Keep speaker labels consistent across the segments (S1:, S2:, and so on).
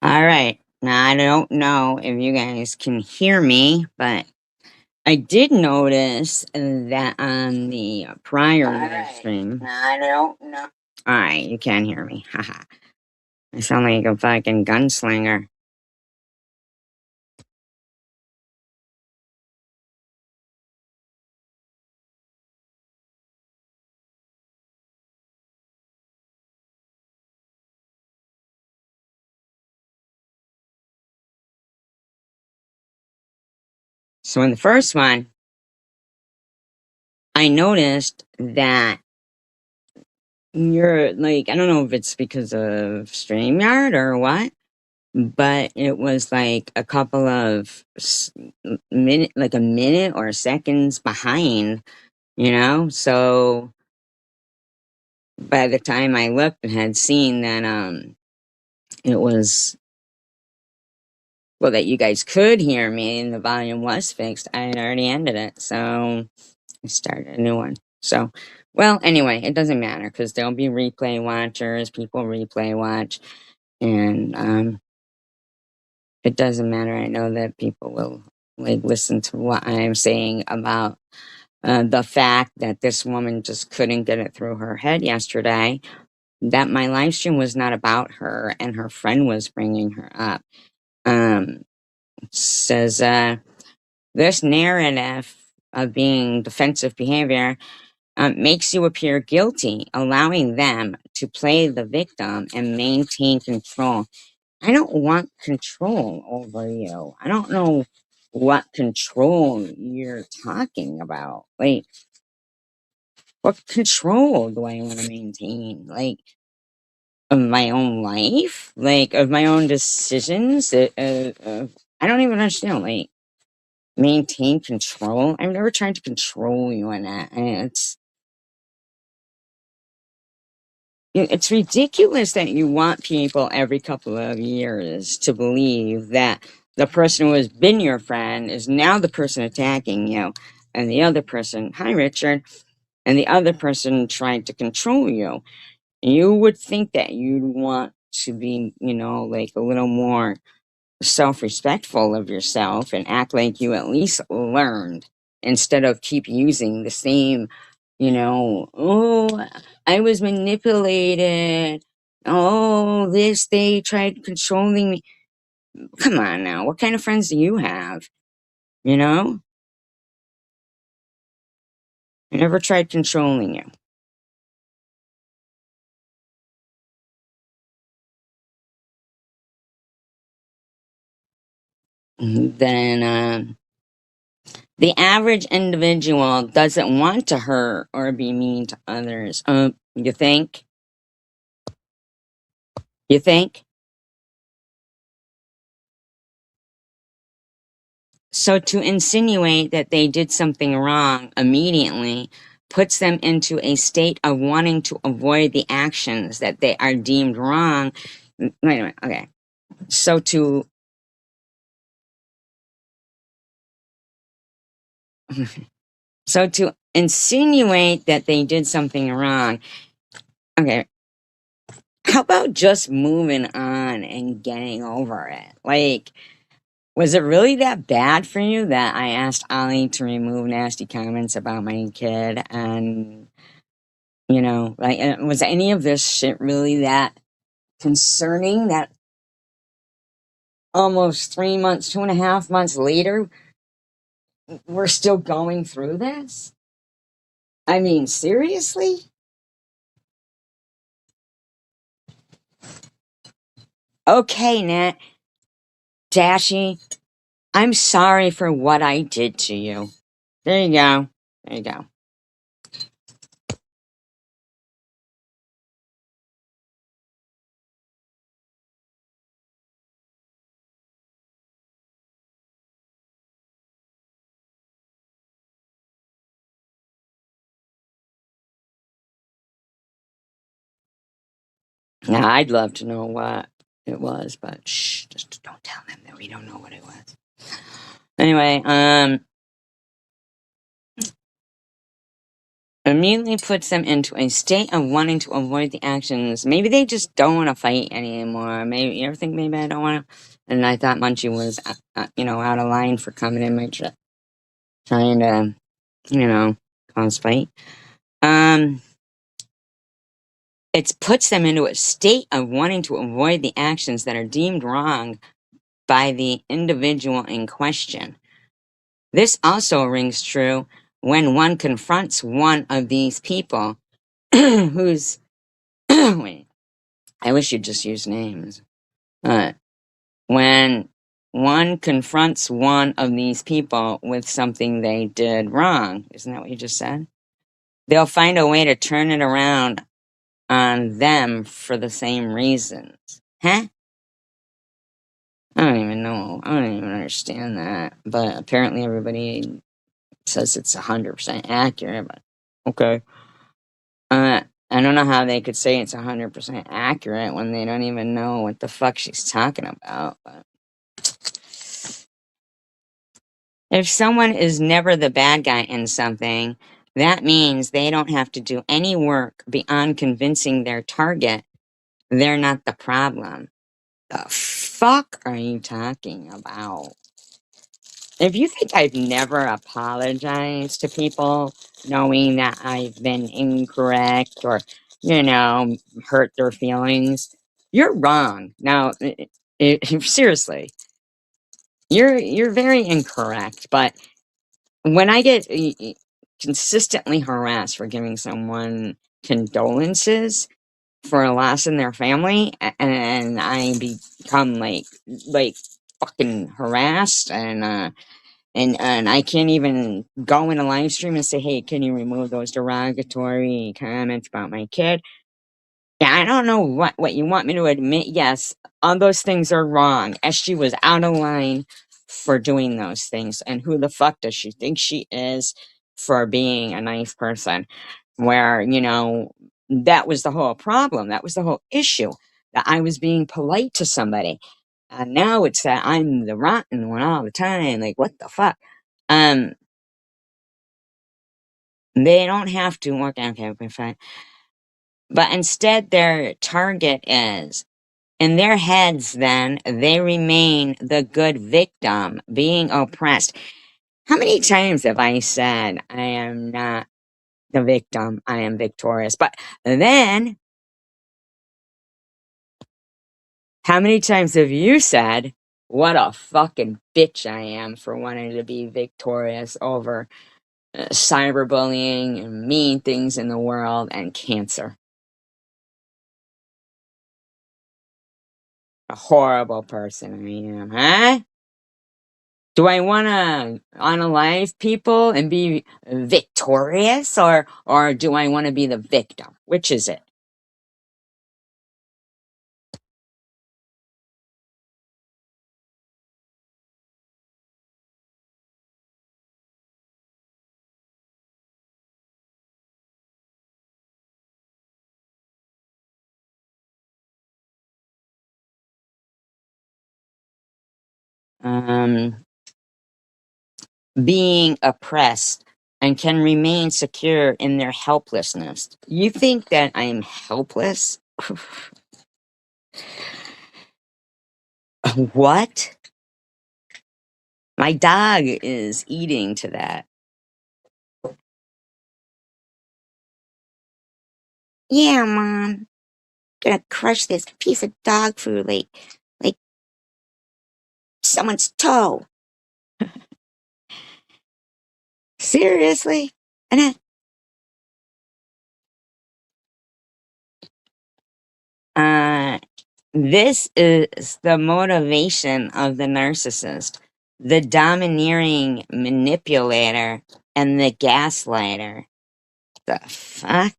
S1: All right. Now, I don't know if you guys can hear me, but I did notice that on the prior live stream. Now, I don't know. All right, you can hear me. Haha. I sound like a fucking gunslinger. So, in the first one, I noticed that you're like, I don't know if it's because of StreamYard or what, but it was like a couple of minute, like a minute or seconds behind, So by the time I looked and had seen that it was well that you guys could hear me and the volume was fixed, I had already ended it. So I started a new one. So well, anyway, it doesn't matter because there'll be replay watchers, people replay watch, and it doesn't matter. I know that people will like listen to what I'm saying about the fact that this woman just couldn't get it through her head yesterday that my live stream was not about her and her friend was bringing her up. Says this narrative of being defensive behavior makes you appear guilty, allowing them to play the victim and maintain control. I don't want control over you. I don't know what control you're talking about. Like, what control do I want to maintain? Like, of my own life? Like, of my own decisions? I don't even understand. Like, maintain control? I've never tried to control you in that. And it's ridiculous that you want people every couple of years to believe that the person who has been your friend is now the person attacking you, and the other person, hi Richard, and the other person tried to control you. You would think that you'd want to be, like a little more self-respectful of yourself and act like you at least learned instead of keep using the same, oh, I was manipulated. Oh, this, they tried controlling me. Come on now. What kind of friends do you have? You know? I never tried controlling you. Then, the average individual doesn't want to hurt or be mean to others. You think? You think? So to insinuate that they did something wrong immediately puts them into a state of wanting to avoid the actions that they are deemed wrong. Wait a minute. Okay. So to so to insinuate that they did something wrong. Okay. How about just moving on and getting over it? Like, was it really that bad for you that I asked Ollie to remove nasty comments about my kid? And, like, was any of this shit really that concerning that almost 3 months, 2.5 months later, we're still going through this? I mean, seriously? Okay, Nat. Dashy, I'm sorry for what I did to you. There you go. There you go. Now, I'd love to know what it was, but shh, just don't tell them that we don't know what it was. Anyway, immediately puts them into a state of wanting to avoid the actions. Maybe they just don't want to fight anymore. Maybe you ever think maybe I don't want to. And I thought Munchie was, out of line for coming in my trip, trying to, cause fight. It puts them into a state of wanting to avoid the actions that are deemed wrong by the individual in question. This also rings true when one confronts one of these people who's wait, I wish you'd just use names. When one confronts one of these people with something they did wrong, isn't that what you just said? They'll find a way to turn it around on them for the same reasons. Huh? I don't even know. I don't even understand that. But apparently everybody says it's 100% accurate. But okay. I don't know how they could say it's 100% accurate when they don't even know what the fuck she's talking about. But if someone is never the bad guy in something, that means they don't have to do any work beyond convincing their target they're not the problem. The fuck are you talking about? If you think I've never apologized to people knowing that I've been incorrect or, hurt their feelings, you're wrong. Now, seriously, you're very incorrect. But when I get consistently harassed for giving someone condolences for a loss in their family, and I become like fucking harassed and I can't even go in a live stream and say, hey, can you remove those derogatory comments about my kid? Yeah, I don't know what you want me to admit. Yes, all those things are wrong. SG was out of line for doing those things. And who the fuck does she think she is for being a nice person? Where, that was the whole problem. That was the whole issue. That I was being polite to somebody. And now it's that I'm the rotten one all the time. Like, what the fuck? Um, they don't have to work. Okay, fine. But instead, their target is in their heads. Then they remain the good victim, being oppressed. How many times have I said I am not the victim? I am victorious. But then, how many times have you said, "What a fucking bitch I am for wanting to be victorious over cyberbullying and mean things in the world and cancer"? A horrible person I am, huh? Do I want to unalive people and be victorious, or do I want to be the victim? Which is it? Um, being oppressed and can remain secure in their helplessness. You think that I'm helpless? What? My dog is eating to that. Yeah, Mom. Gonna crush this piece of dog food like someone's toe. Seriously? And uh, this is the motivation of the narcissist, the domineering manipulator, and the gaslighter. The fuck?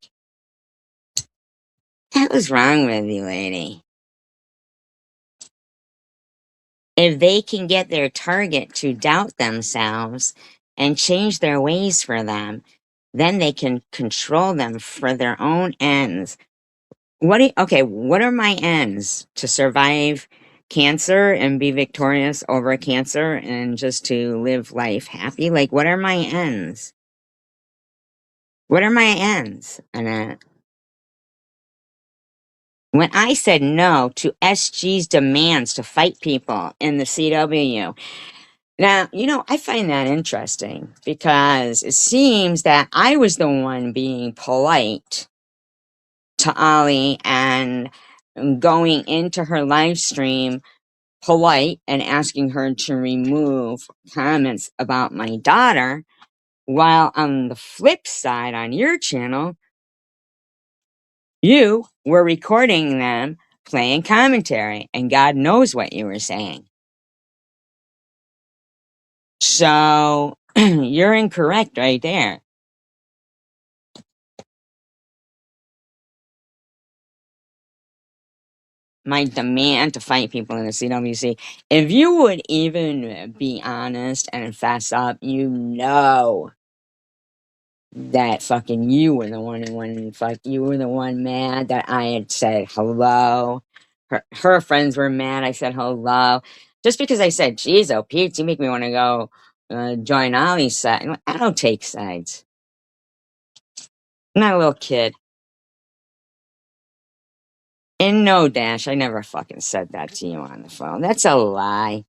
S1: What was wrong with you, lady? If they can get their target to doubt themselves and change their ways for them, then they can control them for their own ends. What are my ends? To survive cancer and be victorious over cancer and just to live life happy? Like, what are my ends? What are my ends, Annette? When I said no to SG's demands to fight people in the CW. Now, I find that interesting because it seems that I was the one being polite to Ollie and going into her live stream polite and asking her to remove comments about my daughter, while on the flip side on your channel, you were recording them playing commentary and God knows what you were saying. So you're incorrect right there. My demand to fight people in the CWC. If you would even be honest and fess up, that fucking you were the one you were the one mad that I had said hello. Her friends were mad I said hello. Just because I said, geez, oh Pete, you make me want to go join Ollie's side. I'm like, I don't take sides. I'm not a little kid. And no, Dash, I never fucking said that to you on the phone. That's a lie.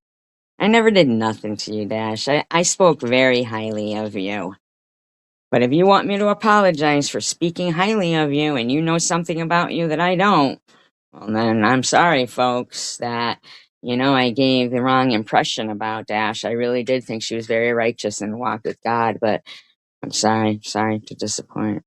S1: I never did nothing to you, Dash. I spoke very highly of you. But if you want me to apologize for speaking highly of you and you know something about you that I don't, well, then I'm sorry, folks, that, I gave the wrong impression about Dash. I really did think she was very righteous and walked with God, but I'm sorry to disappoint.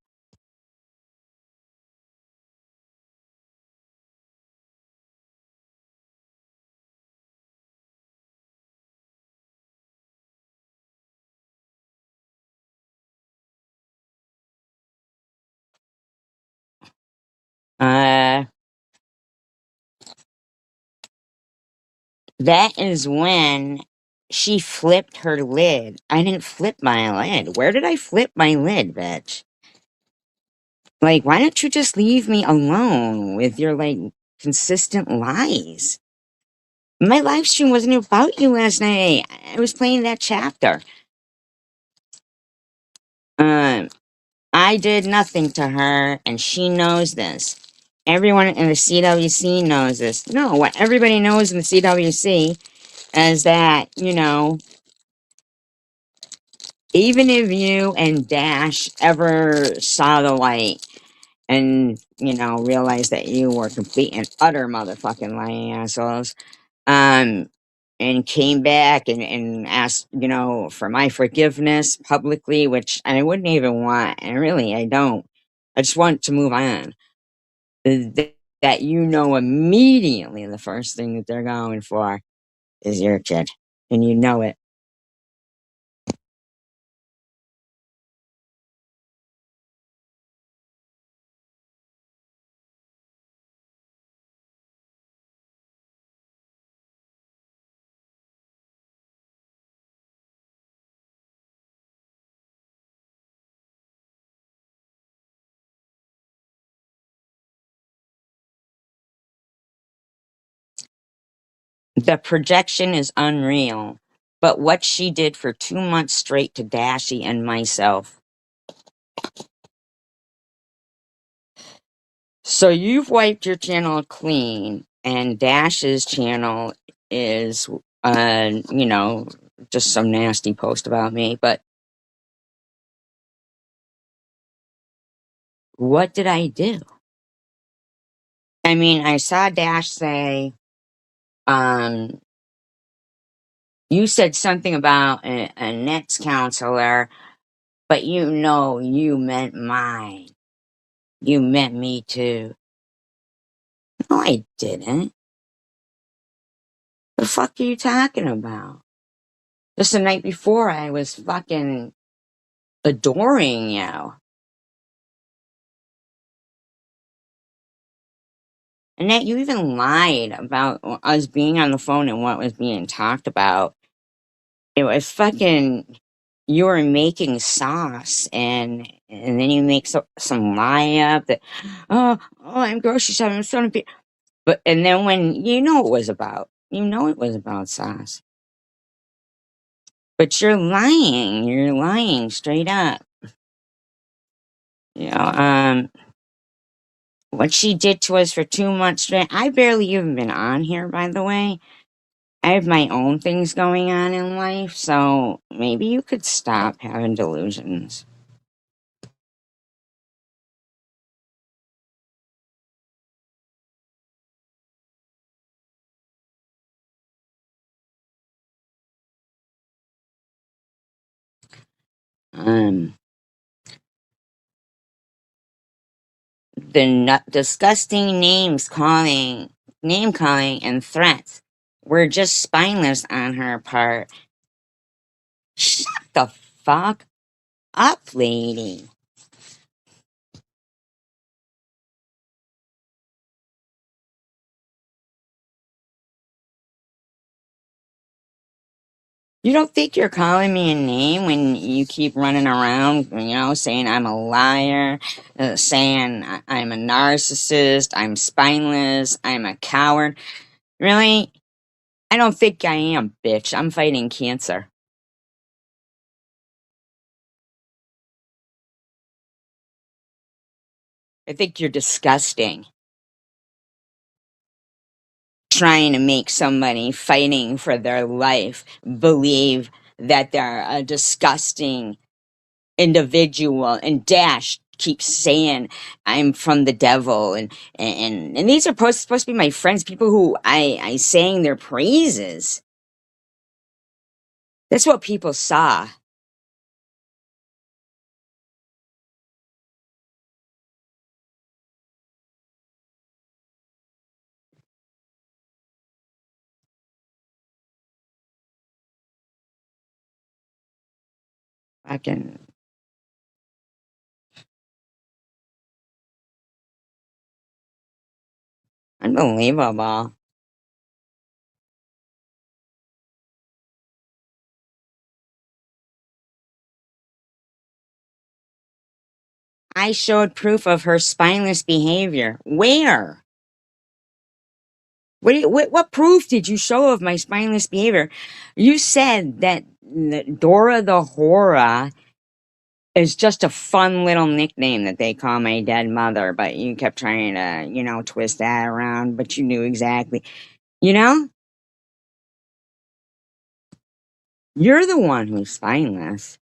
S1: Uh, that is when she flipped her lid. I didn't flip my lid. Where did I flip my lid, bitch? Like, why don't you just leave me alone with your, consistent lies? My live stream wasn't about you last night. I was playing that chapter. Um, I did nothing to her, and she knows this. Everyone in the CWC knows this. No, what everybody knows in the CWC is that, even if you and Dash ever saw the light and, realized that you were complete and utter motherfucking lying assholes, um, and came back and asked, for my forgiveness publicly, which I wouldn't even want, and really, I don't. I just want to move on. That immediately the first thing that they're going for is your kid, and you know it. The projection is unreal, but what she did for 2 months straight to Dashy and myself. So you've wiped your channel clean, and Dash's channel is, just some nasty post about me. But what did I do? I mean, I saw Dash say, um, you said something about a next counselor, but you meant mine. You meant me too. No, I didn't. The fuck are you talking about? Just the night before, I was fucking adoring you. And that you even lied about us being on the phone and what was being talked about. It was fucking, you were making sauce, and then you make some lie up that, I'm grocery shopping, I'm starting to be, but, and then when you know it was about sauce. But you're lying straight up. You know, what she did to us for 2 months straight. I barely even been on here, by the way. I have my own things going on in life, so maybe you could stop having delusions. Um, the disgusting name calling, and threats were just spineless on her part. Shut the fuck up, lady. You don't think you're calling me a name when you keep running around, saying I'm a liar, saying I'm a narcissist, I'm spineless, I'm a coward? Really? I don't think I am, bitch. I'm fighting cancer. I think you're disgusting. Trying to make somebody fighting for their life believe that they're a disgusting individual, and Dash keeps saying I'm from the devil, and these are supposed to be my friends, people who I sang their praises. That's what people saw. Fucking unbelievable. I showed proof of her spineless behavior. Where? What proof did you show of my spineless behavior? You said that Dora the Hora is just a fun little nickname that they call my dead mother, but you kept trying to, twist that around, but you knew exactly. You know, you're the one who's spineless.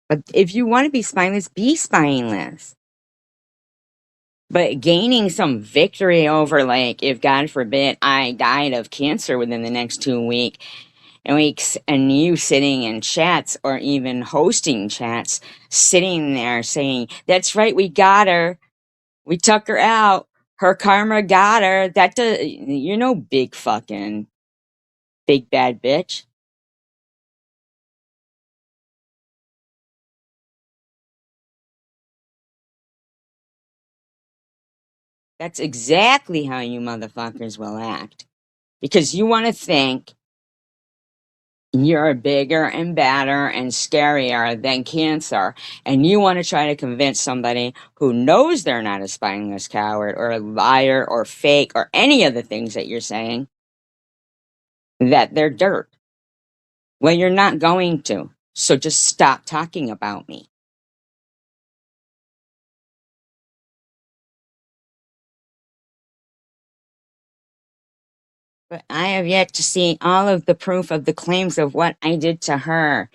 S1: But if you want to be spineless, be spineless. But gaining some victory over, like, if God forbid I died of cancer within the next 2 weeks, and you sitting in chats or even hosting chats, sitting there saying, "That's right, we got her. We took her out. Her karma got her." You're no big fucking big bad bitch. That's exactly how you motherfuckers will act. Because you want to think you're bigger and badder and scarier than cancer. And you want to try to convince somebody who knows they're not a spineless coward or a liar or fake or any of the things that you're saying that they're dirt. Well, you're not going to. So just stop talking about me. But I have yet to see all of the proof of the claims of what I did to her.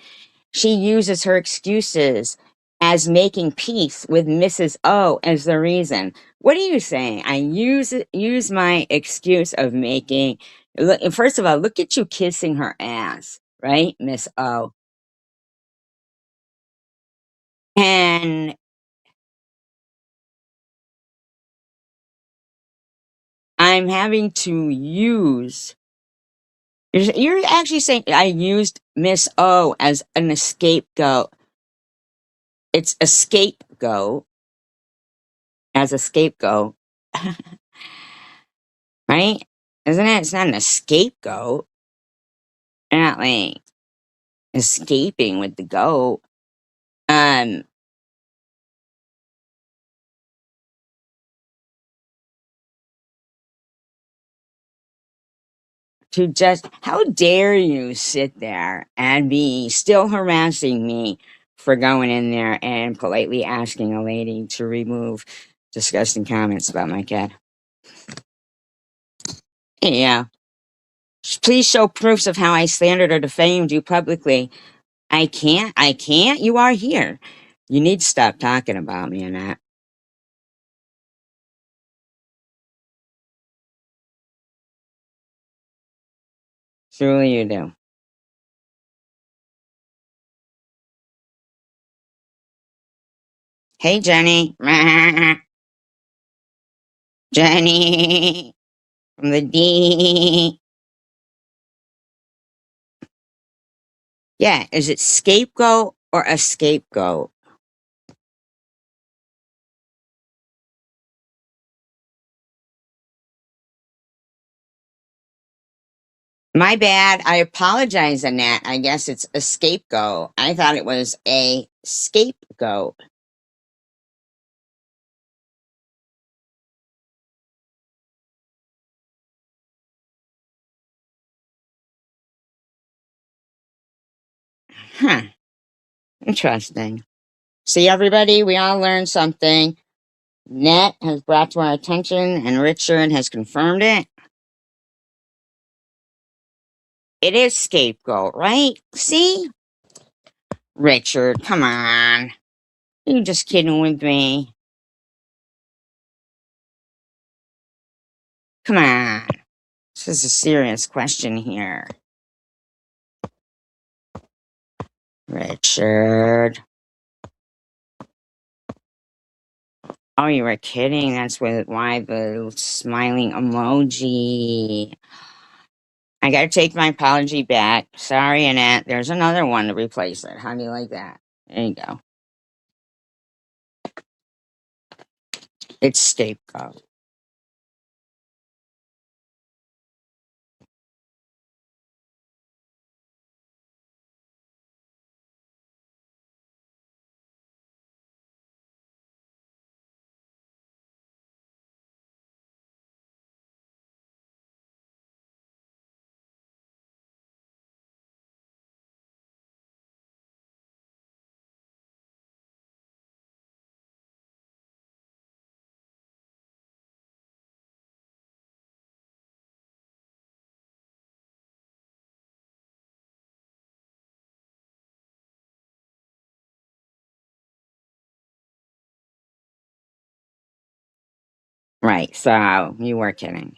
S1: She uses her excuses as making peace with Mrs. O as the reason. What are you saying? I use my excuse of making. Look, first of all, look at you kissing her ass, right, Miss O? And I'm having to use. You're actually saying I used Miss O as an scapegoat. It's a scapegoat as a scapegoat, right? Isn't it? It's not an scapegoat. You're not like escaping with the goat. Um, to just, how dare you sit there and be still harassing me for going in there and politely asking a lady to remove disgusting comments about my cat. Yeah. Please show proofs of how I slandered or defamed you publicly. I can't. I can't. You are here. You need to stop talking about me and that. Surely you do. Hey, Jenny. Jenny from the D. Yeah, is it scapegoat or a scapegoat? My bad. I apologize, Annette. I guess it's a scapegoat. I thought it was a scapegoat. Huh. Interesting. See, everybody, we all learned something. Net has brought to our attention, and Richard has confirmed it. It is scapegoat, right? See? Richard, come on. You just kidding with me. Come on. This is a serious question here. Richard. Oh, you were kidding. That's why the smiling emoji. I gotta take my apology back. Sorry, Annette. There's another one to replace it. How do you like that? There you go. It's scapegoat. Right, so you were kidding.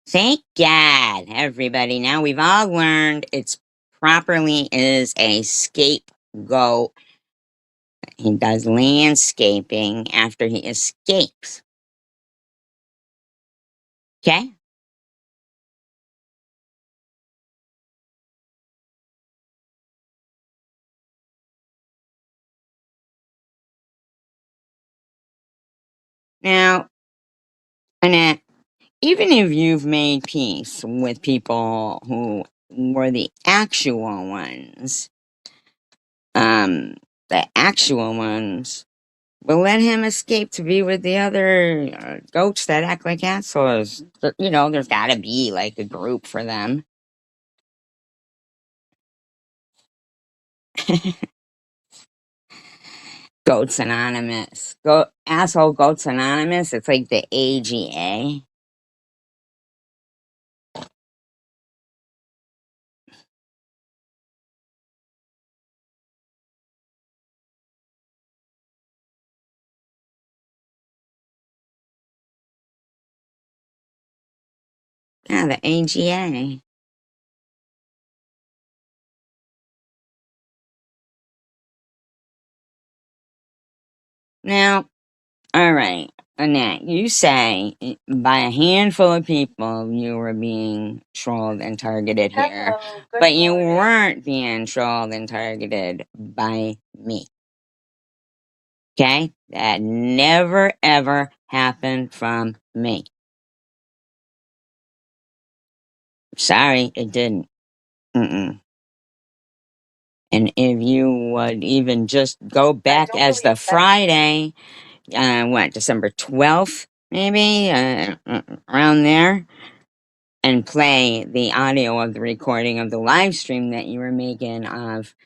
S1: Thank God, everybody. Now we've all learned it's properly is a scapegoat. He does landscaping after he escapes. Okay? Now, Annette, even if you've made peace with people who were um, the actual ones, but let him escape to be with the other goats that act like assholes. You know, there's got to be like a group for them. Goats Anonymous. Asshole Goats Anonymous. It's like the AGA. Yeah, the AGA. Now, all right, Annette, you say by a handful of people you were being trolled and targeted here, but you weren't being trolled and targeted by me. Okay? That never ever happened from me. Sorry, it didn't. Mm-mm. And if you would even just go back as the Friday, what, December 12th, maybe, around there, and play the audio of the recording of the live stream that you were making of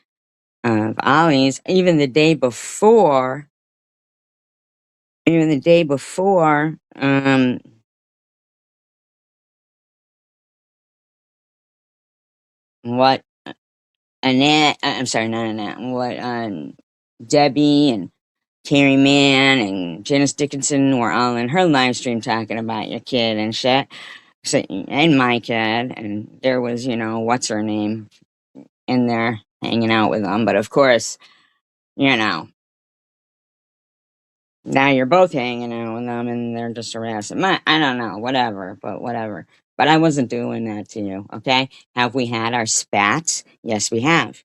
S1: Ollie's, even the day before, what Annette, I'm sorry, not Annette, what Debbie and Carrie Mann and Janice Dickinson were all in her live stream talking about your kid and shit. So, and my kid, and there was, what's her name in there hanging out with them. But of course, you know, now you're both hanging out with them and they're just harassing. I don't know, whatever, but whatever. But I wasn't doing that to you, okay? Have we had our spats? Yes, we have.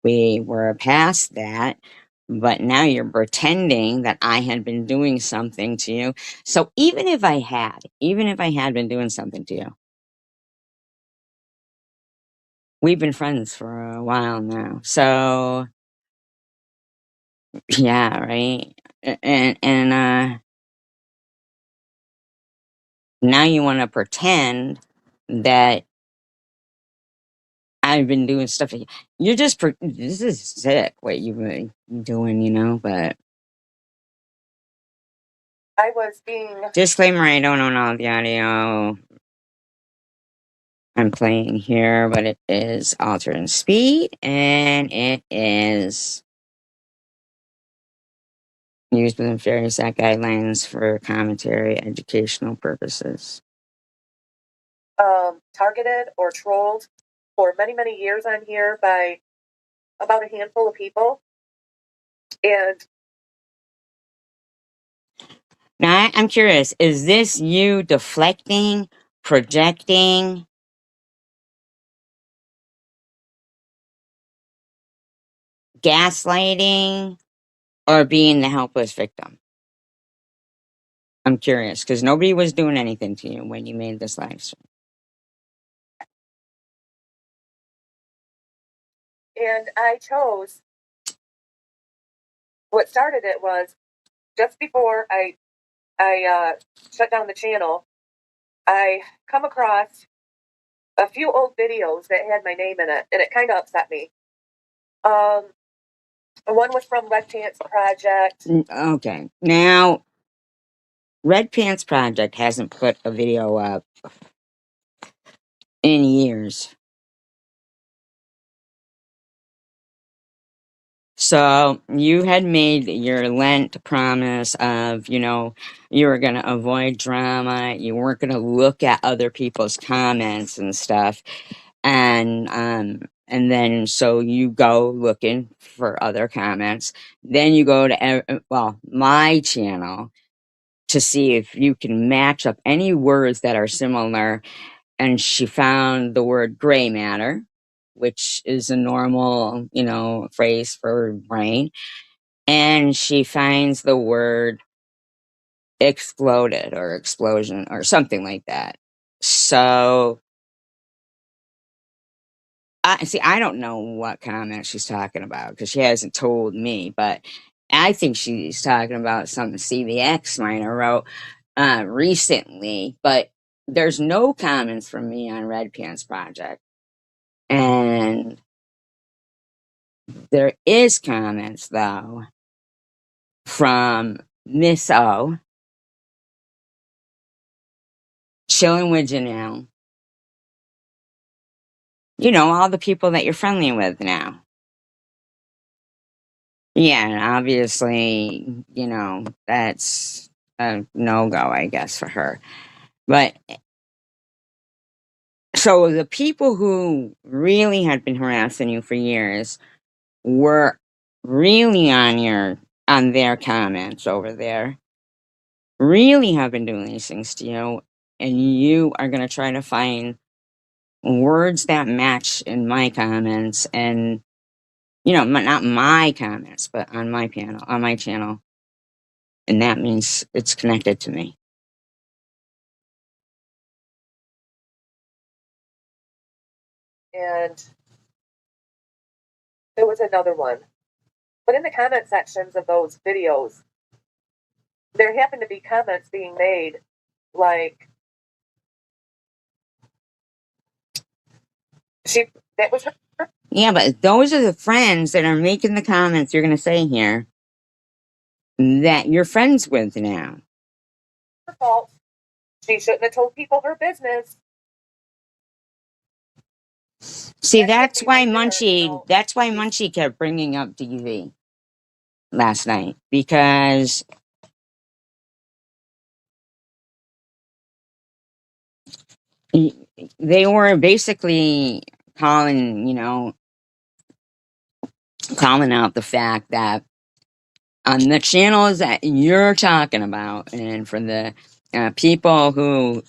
S1: We were past that, but now you're pretending that I had been doing something to you. So even if I had been doing something to you, we've been friends for a while now. So yeah, right. And now you want to pretend that I've been doing stuff. You're just this is sick what you've been doing, but
S2: I was being
S1: disclaimer, I don't own all the audio I'm playing here, but it is altered in speed and it is used within various act guidelines for commentary educational purposes.
S2: targeted or trolled for many, many years on here by about a handful of people. And
S1: Now, I'm curious, is this you deflecting, projecting, gaslighting, or being the helpless victim? I'm curious because nobody was doing anything to you when you made this live stream.
S2: and I chose what started it was just before I shut down the channel, I come across a few old videos that had my name in it, and it kind of upset me. One was from Red Pants Project.
S1: Okay, now Red Pants Project hasn't put a video up in years. So you had made your Lent promise of, you were going to avoid drama. You weren't going to look at other people's comments and stuff. And then so you go looking for other comments. Then you go to, my channel to see if you can match up any words that are similar. And she found the word gray matter, which is a normal, phrase for brain. And she finds the word exploded or explosion or something like that. So I don't know what comment she's talking about because she hasn't told me, but I think she's talking about something CVX might have wrote recently, but there's no comments from me on Red Pants Project. And there is comments though from Miss O, chilling with Janelle. All the people that you're friendly with now. Yeah, and obviously, that's a no go, I guess, for her. But so the people who really had been harassing you for years were really on their comments over there, really have been doing these things to you, and you are going to try to find words that match in my comments and not my comments, but on my channel, and that means it's connected to me.
S2: And there was another one. But in the comment sections of those videos, there happened to be comments being made like, That was her
S1: Yeah, but those are the friends that are making the comments you're going to say here that you're friends with now.
S2: fault. She shouldn't have told people her business.
S1: See,
S2: That's me right there,
S1: That's why Munchie kept bringing up DV last night because they were basically calling, calling out the fact that on the channels that you're talking about, and for the people who,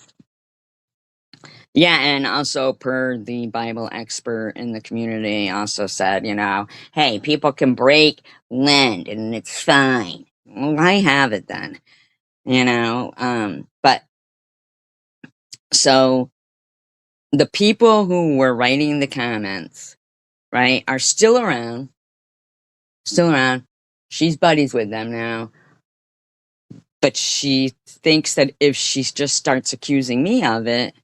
S1: yeah, and also per the Bible expert in the community, also said, hey, people can break land and it's fine. Well, I have it then, but so the people who were writing the comments, right, are still around, still around. She's buddies with them now. But she thinks that if she just starts accusing me of it,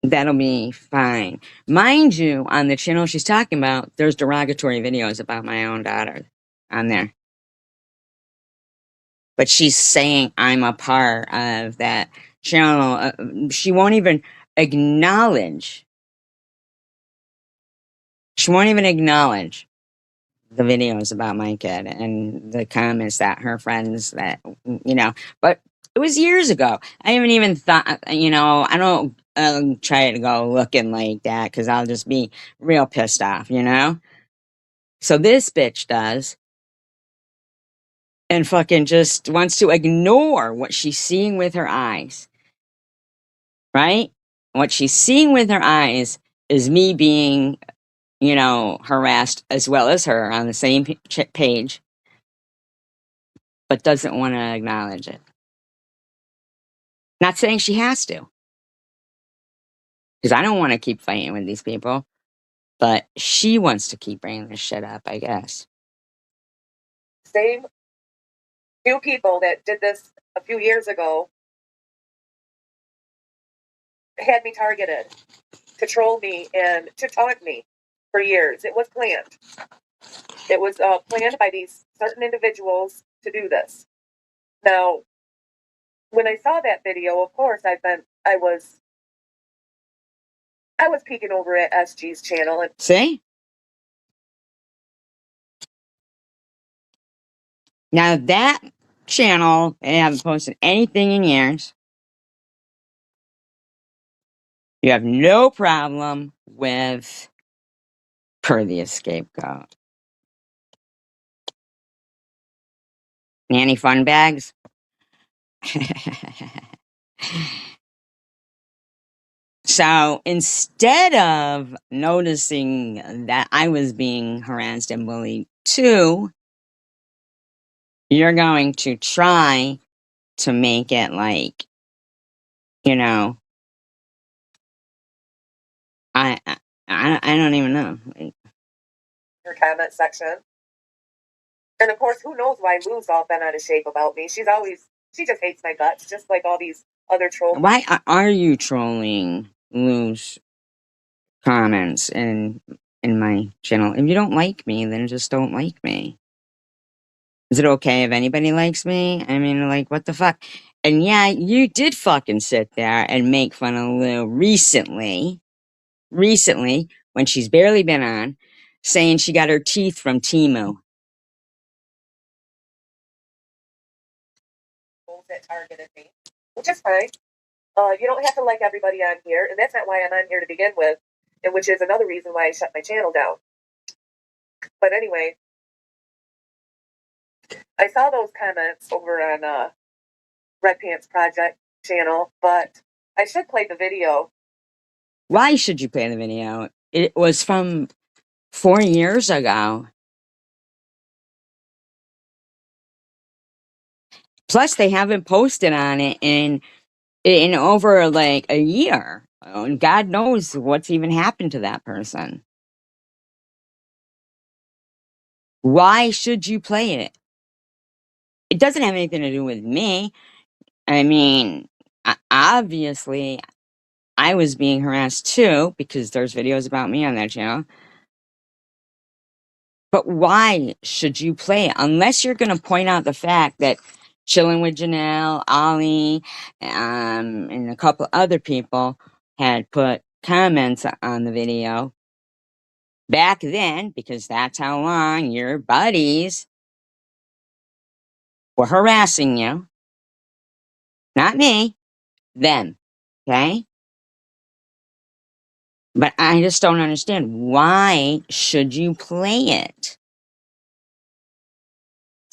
S1: that'll be fine. Mind you, on the channel she's talking about, there's derogatory videos about my own daughter on there. But she's saying I'm a part of that channel. She won't even acknowledge. She won't even acknowledge the videos about my kid and the comments that her friends that but it was years ago. I haven't even thought, I don't try to go looking like that because I'll just be real pissed off, so this bitch does, and fucking just wants to ignore what she's seeing with her eyes, right? What she's seeing with her eyes is me being harassed as well as her on the same page, but doesn't want to acknowledge it. Not saying she has to, because I don't want to keep fighting with these people, but she wants to keep bringing this shit up, I guess.
S2: same few people that did this a few years ago had me targeted to troll me and to taunt me for years. It was planned. It was planned by these certain individuals to do this. Now, when I saw that video, of course, I was peeking over at SG's channel, and
S1: See? Now that channel, they haven't posted anything in years. You have no problem with per the scapegoat. Nanny fun bags? So instead of noticing that I was being harassed and bullied too, you're going to try to make it like, you know, I I, I don't even know.
S2: your comment section. And of course, who knows why Lou's all bent out of shape about me. She just hates my guts, just like all these other trolls.
S1: Why are you trolling Lou's comments in my channel? If you don't like me, then just don't like me. Is it okay if anybody likes me? I mean, like, what the fuck? And yeah, you did fucking sit there and make fun of Lou recently, when she's barely been on, saying she got her teeth from Temu.
S2: That targeted me, which is fine. You don't have to like everybody on here, and that's not why I'm on here to begin with, and which is another reason why I shut my channel down. But anyway, I saw those comments over on Red Pants Project channel, but I should play the video.
S1: Why should you play the video? It was from 4 years ago. Plus, they haven't posted on it in over like a year. And God knows what's even happened to that person. Why should you play it? It doesn't have anything to do with me. I mean, obviously, I was being harassed too because there's videos about me on that channel. But why should you play it? Unless you're going to point out the fact that Chilling with Janelle, Ollie, and a couple other people had put comments on the video back then, because that's how long your buddies were harassing you. Not me, them. Okay? But I just don't understand. Why should you play it?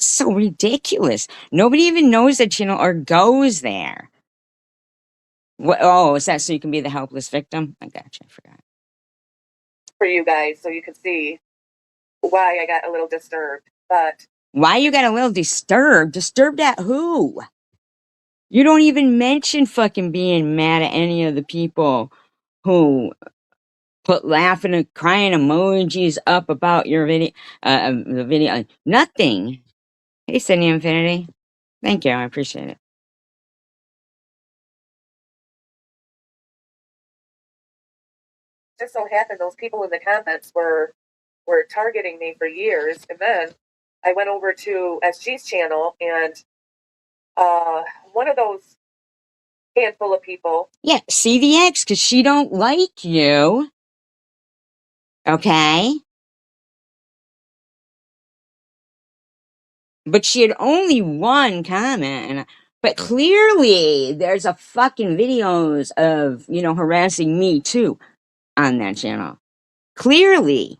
S1: So ridiculous. Nobody even knows the channel or goes there. What? Oh, is that so you can be the helpless victim? I gotcha. I forgot.
S2: For you guys, so you can see why I got a little disturbed. But
S1: Why you got a little disturbed? Disturbed at who? You don't even mention fucking being mad at any of the people who put laughing and crying emojis up about your video, the video. Nothing. Hey, Sydney Infinity. Thank you. I appreciate it.
S2: just so happened those people in the comments were targeting me for years, and then I went over to SG's channel, and one of those handful of people.
S1: Yeah, CVX, because she don't like you. Okay? But she had only one comment, but clearly there's a fucking videos of, harassing me too on that channel. Clearly.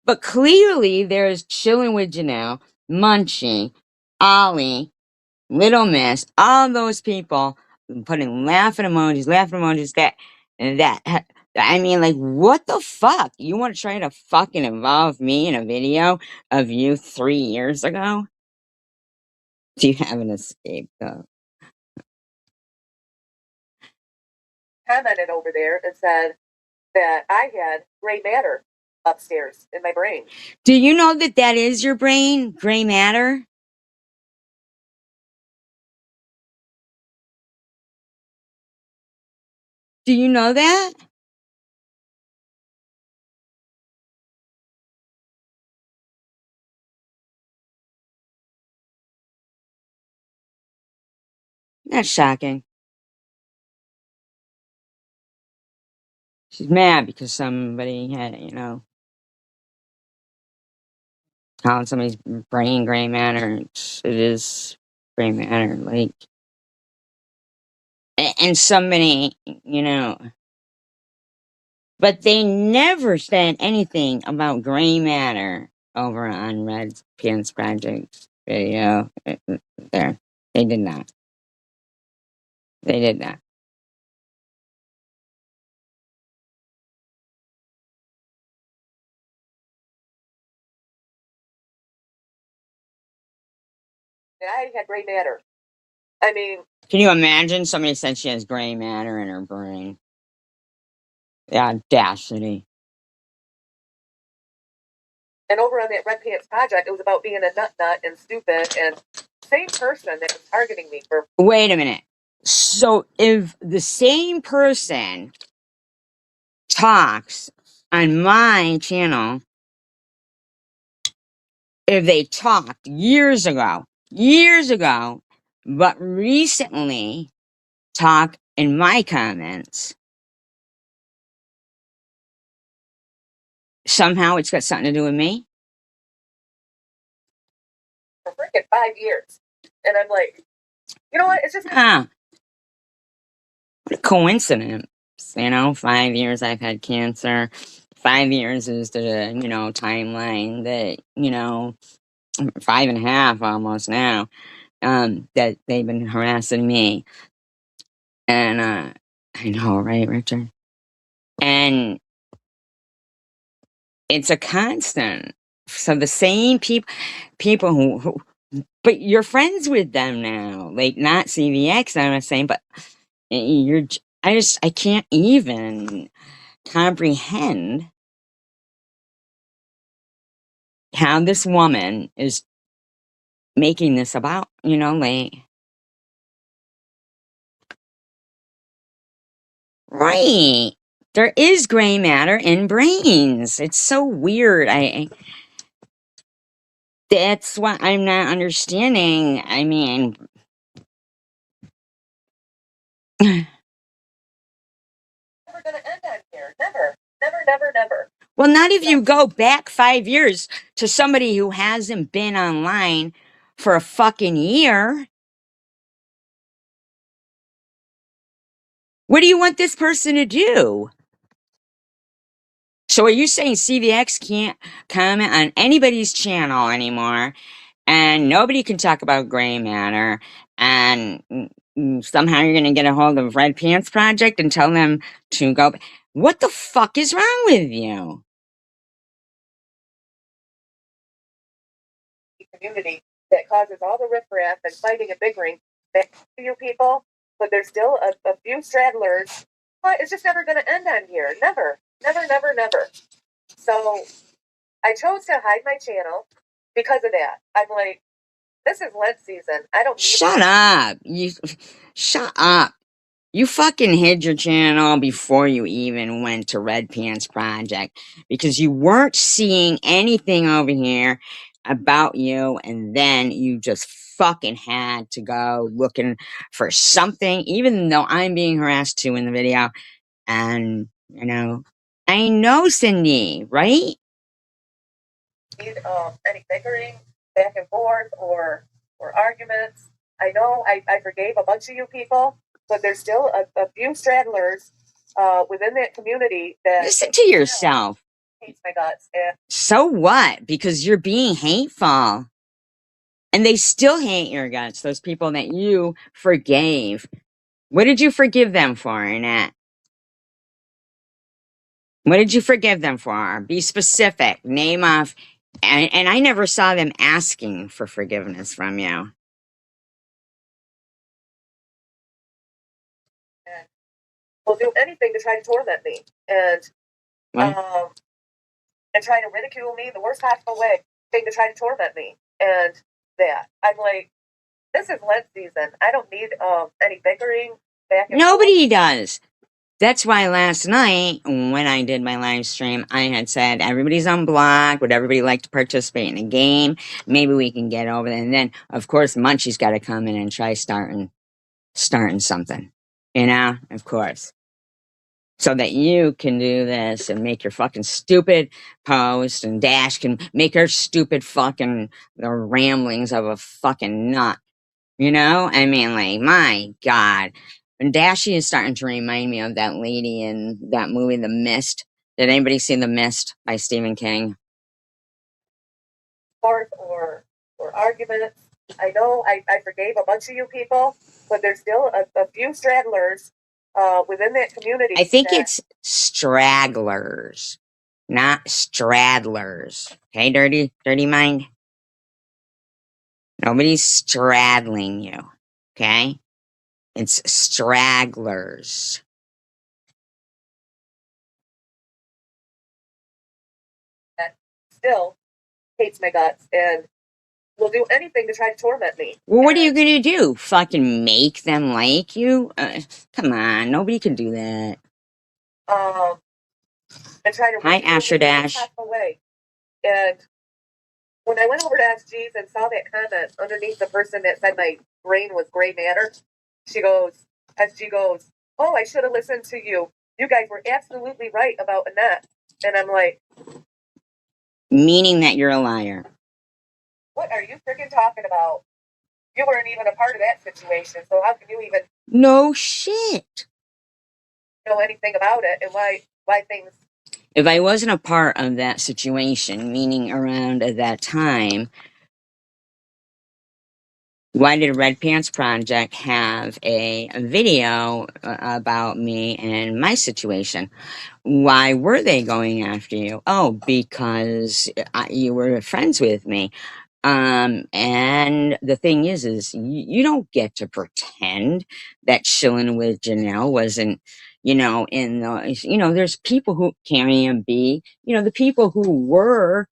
S1: But clearly there's Chilling with Janelle, Munchie, Ollie, Little Miss, all those people putting laughing emojis, that. I mean, like, what the fuck? You want to try to fucking involve me in a video of you 3 years ago? Do you have an escape, though?
S2: Commented over there and said that I had gray matter upstairs in my brain.
S1: Do you know that that is your brain? Gray matter? Do you know that? That's shocking. She's mad because somebody had, calling somebody's brain gray matter. It is gray matter. Like, and somebody, but they never said anything about gray matter over on Red Pants Project video. There. They did not. They did not.
S2: That I had gray matter. I mean,
S1: Can you imagine somebody said she has gray matter in her brain? The audacity.
S2: and over on that Red Pants Project, it was about being a nut and stupid, and same person that was targeting me for.
S1: Wait a minute. So if the same person talks on my channel, if they talked years ago, but recently talk in my comments, somehow it's got something to do with me?
S2: For freaking 5 years. And I'm like, you know what? It's just.
S1: Huh. What a coincidence. 5 years I've had cancer. 5 years is the, timeline that, 5.5 almost now, that they've been harassing me. And, I know, right, Richard? And it's a constant. So the same people who, but you're friends with them now, like not CVX, I'm saying, but I can't even comprehend how this woman is making this about, like, Right. There is gray matter in brains. It's so weird. That's what I'm not understanding. I mean,
S2: Never gonna end on here. Never. Never, never, never.
S1: well, not if you go back 5 years to somebody who hasn't been online for a fucking year. What do you want this person to do? So are you saying CVX can't comment on anybody's channel anymore, and nobody can talk about gray matter, and somehow you're going to get a hold of Red Pants Project and tell them to go? What the fuck is wrong with you?
S2: Community that causes all the riffraff and fighting and bickering back to you people, but there's still a few stragglers. But it's just never going to end on here. Never. Never, never, never. So I chose to hide my channel because of that. I'm like, this is Lent season. I don't need
S1: Shut up. Shut up. You fucking hid your channel before you even went to Red Pants Project because you weren't seeing anything over here about you, and then you just fucking had to go looking for something, even though I'm being harassed too in the video. And, I know Cindy, right?
S2: need any bickering back and forth or arguments. I know I forgave a bunch of you people, but there's still a few stragglers within that community that
S1: Listen to yourself.
S2: hates my guts. And
S1: So what? Because you're being hateful. And they still hate your guts, those people that you forgave. What did you forgive them for, Annette? What did you forgive them for? Be specific. Name off. And I never saw them asking for forgiveness from you.
S2: will do anything to try to torment me and
S1: What?
S2: and try to ridicule me the worst possible way thing to try to torment me. And that I'm like, this is Lent season. I don't need any bickering back and
S1: Nobody does. That's why last night, when I did my live stream, I had said, everybody's unblocked. Would everybody like to participate in a game? Maybe we can get over there. And then, of course, Munchie's got to come in and try starting something. Of course. So that you can do this and make your fucking stupid post, and Dash can make her stupid fucking the ramblings of a fucking nut. I mean, like, my God. And Dashy is starting to remind me of that lady in that movie, The Mist. Did anybody see The Mist by Stephen King?
S2: forth or arguments. I know I forgave a bunch of you people, but there's still a few stragglers within that community.
S1: I think it's stragglers, not straddlers. Okay, dirty mind? Nobody's straddling you. Okay? It's stragglers.
S2: that still hates my guts and will do anything to try to torment me.
S1: Well, what are you gonna do? Fucking make them like you? Come on, nobody can do that.
S2: And try to
S1: Hi, Asher Dash.
S2: away. And when I went over to Ask Jeez and saw that comment underneath the person that said my brain was gray matter, she goes, SG goes, oh, I should have listened to you. You guys were absolutely right about Annette. And I'm like,
S1: meaning that you're a liar.
S2: what are you freaking talking about? You weren't even a part of that situation, so how can you even
S1: No shit.
S2: know anything about it and why things?
S1: If I wasn't a part of that situation, meaning around at that time, why did Red Pants Project have a video about me and my situation? Why were they going after you? Oh, because you were friends with me. And the thing is you don't get to pretend that chilling with Janelle wasn't, in the, there's people who Carrie and B, the people who were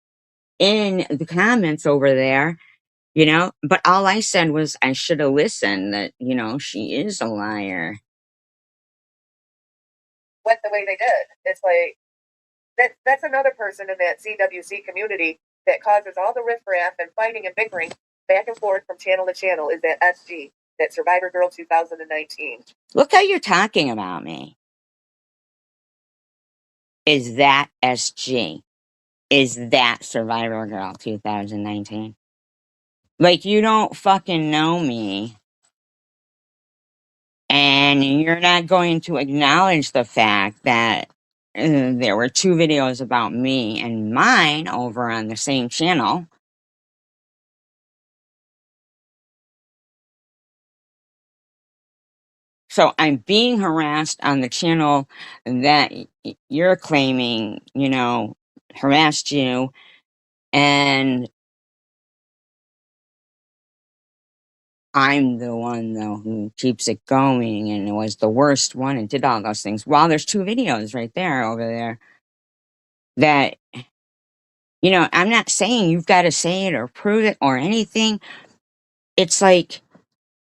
S1: in the comments over there, but all I said was I should have listened, that, she is a liar.
S2: went the way they did. It's like that's another person in that CWC community that causes all the riffraff and fighting and bickering back and forth from channel to channel is that SG, that Survivor Girl 2019.
S1: Look how you're talking about me. Is that SG? Is that Survivor Girl 2019? Like, you don't fucking know me. And you're not going to acknowledge the fact that there were two videos about me and mine over on the same channel. So I'm being harassed on the channel that you're claiming, harassed you. And I'm the one, though, who keeps it going and was the worst one and did all those things. Well, there's two videos right there over there that, I'm not saying you've got to say it or prove it or anything. It's like,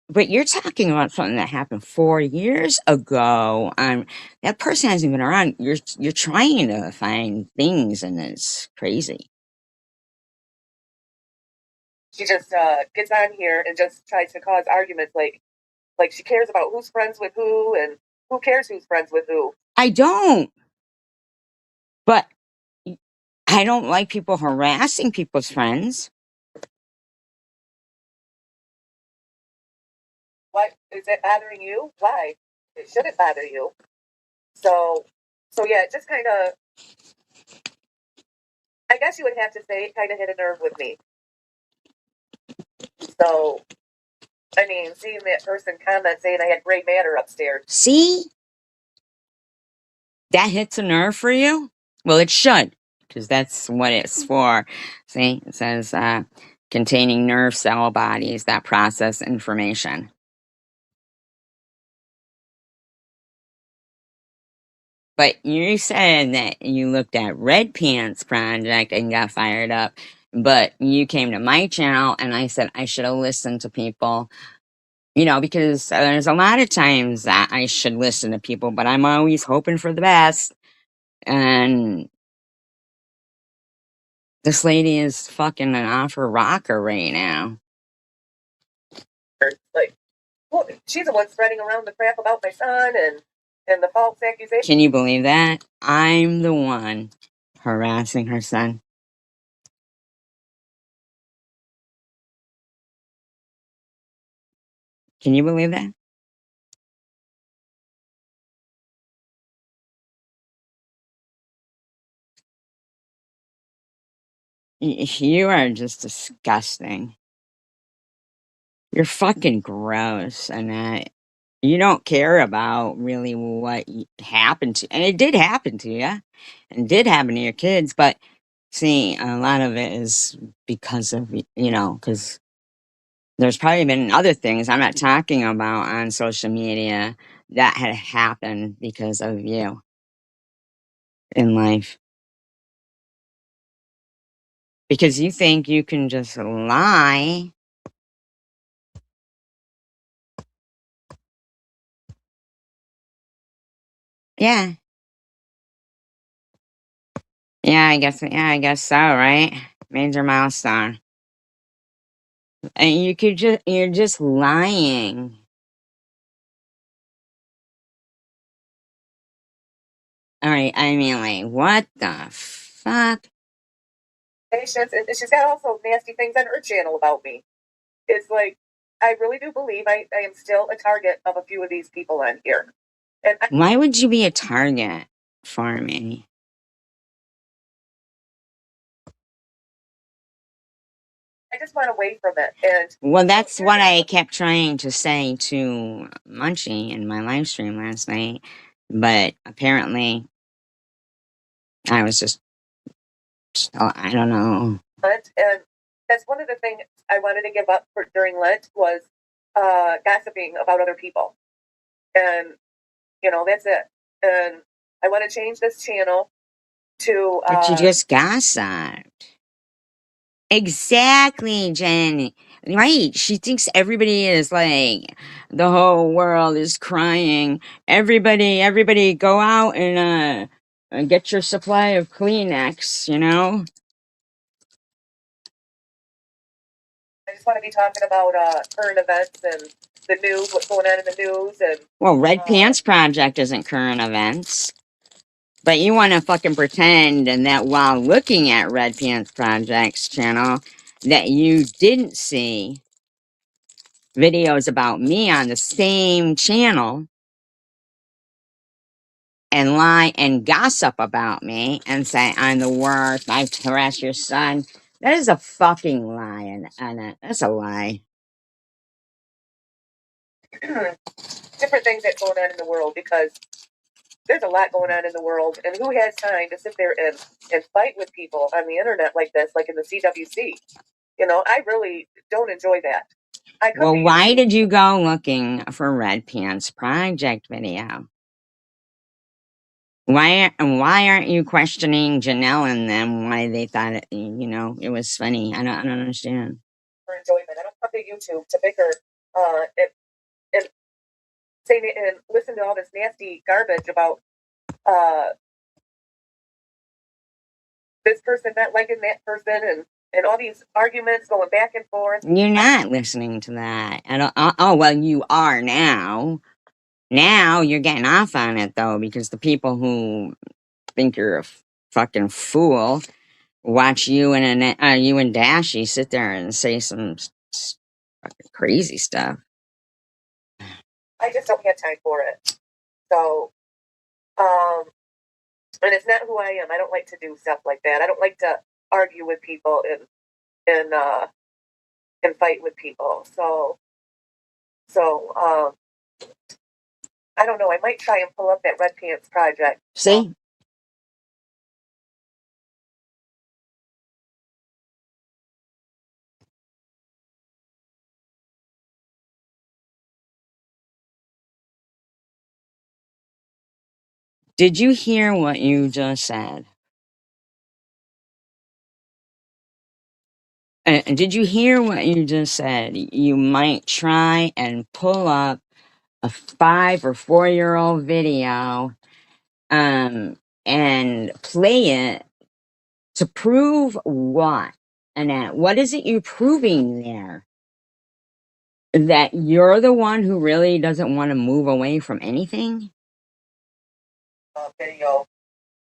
S1: but you're talking about something that happened 4 years ago. That person hasn't been around. You're trying to find things, and it's crazy.
S2: She just gets on here and just tries to cause arguments, like she cares about who's friends with who and who cares who's friends with who.
S1: I don't, but I don't like people harassing people's friends.
S2: Why is it bothering you? Why? It shouldn't bother you. So yeah, it just kind of, I guess you would have to say it kind of hit a nerve with me. So, I mean, seeing that person comment saying I had gray matter upstairs.
S1: See? That hits a nerve for you? Well, it should, because that's what it's for. See, it says containing nerve cell bodies that process information. But you said that you looked at Red Pants Project and got fired up. But you came to my channel and I said I should have listened to people. Because there's a lot of times that I should listen to people, but I'm always hoping for the best. And this lady is fucking an offer rocker right now.
S2: Like, well, she's the one spreading around the crap about my son and the false accusation.
S1: Can you believe that? I'm the one harassing her son. Can you believe that? You are just disgusting. You're fucking gross, and you don't care about really what happened to, and it did happen to you, and did happen to your kids. But see, a lot of it is because of because there's probably been other things I'm not talking about on social media that had happened because of you in life. Because you think you can just lie. Yeah. Yeah, I guess so, right? Major milestone. And you're just lying. All right, I mean, like, what the fuck?
S2: Patience, and she's got also nasty things on her channel about me. It's like, I really do believe I am still a target of a few of these people on here. And
S1: Why would you be a target for me?
S2: I just want away from it. And
S1: Well, that's what I kept trying to say to Munchie in my live stream last night. But apparently, I was just, I don't know.
S2: and that's one of the things I wanted to give up for during Lent was gossiping about other people. And, that's it. And I want to change this channel to...
S1: But you just gossiped. Exactly, Jenny. Right. She thinks everybody is like the whole world is crying. Everybody go out and get your supply of Kleenex, you know?
S2: I just want to be talking about current events and the news, what's going on in the news, and
S1: Well, Red Pants Project isn't current events. But you want to fucking pretend and that while looking at Red Pants Project's channel that you didn't see videos about me on the same channel and lie and gossip about me and say I'm the worst, I've harassed your son. That is a fucking lie, and that's a lie.
S2: different things that's going on in the world, because there's a lot going on in the world, and who has time to sit there and fight with people on the internet like this, like in the CWC? You know, I really don't enjoy that. I come
S1: Well,
S2: to
S1: why
S2: YouTube.
S1: did you go looking for Red Pants Project video? Why aren't you questioning Janelle and them why they thought it, it was funny? I don't understand.
S2: For enjoyment. I don't come to YouTube to bicker and say and listen to all this nasty garbage about uh, this person not liking that person, and all these arguments going back and forth.
S1: You're not listening to that. Oh, well, you are now. Now you're getting off on it though, because the people who think you're a fucking fool watch you you and Dashy sit there and say some fucking crazy stuff.
S2: I just don't have time for it. So, and it's not who I am. I don't like to do stuff like that. I don't like to argue with people and fight with people. So I don't know. I might try and pull up that Red Pants Project.
S1: See? Did you hear what you just said? Did you hear what you just said? You might try and pull up a 5 or 4 year old video, and play it to prove what? Annette, what is it you're proving there? That you're the one who really doesn't want to move away from anything?
S2: Video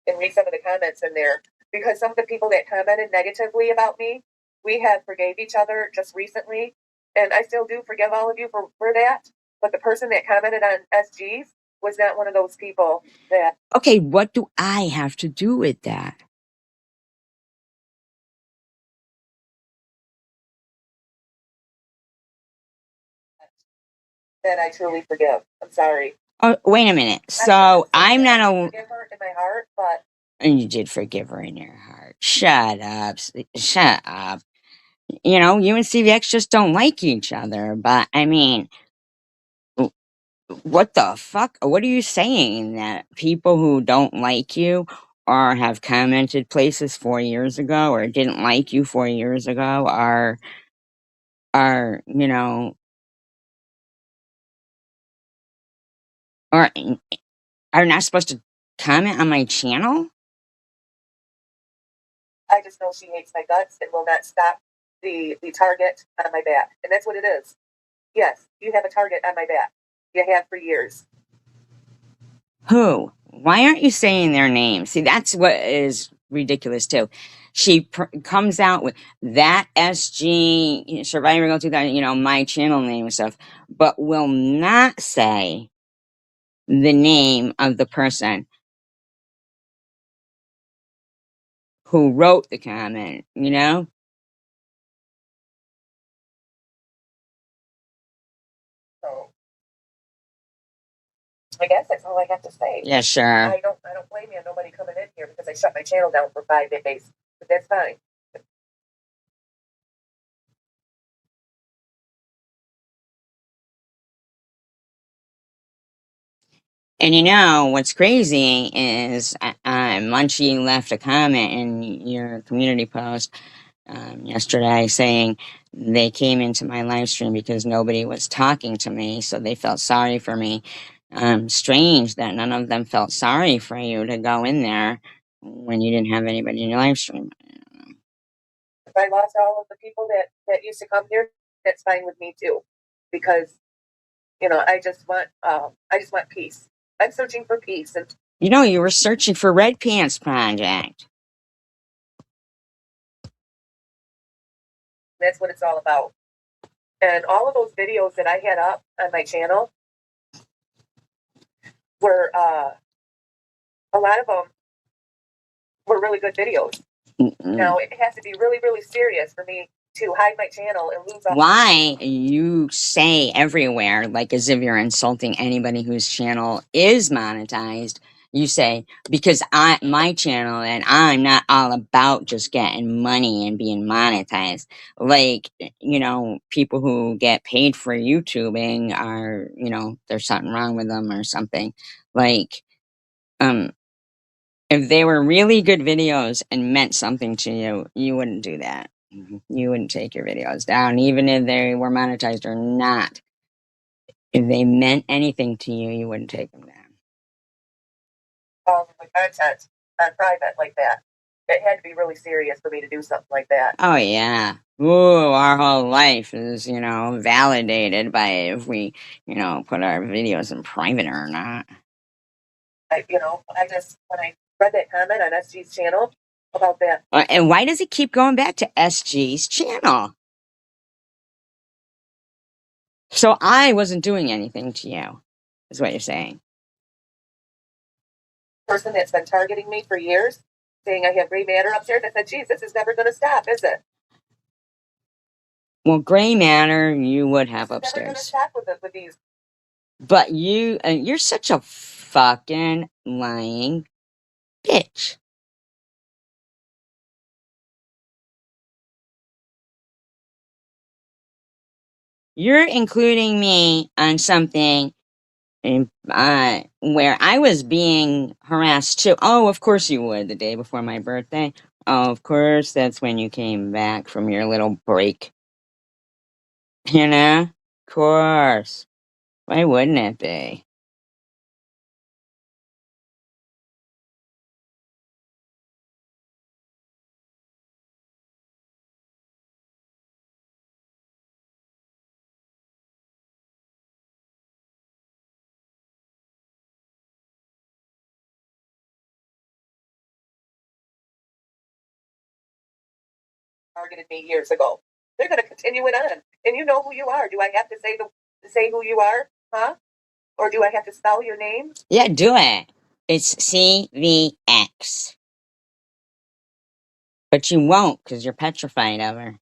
S2: and read some of the comments in there, because some of the people that commented negatively about me, we have forgave each other just recently, and I still do forgive all of you for that. But the person that commented on SGs was not one of those people that.
S1: Okay, what do I have to do with that?
S2: That I truly forgive. I'm sorry.
S1: Oh, wait a minute. So I'm not a.
S2: Forgive her in my heart, but.
S1: And you did forgive her in your heart. Shut up. Shut up. You know, you and CVX just don't like each other. But I mean, what the fuck? What are you saying? That people who don't like you or have commented places 4 years ago or didn't like you 4 years ago are or are not supposed to comment on my channel?
S2: I just know she hates my guts and will not stop the target on my back. And that's what it is. Yes, you have a target on my back. You have for years.
S1: Who? Why aren't you saying their names? See, that's what is ridiculous too. She comes out with that SG Survivor Girl 2000, my channel name and stuff, but will not say the name of the person who wrote the comment,
S2: So I guess that's all I have to say.
S1: Yeah, sure.
S2: I don't blame you on nobody coming in here because I shut my channel down for 5 days. But that's fine.
S1: And what's crazy is Munchie left a comment in your community post yesterday saying they came into my live stream because nobody was talking to me, so they felt sorry for me. Strange that none of them felt sorry for you to go in there when you didn't have anybody in your live stream.
S2: If I lost all of the people that used to come here, that's fine with me too, because I just want peace. I'm searching for peace, and
S1: You know, you were searching for Red Pants Project.
S2: that's what it's all about. And all of those videos that I had up on my channel were a lot of them were really good videos. Now it has to be really, really serious for me to hide my channel and lose all.
S1: Why you say everywhere, like as if you're insulting anybody whose channel is monetized, you say, because my channel and I'm not all about just getting money and being monetized. Like, people who get paid for YouTubing are, there's something wrong with them or something. Like, if they were really good videos and meant something to you, you wouldn't do that. You wouldn't take your videos down, even if they were monetized or not. If they meant anything to you, you wouldn't take them down.
S2: My content on private like that. It had to be really serious for me to do something like that.
S1: Oh, yeah. Ooh, our whole life is, validated by if we, put our videos in private or not.
S2: I just, when I read that comment on SG's channel about that.
S1: And why does it keep going back to SG's channel? So I wasn't doing anything to you, is what you're saying.
S2: Person that's been targeting me for years, saying I have gray matter upstairs. I said, geez, this is never going to stop, is it?
S1: Well, gray matter you would have
S2: Never
S1: upstairs.
S2: going to stop with these.
S1: But you're such a fucking lying bitch. You're including me on something where I was being harassed too. Oh, of course you would, the day before my birthday. Oh, of course, that's when you came back from your little break. Of course. Why wouldn't it be?
S2: Targeted me years ago. They're going to continue it on, and you know who you are. Do I have to say who you are, huh? Or do I have to spell your name?
S1: Yeah, do it. It's CVX. But you won't because you're petrified of her.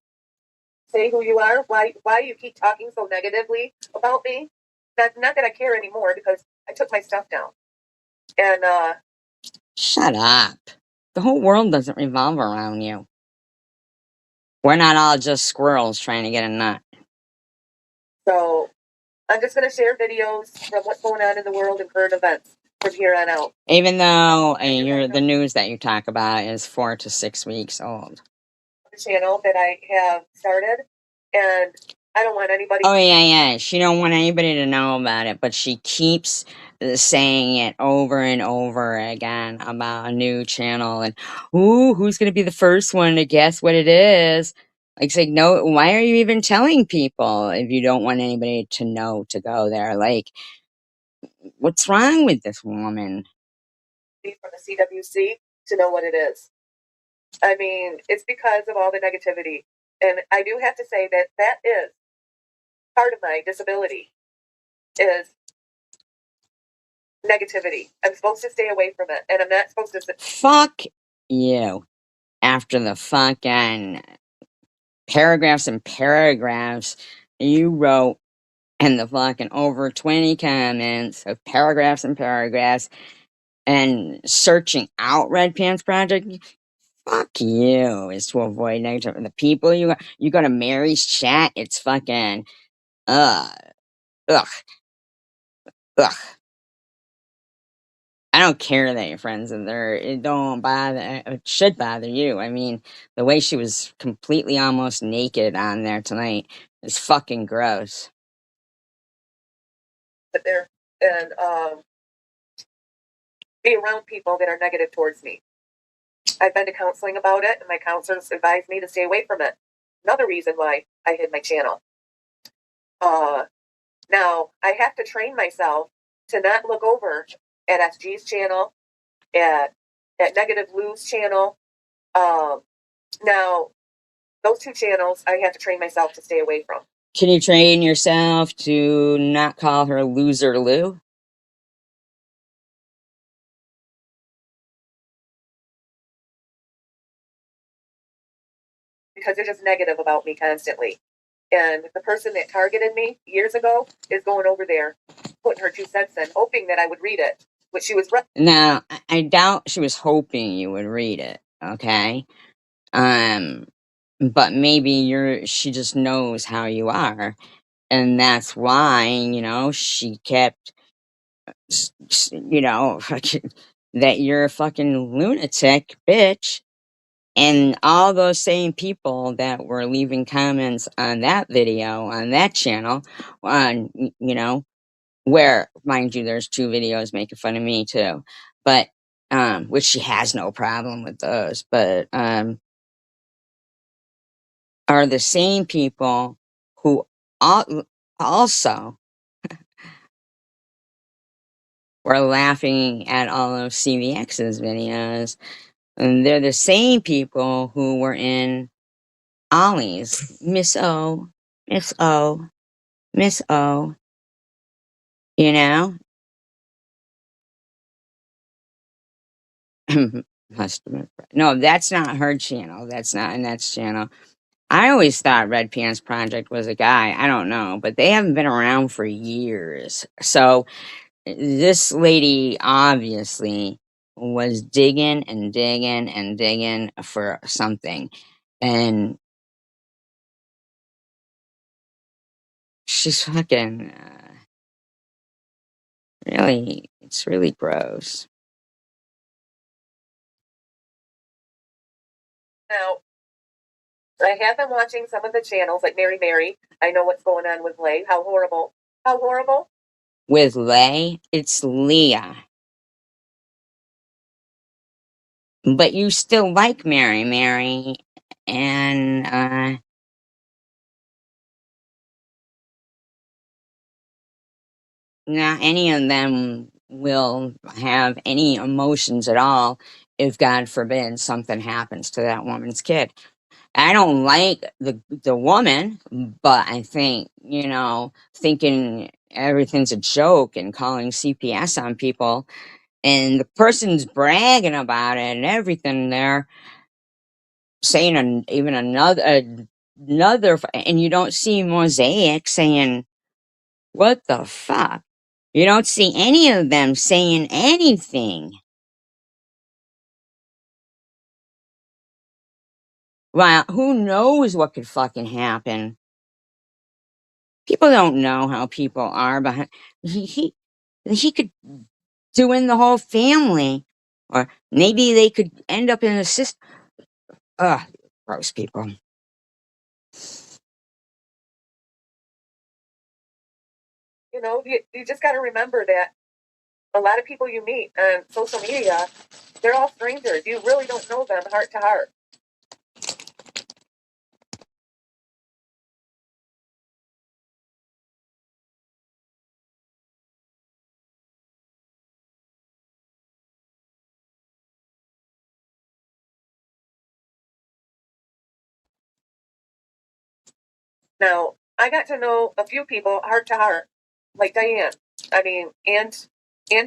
S2: Say who you are. Why you keep talking so negatively about me? Not that I care anymore because I took my stuff down. And
S1: Shut up. The whole world doesn't revolve around you. We're not all just squirrels trying to get a nut.
S2: So I'm just going to share videos from what's going on in the world and current events from here on out.
S1: Even though the news that you talk about is 4 to 6 weeks old.
S2: The channel that I have started, and I don't want anybody.
S1: Oh yeah. She don't want anybody to know about it, but she keeps saying it over and over again about a new channel and who's gonna be the first one to guess what it is? Like, it's like, no, why are you even telling people if you don't want anybody to know to go there? Like, what's wrong with this woman?
S2: From the CWC to know what it is. I mean, it's because of all the negativity. And I do have to say that is part of my disability is negativity. I'm supposed to stay away from it, and I'm not supposed to.
S1: Fuck you. After the fucking paragraphs and paragraphs you wrote and the fucking over 20 comments of paragraphs and paragraphs and searching out Red Pants Project, fuck you, is to avoid negative. The people you go to Mary's chat, it's fucking ugh ugh ugh. I don't care that your friends in there. It don't bother. It should bother you. I mean, the way she was completely almost naked on there tonight is fucking gross.
S2: sit there and be around people that are negative towards me. I've been to counseling about it, and my counselors advised me to stay away from it. Another reason why I hid my channel. Now I have to train myself to not look over at SG's channel, at Negative Lou's channel. Now those two channels I have to train myself to stay away from.
S1: Can you train yourself to not call her Loser Lou?
S2: Because they're just negative about me constantly. And the person that targeted me years ago is going over there, putting her 2 cents in, hoping that I would read it. Which she was
S1: Now, I doubt she was hoping you would read it, okay? But maybe she just knows how you are. And that's why, she kept, that you're a fucking lunatic bitch. And all those same people that were leaving comments on that video, on that channel, on, where, mind you, there's 2 videos making fun of me too, but, which she has no problem with those, but, are the same people who also were laughing at all of CVX's videos. And they're the same people who were in Ollie's. Miss O, Miss O, Miss O, you know? No, that's not her channel. That's not Annette's channel. I always thought Red Pants Project was a guy. I don't know, but they haven't been around for years. So this lady obviously was digging and digging and digging for something. And she's fucking really, it's really gross.
S2: now. I have been watching some of the channels like Mary Mary. I know what's going on with Lay. How horrible. How horrible.
S1: With Lay, it's Leah. But you still like Mary Mary, and not any of them will have any emotions at all if, God forbid, something happens to that woman's kid. I don't like the woman, but I think, thinking everything's a joke and calling CPS on people, and the person's bragging about it and everything there, saying even another, and you don't see Mosaic saying, "What the fuck?" You don't see any of them saying anything. Well, who knows what could fucking happen? People don't know how people are, but he could doing the whole family, or maybe they could end up in a system. Ugh, gross people.
S2: You just got to remember that a lot of people you meet on social media, they're all strangers. You really don't know them heart to heart. Now, I got to know a few people heart to heart, like Diane. I mean, and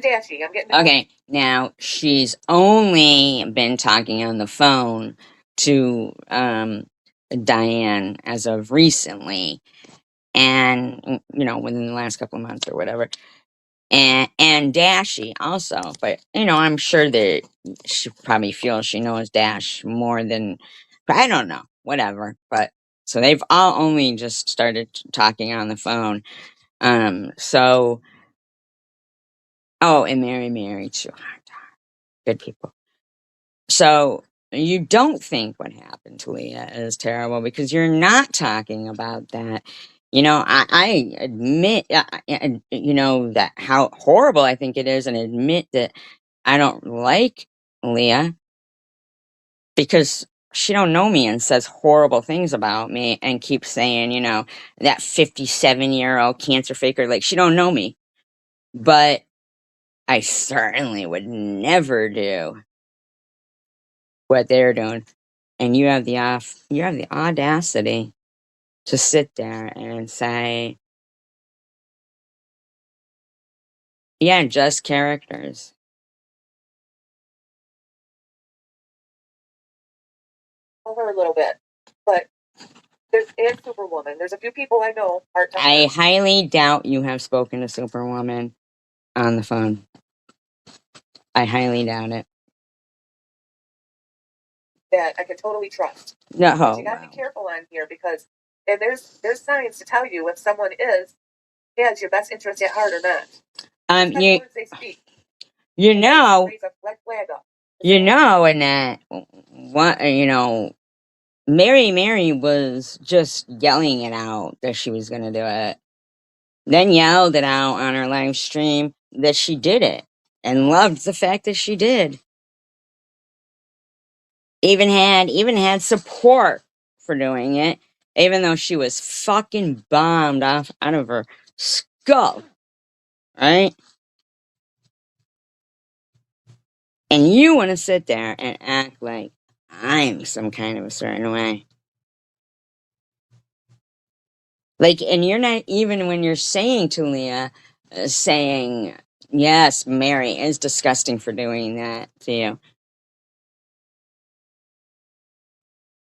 S2: Dashy. I'm getting
S1: Okay, now she's only been talking on the phone to Diane as of recently, and within the last couple of months or whatever, and Dashy also. But I'm sure that she probably feels she knows Dash more than, I don't know, whatever. But so they've all only just started talking on the phone. So Oh, and Mary too. Good people. So you don't think what happened to Leah is terrible because you're not talking about that. You know, I admit, you know, that how horrible I think it is, and admit that I don't like Leah because she don't know me and says horrible things about me and keeps saying, you know, that 57-year-old cancer faker, like she don't know me. But I certainly would never do what they're doing. And you have the audacity to sit there and say, yeah, just characters.
S2: Know her a little bit, but and Superwoman. There's a few people I know part
S1: I
S2: time
S1: highly doubt you have spoken to Superwoman on the phone. I highly doubt it.
S2: that I can totally trust.
S1: No,
S2: But you got to be careful on here because and there's signs to tell you if someone has your best interest at heart or not. What
S1: you
S2: words they speak.
S1: you
S2: And
S1: know
S2: raise a red flag up.
S1: you know, and that what you know, Mary was just yelling it out that she was gonna do it. Then yelled it out on her live stream that she did it and loved the fact that she did. Even had support for doing it, even though she was fucking bombed off out of her skull, right? And you want to sit there and act like I'm some kind of a certain way. Like, and you're not even when you're saying to Leah, saying, yes, Mary is disgusting for doing that to you.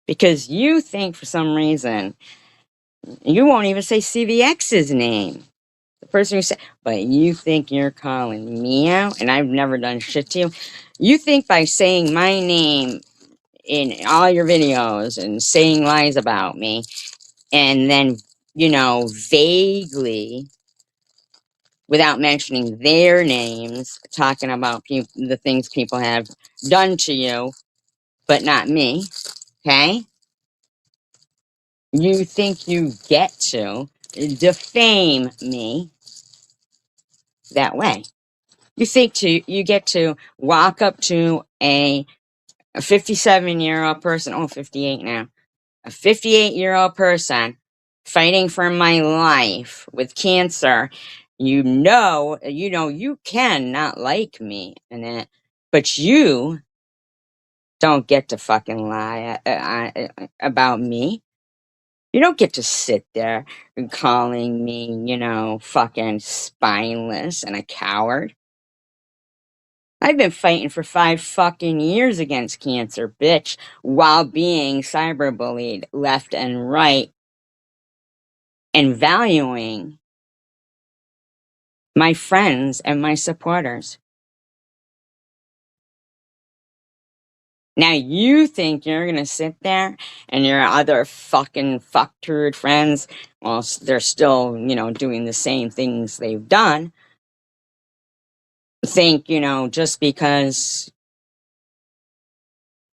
S1: Because you think for some reason, you won't even say CVX's name. The person who said, but you think you're calling me out and I've never done shit to you. You think by saying my name in all your videos and saying lies about me and then, you know, vaguely, without mentioning their names, talking about the things people have done to you, but not me, okay? You think you get to defame me that way. You get to walk up to a 57-year-old person, oh, 58 now, a 58-year-old person fighting for my life with cancer. You can not like me and that, but you don't get to fucking lie about me. You don't get to sit there and calling me, you know, fucking spineless and a coward. I've been fighting for 5 fucking years against cancer, bitch, while being cyberbullied left and right and valuing my friends and my supporters. Now you think you're gonna sit there and your other fucking fuckturd friends, well, they're still, you know, doing the same things they've done, think, you know, just because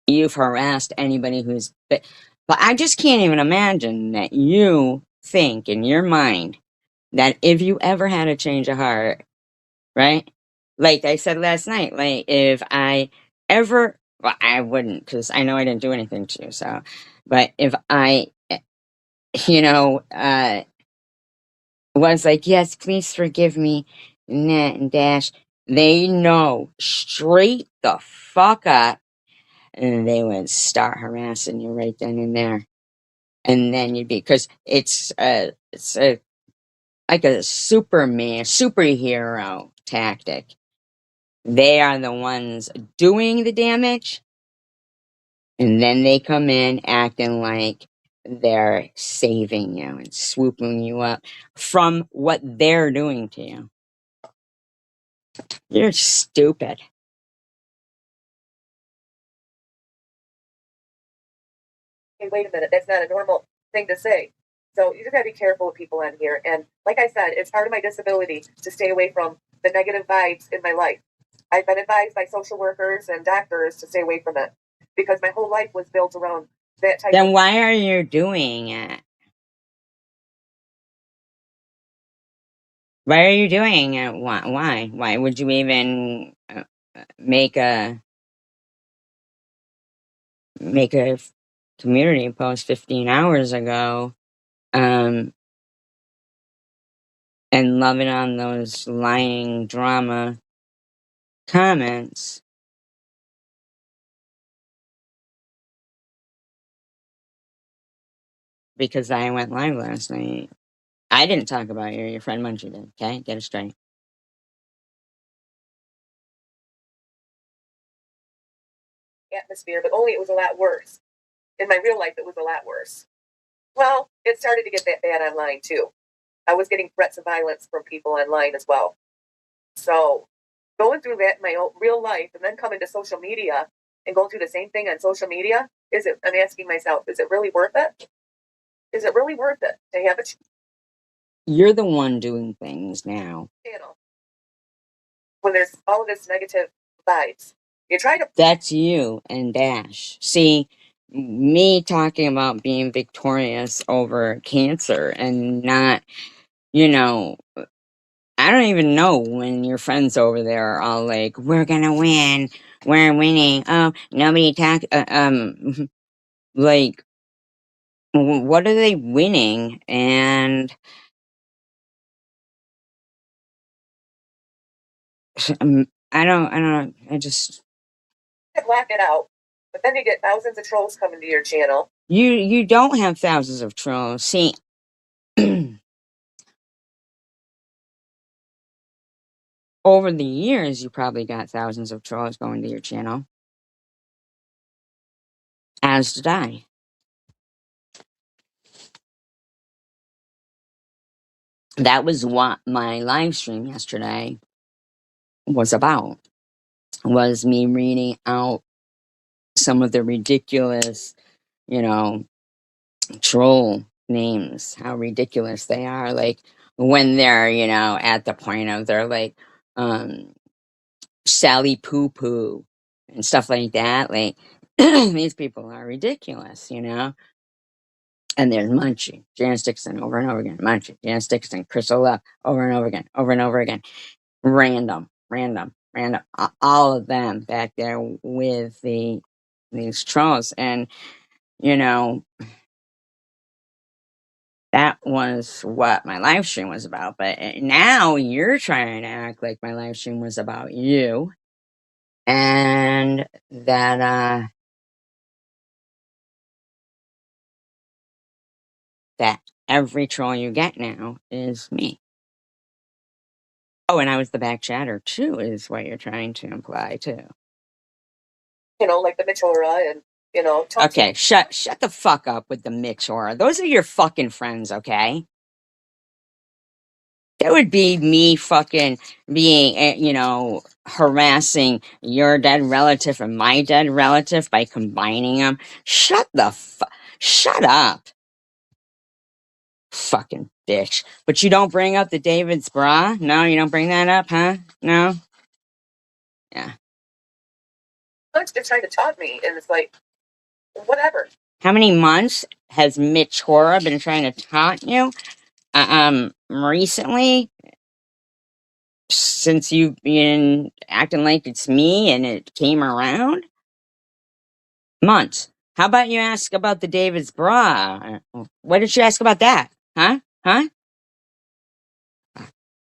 S1: you've harassed anybody but I just can't even imagine that you think in your mind that if you ever had a change of heart, right? Like I said last night, like if I ever, well, I wouldn't because I know I didn't do anything to you, so, but if I, you know, was like, yes, please forgive me, Nat and Dash, they know straight the fuck up and they would start harassing you right then and there. And then you'd be, because it's a, like a superhero tactic. They are the ones doing the damage, and then they come in acting like they're saving you and swooping you up from what they're doing to you. You're stupid.
S2: Hey, wait a minute, that's not a normal thing to say. So you just gotta be careful with people on here. And like I said, it's part of my disability to stay away from the negative vibes in my life. I've been advised by social workers and doctors to stay away from it because my whole life was built around that type
S1: Then
S2: of.
S1: why are you doing it? Why are you doing it? Why? Why would you even make a make a community post 15 hours ago, um, and loving on those lying drama comments? Because I went live last night. I didn't talk about you. Your friend Munchie did. Okay, get it straight.
S2: Atmosphere, but only it was a lot worse. In my real life, it was a lot worse. Well, it started to get that bad online too. I was getting threats of violence from people online as well. So going through that in my real life and then coming to social media and going through the same thing on social media, is it? I'm asking myself, is it really worth it? Is it really worth it to have a
S1: You're the one doing things now.
S2: channel when there's all of this negative vibes? You try to.
S1: That's you and Dash. See, me talking about being victorious over cancer and not, you know, I don't even know when your friends over there are all like, "We're gonna win, we're winning." Oh, nobody talk. Like, what are they winning? And I don't. I just
S2: Black it out, but then you get thousands of trolls coming to your channel.
S1: you don't have thousands of trolls. See, over the years, you probably got thousands of trolls going to your channel, as did I. That was what my live stream yesterday was about. Was me reading out some of the ridiculous, you know, troll names, how ridiculous they are. Like when they're, at the point of they're like, um, Sally Poo Poo and stuff like that. Like, these people are ridiculous. And there's Munchie, Jan Dixon over and over again. Munchie, Jan Dixon, Crystal Love over and over again, over and over again. Random, random, random. All of them back there with these trolls. And, you know, that was what my live stream was about. But now you're trying to act like my live stream was about you. And that every troll you get now is me. Oh, and I was the back chatter too, is what you're trying to imply too.
S2: Like the Mitchora and
S1: Okay, shut the fuck up with the Mitchora. Those are your fucking friends, okay? That would be me fucking being, harassing your dead relative and my dead relative by combining them. Shut up, fucking bitch. But you don't bring up the David's bra? No, you don't bring that up, huh? No? Yeah.
S2: They're trying to taunt me, and it's like, whatever.
S1: How many months has Mitch Hora been trying to taunt you? Recently, since you've been acting like it's me and it came around? Months. How about you ask about the David's bra? What did you ask about that? Huh? Huh?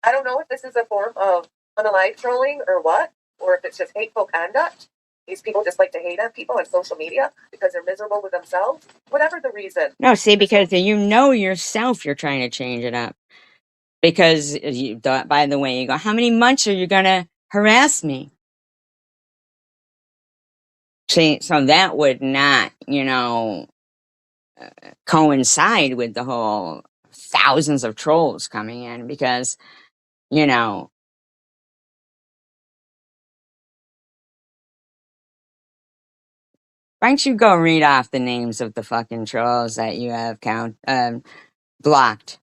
S2: I don't know if this is a form of unalive trolling or what, or if it's just hateful conduct. These people just like to hate on people on social media because they're miserable with themselves. Whatever the reason.
S1: No, see, because you know yourself you're trying to change it up. Because, by the way, you go, how many months are you going to harass me? See, so that would not, coincide with the whole thousands of trolls coming in because, you know, why don't you go read off the names of the fucking trolls that you have Blocked.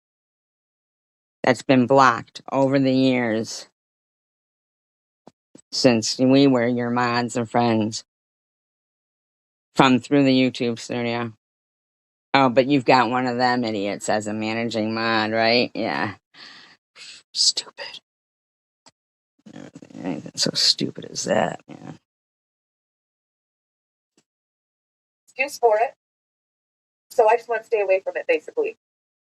S1: That's been blocked over the years since we were your mods and friends from through the YouTube studio. Oh, but you've got one of them idiots as a managing mod, right? Yeah. Stupid. Anything so stupid as that, man.
S2: Excuse for it. So I just want to stay away from it, basically.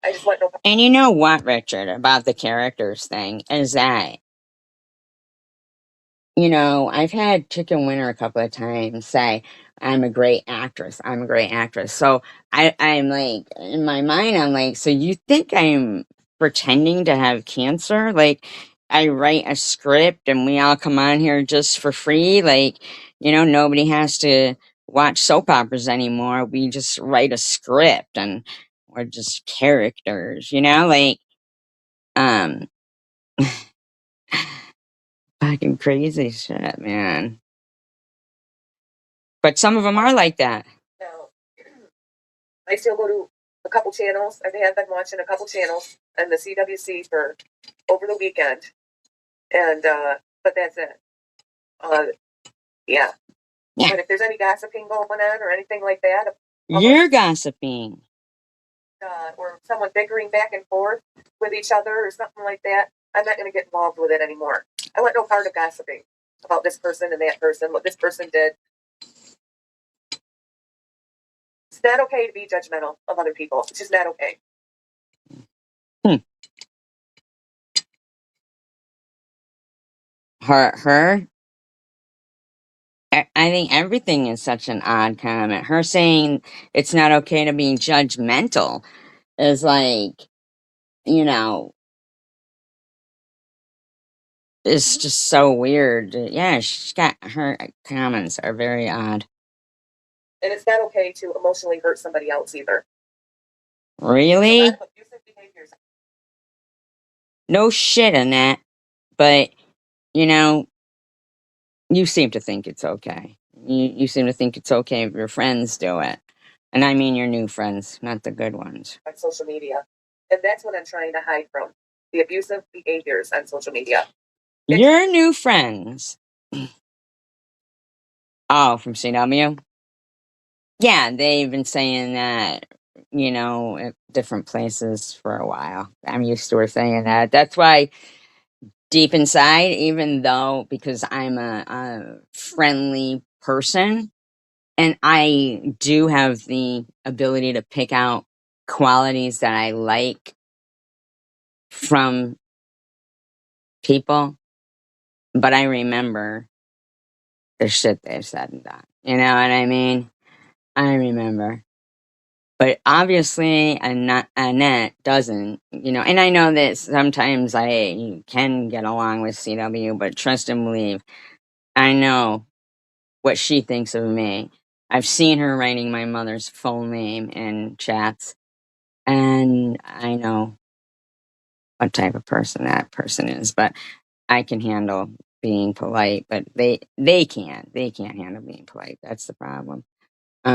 S2: I just want no.
S1: And you know what, Richard, about the characters thing is that, you know, I've had Chicken Winner a couple of times say, I'm a great actress. I'm a great actress. So I'm like, in my mind, I'm like, so you think I'm pretending to have cancer? Like, I write a script and we all come on here just for free. Like, you know, nobody has to watch soap operas anymore. We just write a script and we're just characters, you know? Like, um, fucking crazy shit, man. But some of them are like that.
S2: Now, I still go to a couple channels. I have been watching a couple channels and the CWC for over the weekend, and but that's it. Yeah.
S1: Yeah.
S2: But if there's any gossiping going on or anything like that,
S1: You're gossiping.
S2: or someone bickering back and forth with each other or something like that, I'm not going to get involved with it anymore. I want no part of gossiping about this person and that person, what this person did. It's not okay to be judgmental of other people. It's just not okay.
S1: Her. I think everything is such an odd comment. Her saying it's not okay to be judgmental is like, you know, it's just so weird. Yeah, she's got her comments are very odd.
S2: And it's not okay to emotionally hurt somebody else either.
S1: Really?
S2: A lot of abusive behaviors.
S1: No shit in that. But, you know, you seem to think it's okay. You seem to think it's okay if your friends do it. And I mean your new friends, not the good ones.
S2: On social media. And that's what I'm trying to hide from. The abusive behaviors on social media.
S1: Your new friends. Oh, from CW? Yeah, they've been saying that, you know, at different places for a while. I'm used to her saying that. That's why deep inside, even though, because I'm a friendly person, and I do have the ability to pick out qualities that I like from people, but I remember the shit they've said and done. You know what I mean? I remember. But obviously, Annette doesn't, you know, and I know that sometimes I can get along with CW, but trust and believe, I know what she thinks of me. I've seen her writing my mother's full name in chats, and I know what type of person that person is, but I can handle being polite, but they can't. They can't handle being polite. That's the problem. Okay,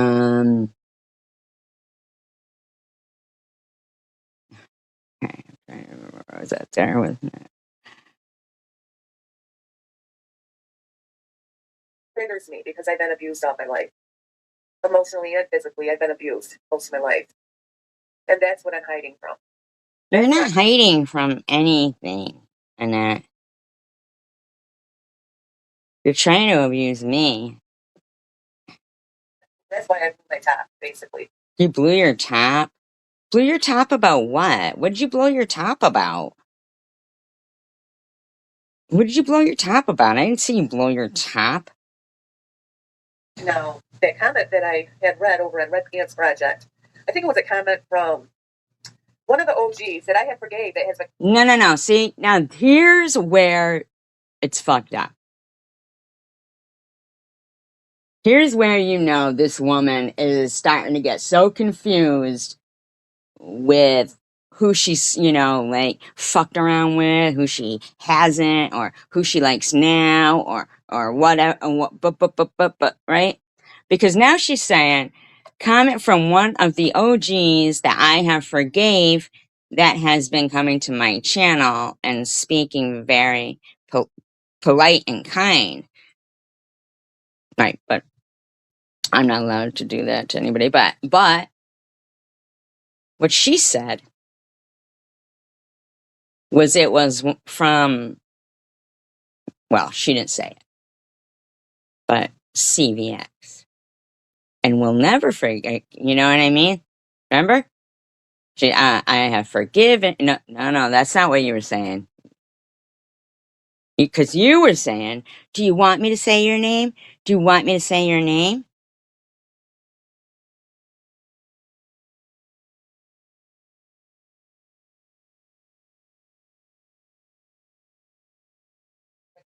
S1: I'm trying to remember what was that there with
S2: Triggers me because I've been abused all my life. Emotionally and physically, I've been abused most of my life. And that's what I'm hiding from.
S1: You're not hiding from anything, Annette. You're trying to abuse me.
S2: That's why I blew my top, basically.
S1: You blew your top? Blew your top about what? What did you blow your top about? What did you blow your top about? I didn't see you blow your top.
S2: No, that comment that I had read over on Red Pants Project, I think it was a comment from one of the OGs that I had forgave that has been.
S1: No. See, now here's where it's fucked up. Here's where you know this woman is starting to get so confused with who she's, you know, like fucked around with, who she hasn't, or who she likes now, or whatever, but, right? Because now she's saying, comment from one of the OGs that I have forgave that has been coming to my channel and speaking very polite and kind. Right, but I'm not allowed to do that to anybody. But what she said was it was from, well, she didn't say it, but CVX. And we'll never forget, you know what I mean? Remember? I have forgiven. No, no, no, that's not what you were saying. Because you were saying, do you want me to say your name? Do you want me to say your name?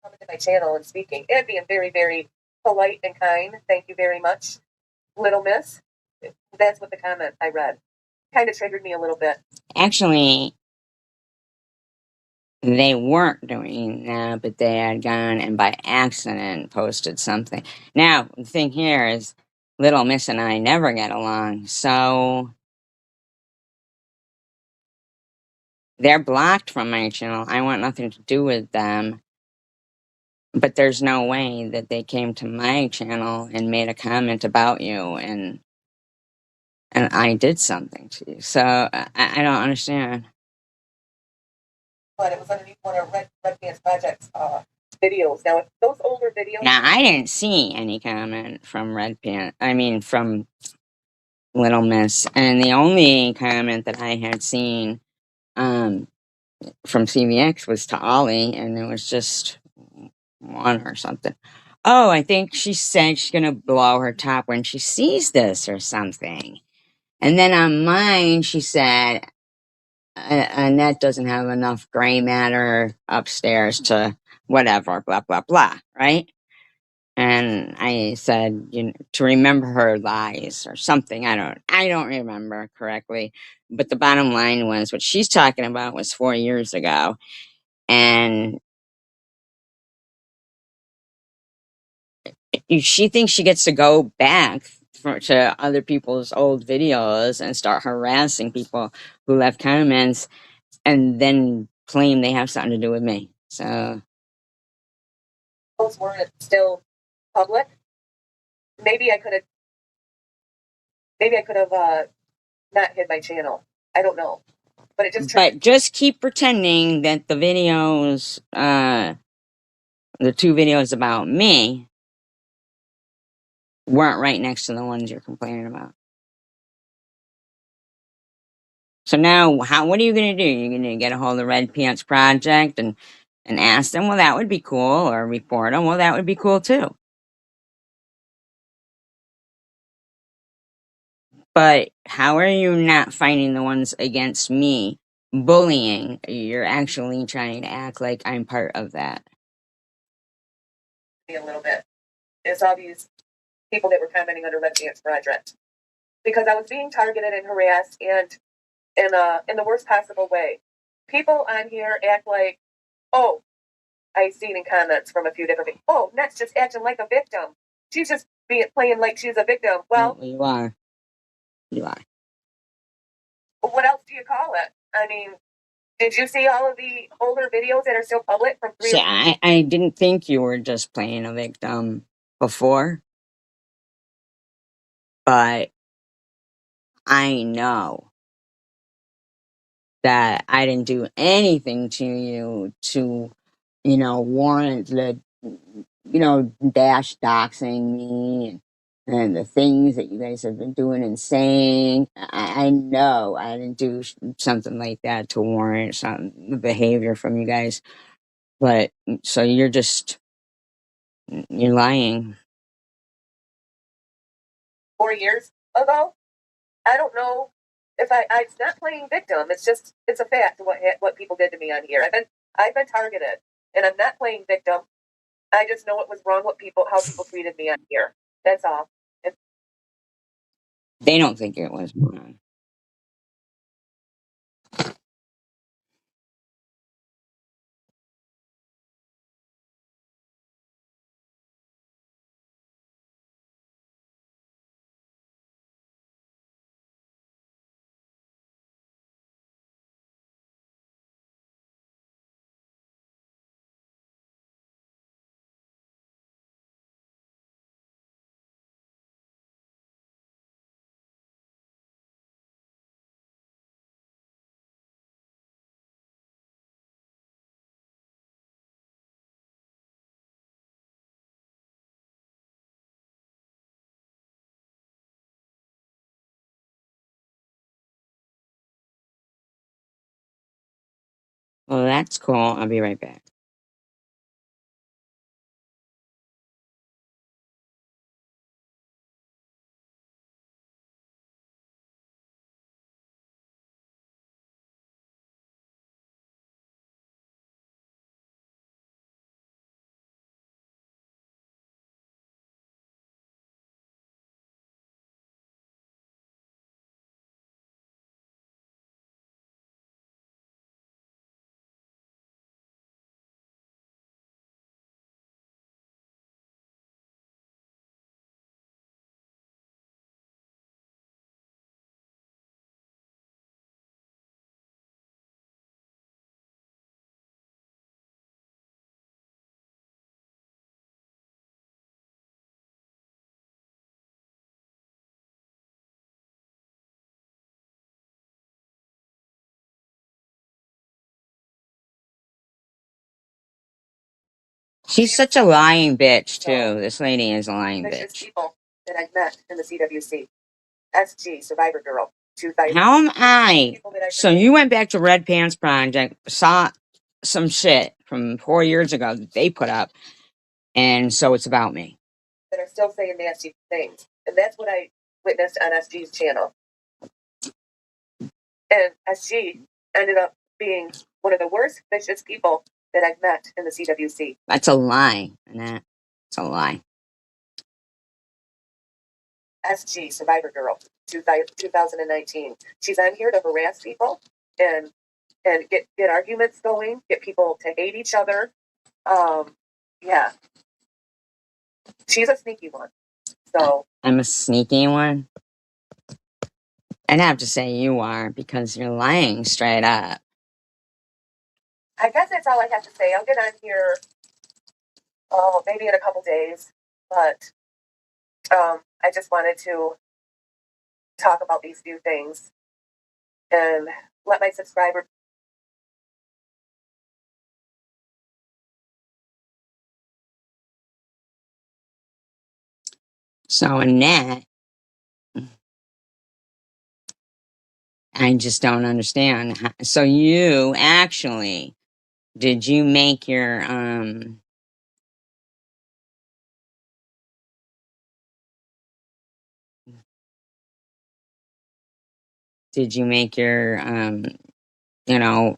S2: Coming to my channel and speaking and being very, very polite and kind. Thank you very much, Little Miss. That's what the comment I read kind of triggered me a little bit.
S1: Actually, they weren't doing that, but they had gone and by accident posted something. Now, the thing here is, Little Miss and I never get along, so they're blocked from my channel. I want nothing to do with them. But there's no way that they came to my channel and made a comment about you and I did something to you. So I don't understand.
S2: But it was underneath one of Red Pants Project's videos. Now, if those older videos.
S1: Now I didn't see any comment from Red Pant. I mean, from Little Miss, and the only comment that I had seen um, from CVX was to Ollie, and it was just one or something. Oh, I think she said she's gonna blow her top when she sees this or something. And then on mine, she said, Annette doesn't have enough gray matter upstairs to whatever, blah, blah, blah, right? And I said, you know, to remember her lies or something. I don't remember correctly. But the bottom line was what she's talking about was 4 years ago. And she thinks she gets to go back to other people's old videos and start harassing people who left comments and then claim they have something to do with me. So
S2: Those weren't still public. Maybe I could have. Maybe I could have not hid my channel. I don't know, but it just.
S1: but just keep pretending that the videos, the two videos about me, weren't right next to the ones you're complaining about. So now, what are you going to do? You're going to get a hold of Red Pants Project and ask them? Well, that would be cool, or report them. Well, that would be cool too. But how are you not finding the ones against me bullying? You're actually trying to act like I'm part of that.
S2: A little bit. It's all these people that were commenting under Red Pants Project because I was being targeted and harassed and in the worst possible way. People on here act like, oh, I've seen in comments from a few different people. Oh, Net's just acting like a victim. She's just playing like she's a victim. Well,
S1: you are. You are.
S2: what else do you call it? I mean, did you see all of the older videos that are still public from 3
S1: See, I didn't think you were just playing a victim before, but I know that I didn't do anything to you to, warrant the, dash doxing me and the things that you guys have been doing and saying. I know I didn't do something like that to warrant some behavior from you guys. But so you're lying.
S2: 4 years ago? I don't know if it's not playing victim. It's just it's a fact what people did to me on here. I've been targeted, and I'm not playing victim. I just know it was wrong how people treated me on here. That's all.
S1: They don't think it was wrong. Well, that's cool. I'll be right back. She's such a lying bitch, too. This lady is a lying
S2: Vicious
S1: bitch.
S2: people that I've met in the CWC. SG, Survivor Girl, 2000.
S1: How am I?
S2: People that I
S1: So you went back to Red Pants Project, saw some shit from 4 years ago that they put up, and so it's about me.
S2: that are still saying nasty things. And that's what I witnessed on SG's channel. And SG ended up being one of the worst vicious people that I've met in the CWC.
S1: That's a lie, Annette. It's a lie.
S2: SG, Survivor Girl, 2019. She's on here to harass people and get arguments going, get people to hate each other. Yeah. She's a sneaky one. So
S1: I'm a sneaky one. I'd have to say you are because you're lying straight up.
S2: I guess that's all I have to say. I'll get on here maybe in a couple days. But I just wanted to talk about these few things and let my subscribers.
S1: So Annette, I just don't understand. So you actually did you make your did you make your you know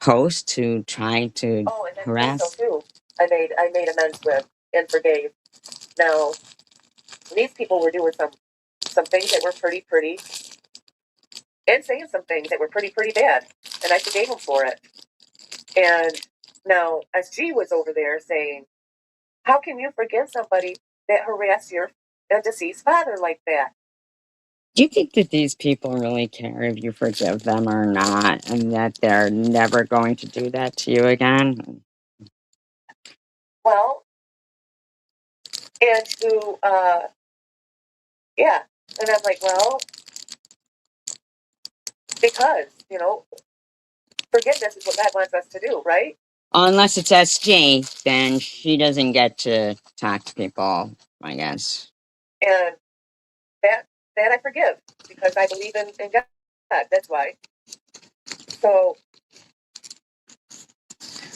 S1: post to try to
S2: Oh, and then
S1: harass?
S2: also too, I made amends with and forgave. Now these people were doing some things that were pretty and saying some things that were pretty bad, and I forgave them for it. And now SG was over there saying, "How can you forgive somebody that harassed your deceased father like that?"
S1: Do you think that these people really care if you forgive them or not, and that they're never going to do that to you again?
S2: Well, and to yeah, and I'm like, well, because forgiveness is what God wants us to do, right?
S1: Unless it's SG, then she doesn't get to talk to people, I guess.
S2: And that that I forgive because I believe in God. That's why. So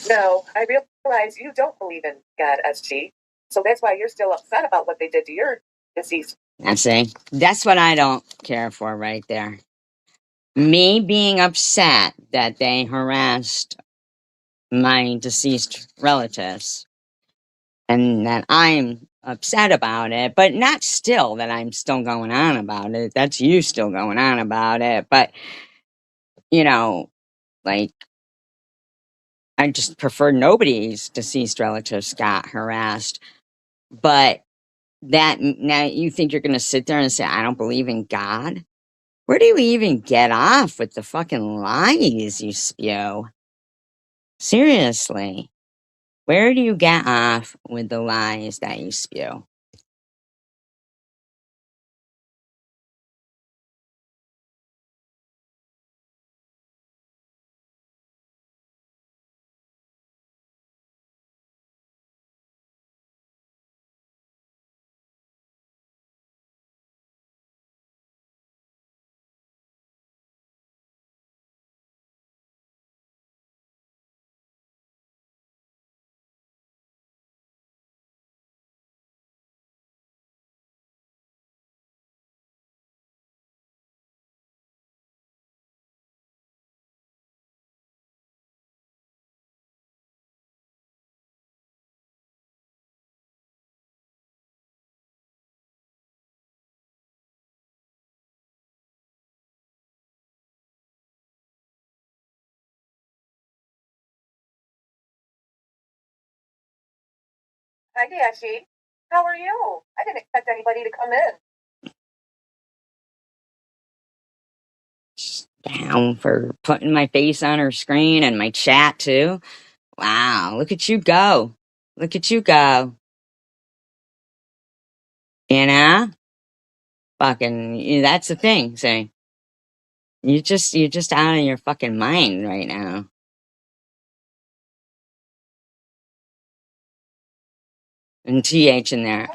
S2: now I realize you don't believe in God, SG. So that's why you're still upset about what they did to your deceased.
S1: I see. That's what I don't care for right there. Me being upset that they harassed my deceased relatives and that I'm upset about it, but not still that I'm still going on about it. That's you still going on about it. But, you know, like, I just prefer nobody's deceased relatives got harassed. But that now you think you're going to sit there and say, I don't believe in God? Where do you even get off with the fucking lies you spew? Seriously. Where do you get off with the lies that you spew?
S2: Hi, Dashi. How are you? I didn't expect anybody to come in.
S1: Down for putting my face on her screen and my chat too. Wow, look at you go. Look at you go. You know? Fucking, that's the thing, say. You're just out of your fucking mind right now. And TH in there.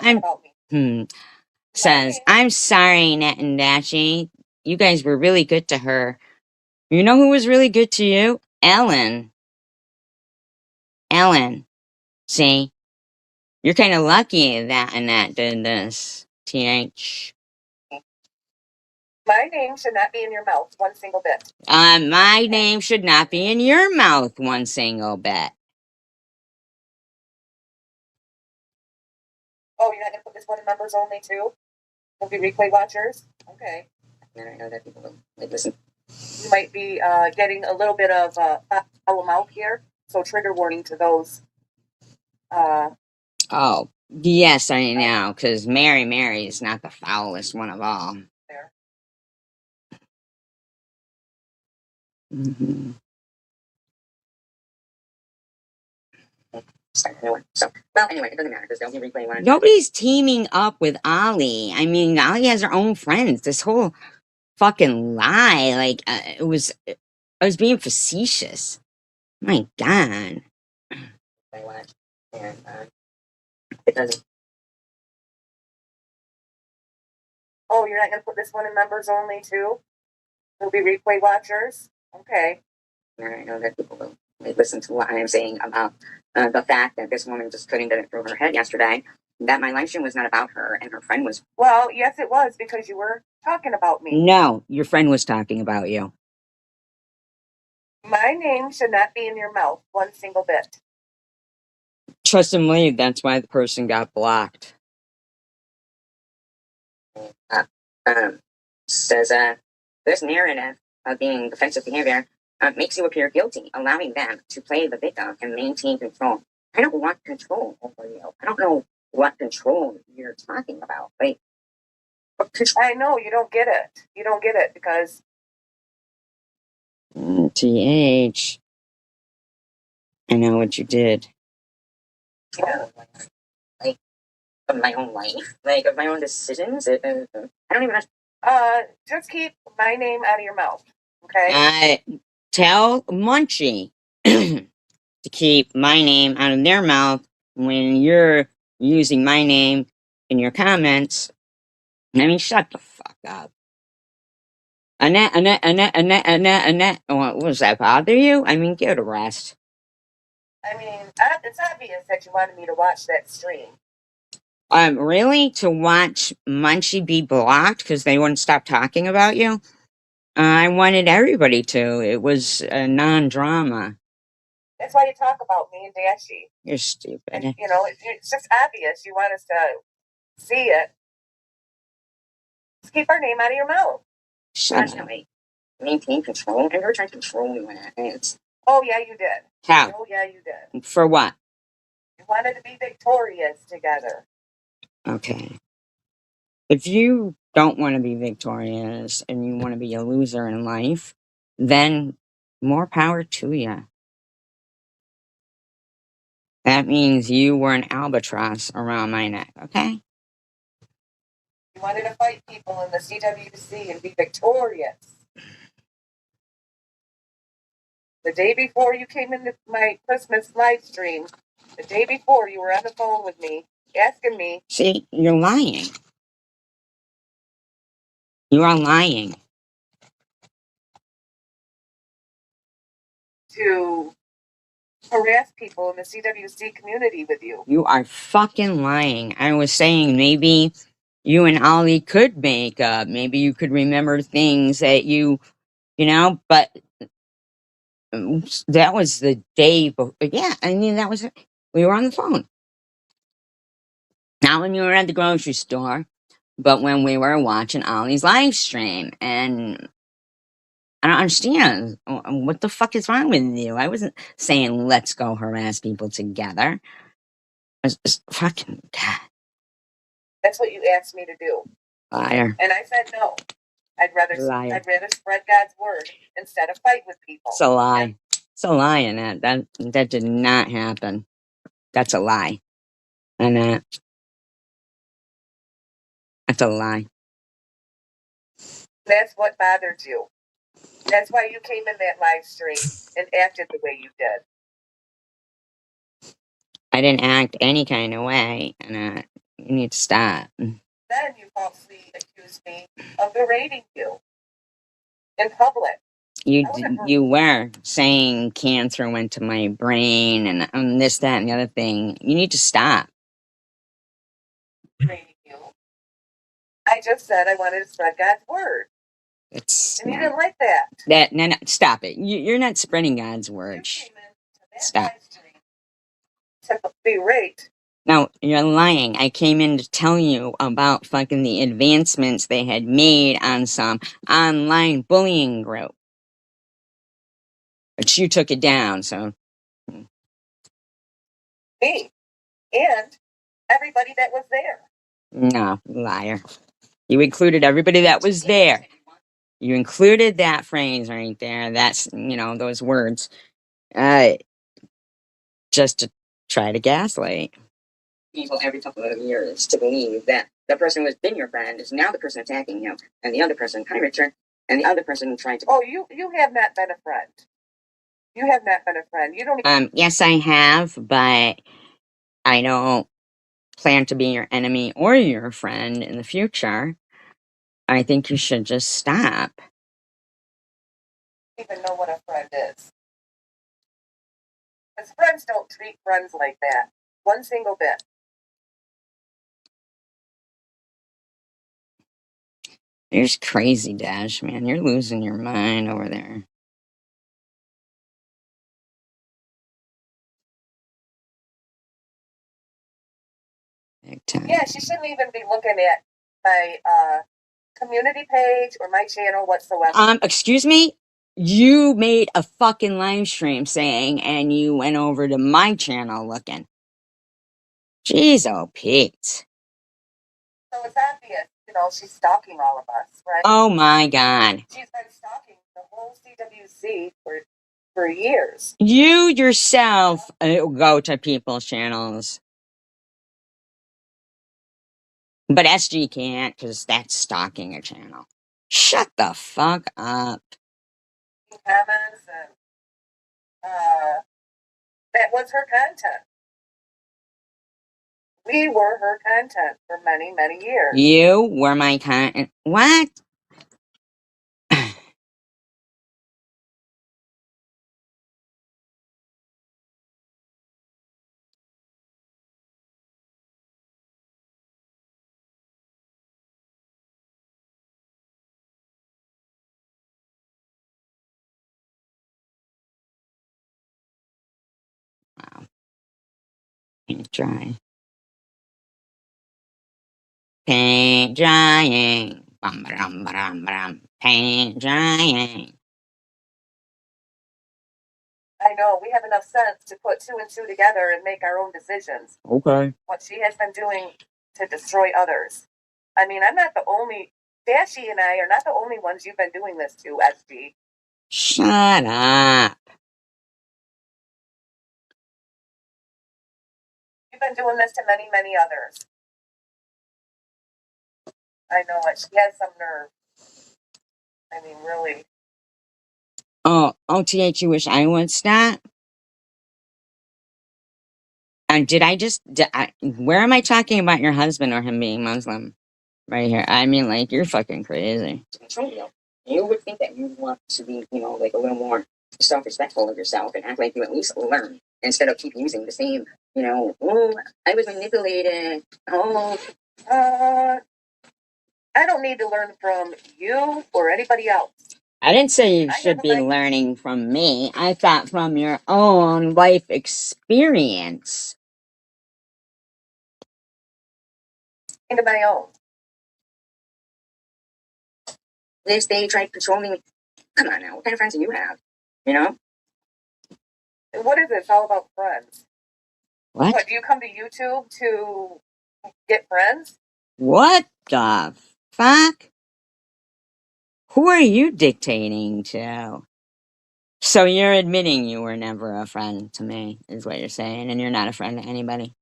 S1: Says, I'm sorry, Nat and Dashi. You guys were really good to her. You know who was really good to you? Ellen. Ellen. See? You're kind of lucky that Annette did this. TH.
S2: My name should not be in your mouth one single bit.
S1: My name should not be in your mouth one single bit.
S2: Oh, you're not going to put this one in members only too? Will be replay watchers? Okay. I know that people will listen. You might be getting a little bit of foul mouth here, so trigger warning to those.
S1: Oh, yes, I know, because Mary is not the foulest one of all.
S2: There.
S1: Mm-hmm. So, well, anyway, it doesn't matter because they'll be replaying one. Nobody's teaming up with Ollie. I mean, Ollie has her own friends. This whole fucking lie, like, I was being facetious. My God. I watch, and it doesn't.
S2: Oh, you're not going to put this one in members only too? Will be replay watchers? Okay.
S1: I know that people will listen to what I am saying about the fact that this woman just couldn't get it through her head yesterday that my live stream was not about her and her friend was.
S2: Well, yes, it was because you were talking about me.
S1: No, your friend was talking about you.
S2: My name should not be in your mouth one single bit.
S1: Trust and believe that's why the person got blocked. Says, this narrative of being defensive behavior makes you appear guilty, allowing them to play the victim and maintain control. I don't want control over you. I don't know what control you're talking about. Like,
S2: I know you don't get it. You don't get it because
S1: TH. I know what you did.
S2: Yeah.
S1: Like, of my own life, like of my own decisions. I don't even
S2: just keep my name out of your mouth, okay?
S1: Tell Munchie to keep my name out of their mouth when you're using my name in your comments. I mean, shut the fuck up. Annette. What was that bother you? I mean, give it a rest.
S2: I mean, it's obvious that you wanted me to watch that stream.
S1: Really? To watch Munchie be blocked because they wouldn't stop talking about you? I wanted everybody to. It was a non-drama.
S2: That's why you talk about me and Dashi.
S1: You're stupid.
S2: And, you know, it's just obvious you want us to see it. Just keep our name out of your mouth.
S1: Shut up. Maintain control. I never tried to control you in it.
S2: Oh, yeah, you did.
S1: How?
S2: Oh, yeah, you did.
S1: For what?
S2: You wanted to be victorious together.
S1: Okay. If you don't want to be victorious and you want to be a loser in life, then more power to you. That means you were an albatross around my neck, okay?
S2: You wanted to fight people in the CWC and be victorious. The day before you came into my Christmas live stream, the day before you were on the phone with me, asking me.
S1: See, you're lying. You are lying.
S2: To harass people in the CWC community with you.
S1: You are fucking lying. I was saying maybe you and Ollie could make up. Maybe you could remember things that you know, but that was the day before. Yeah, I mean, that was it. We were on the phone. Not when you were at the grocery store, but when we were watching Ollie's live stream. And I don't understand. What the fuck is wrong with you? I wasn't saying let's go harass people together. It's fucking God,
S2: That's what you asked me to do.
S1: liar,
S2: And I said no. I'd
S1: liar.
S2: rather spread God's word instead of fight with people.
S1: It's a lie. It's a lie, and that did not happen. That's a lie, and that's a lie.
S2: That's what bothered you. That's why you came in that live stream and acted the way you did.
S1: I didn't act any kind of way, and you need to stop.
S2: Then you falsely accused me of berating you in public.
S1: You were saying cancer went to my brain and this, that, and the other thing. You need to stop.
S2: Berating you. I just said I wanted to spread God's word.
S1: It's
S2: And you didn't like that.
S1: No, stop it. You're not spreading God's word. Stop.
S2: To berate.
S1: No, you're lying. I came in to tell you about fucking the advancements they had made on some online bullying group. But you took it down, so.
S2: Me. And everybody that was there.
S1: No, liar. You included everybody that was there. You included that phrase right there. That's, those words. Just to try to gaslight people every couple of years to believe that the person who has been your friend is now the person attacking you, and the other person, hi Richard, and the other person trying to.
S2: Oh, you have not been a friend. You have not been a friend. You don't.
S1: Yes, I have, but I don't plan to be your enemy or your friend in the future. I think you should just stop.
S2: Even know what a friend is. Because friends don't treat friends like that. One single bit.
S1: You're just crazy, Dash, man. You're losing your mind over there. Big time.
S2: Yeah, she shouldn't even be looking at my community page or my channel whatsoever.
S1: Excuse me? You made a fucking live stream saying, and you went over to my channel looking. Jeez, oh, Pete.
S2: So it's obvious, she's stalking all of us, right?
S1: Oh my God.
S2: She's been stalking the whole CWC for years.
S1: You yourself go to people's channels. But SG can't because that's stalking a channel. Shut the fuck up.
S2: Comments and that was her content. We were her content for many, many years.
S1: You were my content. What? Wow. Paint dry. Paint drying. Bum, ba-dum, ba-dum, ba-dum. Paint drying.
S2: I know, we have enough sense to put two and two together and make our own decisions.
S1: Okay.
S2: What she has been doing to destroy others. I mean, I'm not the only, Dashy and I are not the only ones you've been doing this to, SG.
S1: Shut up.
S2: You've been doing this to many, many others. I know it. She has some nerve. I mean, really.
S1: Oh, OTH, you wish I would stop? Where am I talking about your husband or him being Muslim? Right here. I mean, like, you're fucking crazy. You would think that you want to be, like a little more self-respectful of yourself and act like you at least learn instead of keep using the same, oh, I was manipulated. Oh,
S2: I don't need to learn from you or anybody else.
S1: I didn't say you should be learning from me. I thought from your own life experience.
S2: Into my own.
S1: They tried controlling me. Come on now, what kind of friends do you have?
S2: What is this all about friends?
S1: What?
S2: What, do you come to YouTube to get friends?
S1: What the fuck? Who are you dictating to? So you're admitting you were never a friend to me, is what you're saying, and you're not a friend to anybody?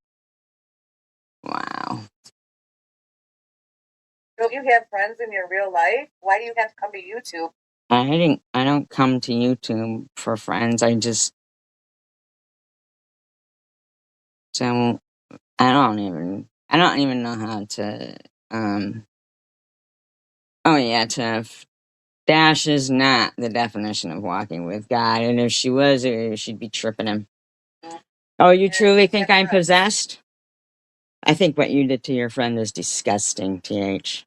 S1: Wow.
S2: Don't you have friends in your real life? Why do you have to come to YouTube?
S1: I don't come to YouTube for friends. I just don't I don't even know how to oh yeah, Tiff. Dash is not the definition of walking with God, and if she was, she'd be tripping him. Oh, you truly think I'm possessed? I think what you did to your friend is disgusting, TH.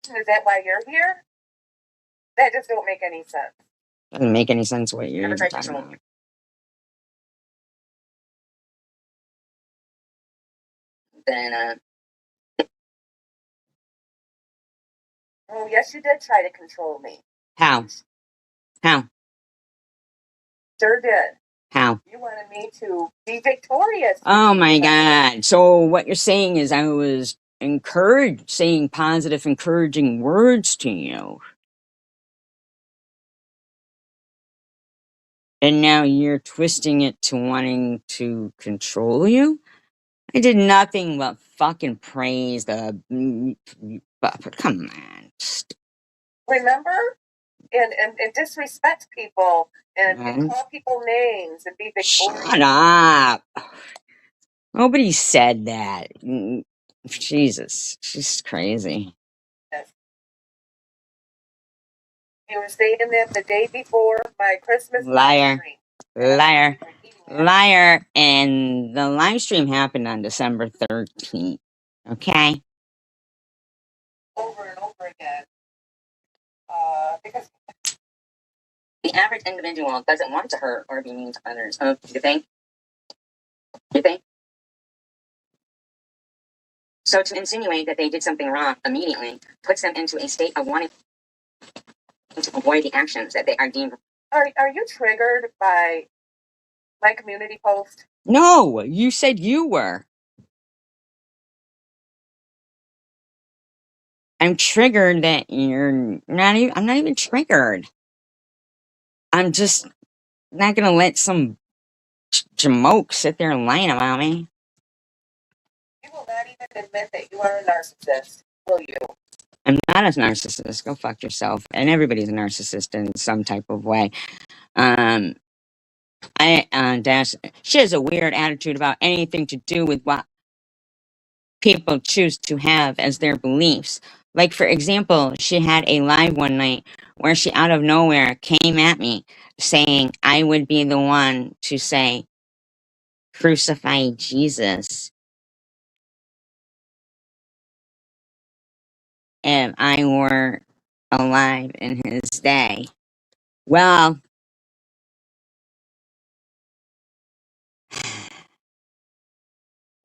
S2: Is that why you're here? That just don't make any sense.
S1: Doesn't make any sense what you're
S2: Never
S1: even
S2: tried
S1: talking
S2: control.
S1: about. Then,
S2: Oh, yes, you did try to control me.
S1: how? How?
S2: Sure did.
S1: How?
S2: You wanted me to be victorious.
S1: Oh my God. So what you're saying is I was saying positive, encouraging words to you. And now you're twisting it to wanting to control you? I did nothing but fucking praise the. Come on.
S2: Remember? And disrespect people and call people names and be victorious.
S1: Shut up. Nobody said that. Jesus. She's crazy.
S2: Yes. You were saying that the day before my Christmas
S1: Liar.
S2: live
S1: Liar.
S2: stream.
S1: Liar. And the live stream happened on December 13th. Okay?
S2: Over and over again. Because
S1: The average individual doesn't want to hurt or be mean to others. Oh, you think? You think? So to insinuate that they did something wrong immediately puts them into a state of wanting to avoid the actions that they are deemed.
S2: Are you triggered by my community post?
S1: No, you said you were. I'm triggered that you're not even. I'm not even triggered. I'm just not gonna let some jamoke sit there and lying about me.
S2: You will not even admit that you are a narcissist, will you?
S1: I'm not a narcissist. Go fuck yourself. And everybody's a narcissist in some type of way. Um, Dash, she has a weird attitude about anything to do with what people choose to have as their beliefs. Like, for example, she had a live one night where she out of nowhere came at me saying I would be the one to say, crucify Jesus if I were alive in his day. Well,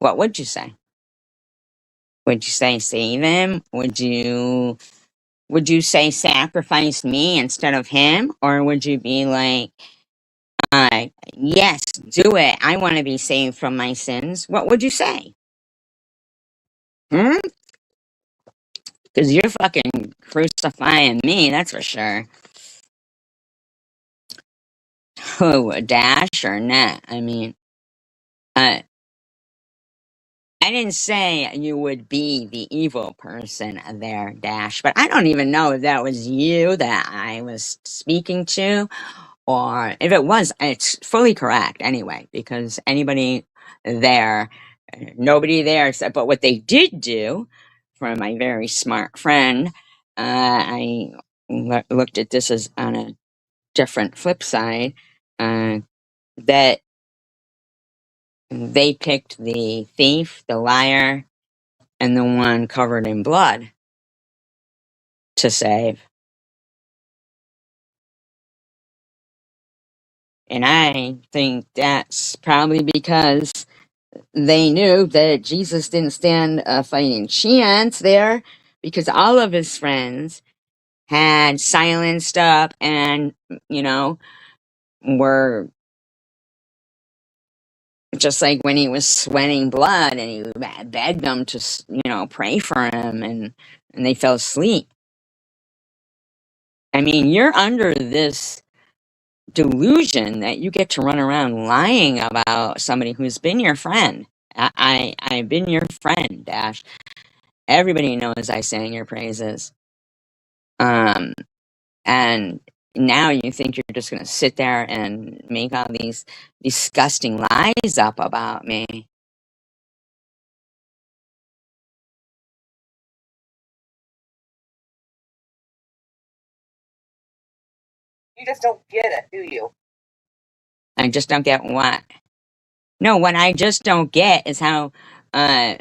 S1: what would you say? Would you say save him? Would you say sacrifice me instead of him? Or would you be like, yes, do it. I want to be saved from my sins. What would you say? Hmm? Because you're fucking crucifying me, that's for sure. Who, Dash or not? I mean, I didn't say you would be the evil person there, Dash, but I don't even know if that was you that I was speaking to, or if it was, it's fully correct anyway, because anybody there, nobody there said, but what they did do for my very smart friend, I looked at this as on a different flip side, that they picked the thief, the liar, and the one covered in blood to save. And I think that's probably because they knew that Jesus didn't stand a fighting chance there, because all of his friends had silenced up and, you know, were just like when he was sweating blood and he begged them to, pray for him, and they fell asleep. I mean, you're under this delusion that you get to run around lying about somebody who's been your friend. I've been your friend, Dash. Everybody knows I sang your praises. Um, and now you think you're just gonna sit there and make all these disgusting lies up about me.
S2: You just don't get it, do you?
S1: I just don't get what. No, what I just don't get is how uh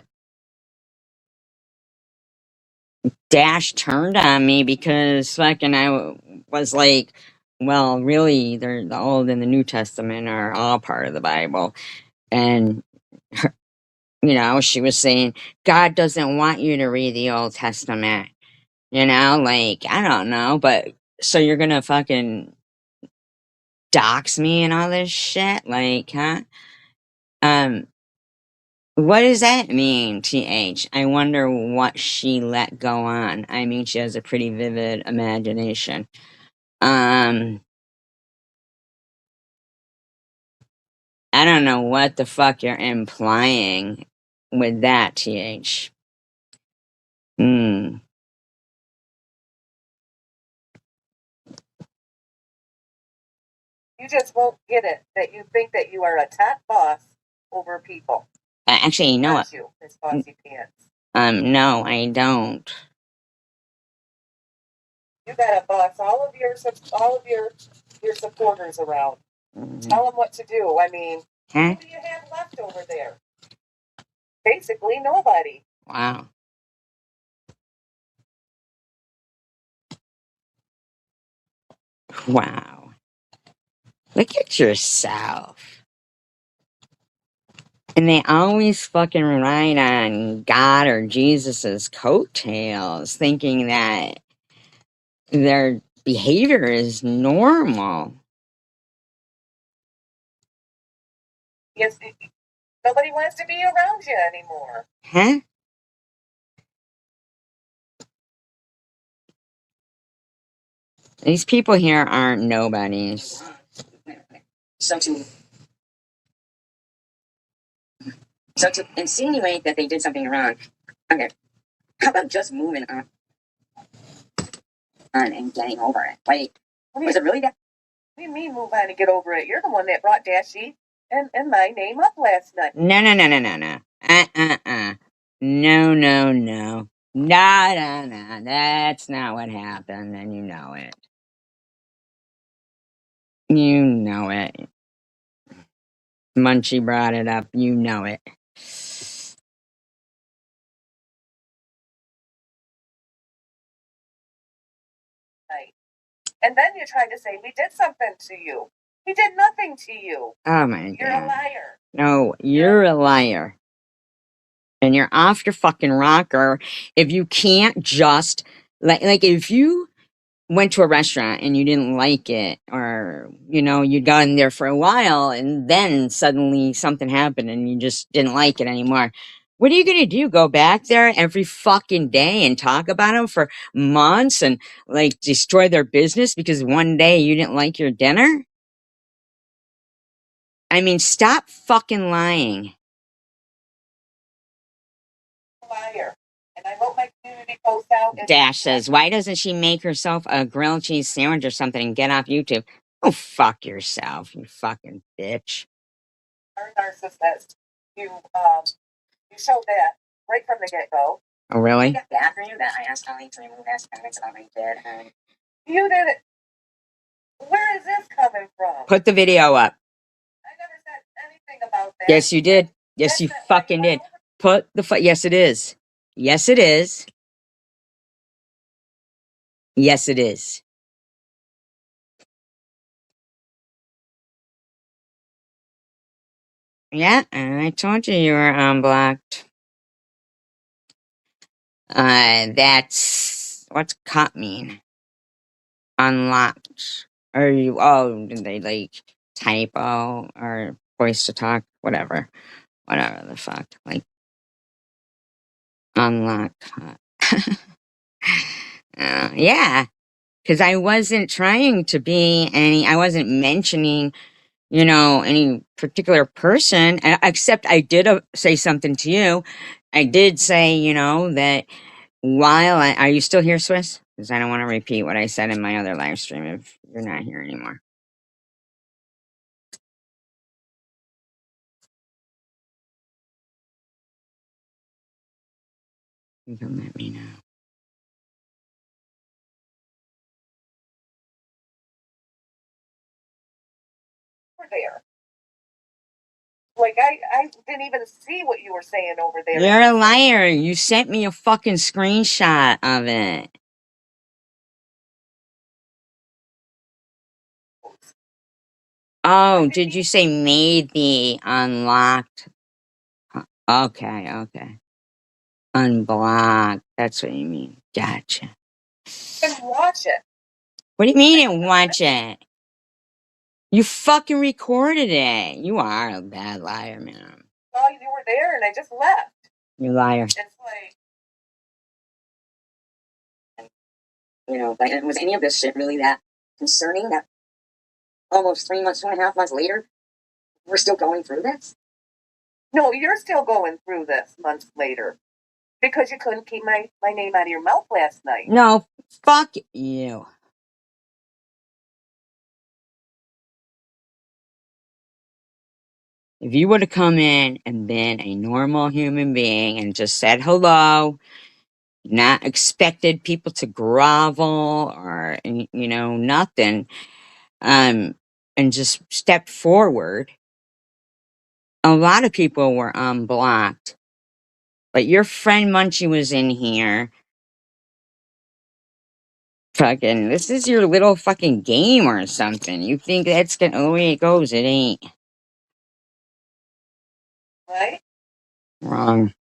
S1: Dash turned on me because fucking was like, well, really, the Old and the New Testament are all part of the Bible, and she was saying God doesn't want you to read the Old Testament. Like I don't know, but so you're gonna fucking dox me and all this shit, like, huh? Um, what does that mean, TH? I wonder what she let go on. I mean, she has a pretty vivid imagination. Um, I don't know what the fuck you're implying with that, TH. Hmm.
S2: You just won't get it that you think that you are a top boss over people.
S1: Actually, you know what?
S2: Aren't you, Miss Bossy Pants?
S1: No, I don't.
S2: You gotta boss all of your supporters around. Tell them what to do. I mean,
S1: Huh?
S2: who do you have left over there? Basically, nobody.
S1: Wow. Wow. Look at yourself. And they always fucking ride on God or Jesus's coattails, thinking that their behavior is normal.
S2: Yes, nobody wants to be around you anymore.
S1: Huh? These people here aren't nobodies. So to insinuate that they did something wrong, okay, how about just moving on and getting over it? Like, was it really that?
S2: What do you mean move on and get over it? You're the one that brought Dashy and my name up last night.
S1: No, no, no, no, no, no. No, no, no. No, no, no. That's not what happened, and you know it. You know it. Munchie brought it up. You know it.
S2: And then you tried to say we did something to you. We did nothing to you.
S1: Oh my
S2: You're a
S1: god.
S2: liar.
S1: No, you're a liar. And you're off your fucking rocker if you can't just like if you went to a restaurant and you didn't like it, or you'd gone there for a while and then suddenly something happened and you just didn't like it anymore, what are you gonna do? Go back there every fucking day and talk about them for months and like destroy their business because one day you didn't like your dinner? I mean, stop fucking lying.
S2: Liar. And I hope my community posts out.
S1: Dash says, why doesn't she make herself a grilled cheese sandwich or something and get off YouTube? Oh, fuck yourself, you fucking bitch.
S2: Our narcissist. You showed that right from the get-go.
S1: Oh, really?
S2: I got bad for you that I asked Holly to remove aspects and I did. You did it. Where is this coming from?
S1: Put the video up.
S2: I never said anything about that.
S1: Yes, you did. Yes, you fucking did. Put the yes, it is. Yes, it is. Yes, it is. Yeah, I told you you were unblocked. That's what's cut mean. Unlocked. Or you, oh, did they like typo or voice to talk? Whatever the fuck. Like, unlock. Yeah, because I wasn't trying to be I wasn't mentioning, any particular person, except I did say something to you. I did say, that are you still here, Swiss? Because I don't want to repeat what I said in my other live stream if you're not here anymore. You can let me know.
S2: There. Like I didn't even see what you were saying over there.
S1: You're a liar. You sent me a fucking screenshot of it. Oh, did you say made the unlocked? Okay. Unblocked. That's what you mean. Gotcha.
S2: And watch it.
S1: What do you mean and watch it? You fucking recorded it. You are a bad liar, man.
S2: Well, you were there and I just left.
S1: You liar.
S2: It's like,
S1: Was any of this shit really that concerning that almost 3 months, 2.5 months later, we're still going through this?
S2: No, you're still going through this months later. Because you couldn't keep my name out of your mouth last night.
S1: No, fuck you. If you would have come in and been a normal human being and just said hello, not expected people to grovel or, nothing, and just stepped forward, a lot of people were unblocked. But your friend Munchie was in here. Fucking, this is your little fucking game or something. You think that's the way it goes? It ain't.
S2: Right?
S1: Wrong.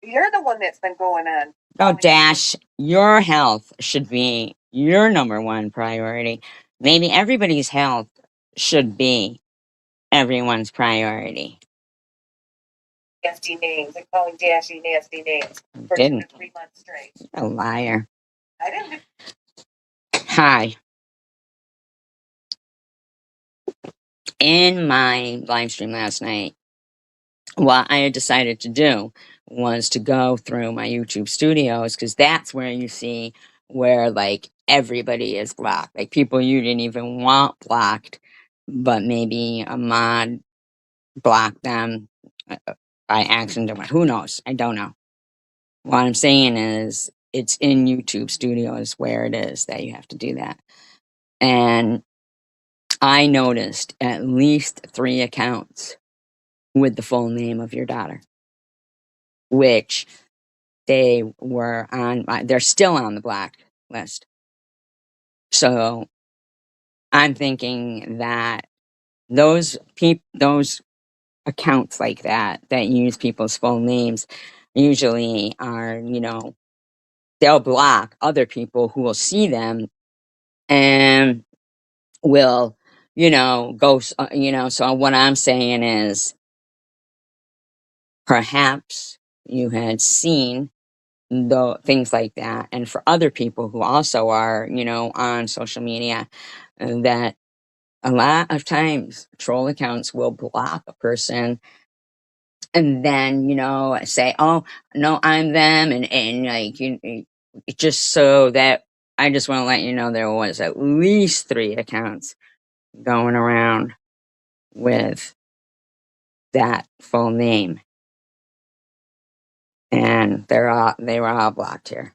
S2: You're the one that's been going on.
S1: Oh, Dash, your health should be your number one priority. Maybe everybody's health should be everyone's priority.
S2: Nasty names and calling Dashy nasty names for
S1: Didn't.
S2: 2 to 3 months straight.
S1: A liar.
S2: I didn't.
S1: Hi. In my live stream last night, what I had decided to do was to go through my YouTube studios because that's where you see where like everybody is blocked. Like people you didn't even want blocked, but maybe a mod blocked them by accident. Who knows? I don't know. What I'm saying is it's in YouTube studios where it is that you have to do that. And I noticed at least 3 accounts with the full name of your daughter, which they were on, they're still on the black list. So I'm thinking that those accounts like that use people's full names usually are, they'll block other people who will see them and will, so what I'm saying is perhaps you had seen things like that. And for other people who also are, on social media, that a lot of times troll accounts will block a person and then, say, oh, no, I'm them. And like, just so that I just want to let you know there was at least 3 accounts going around with that full name. And they were all blocked here.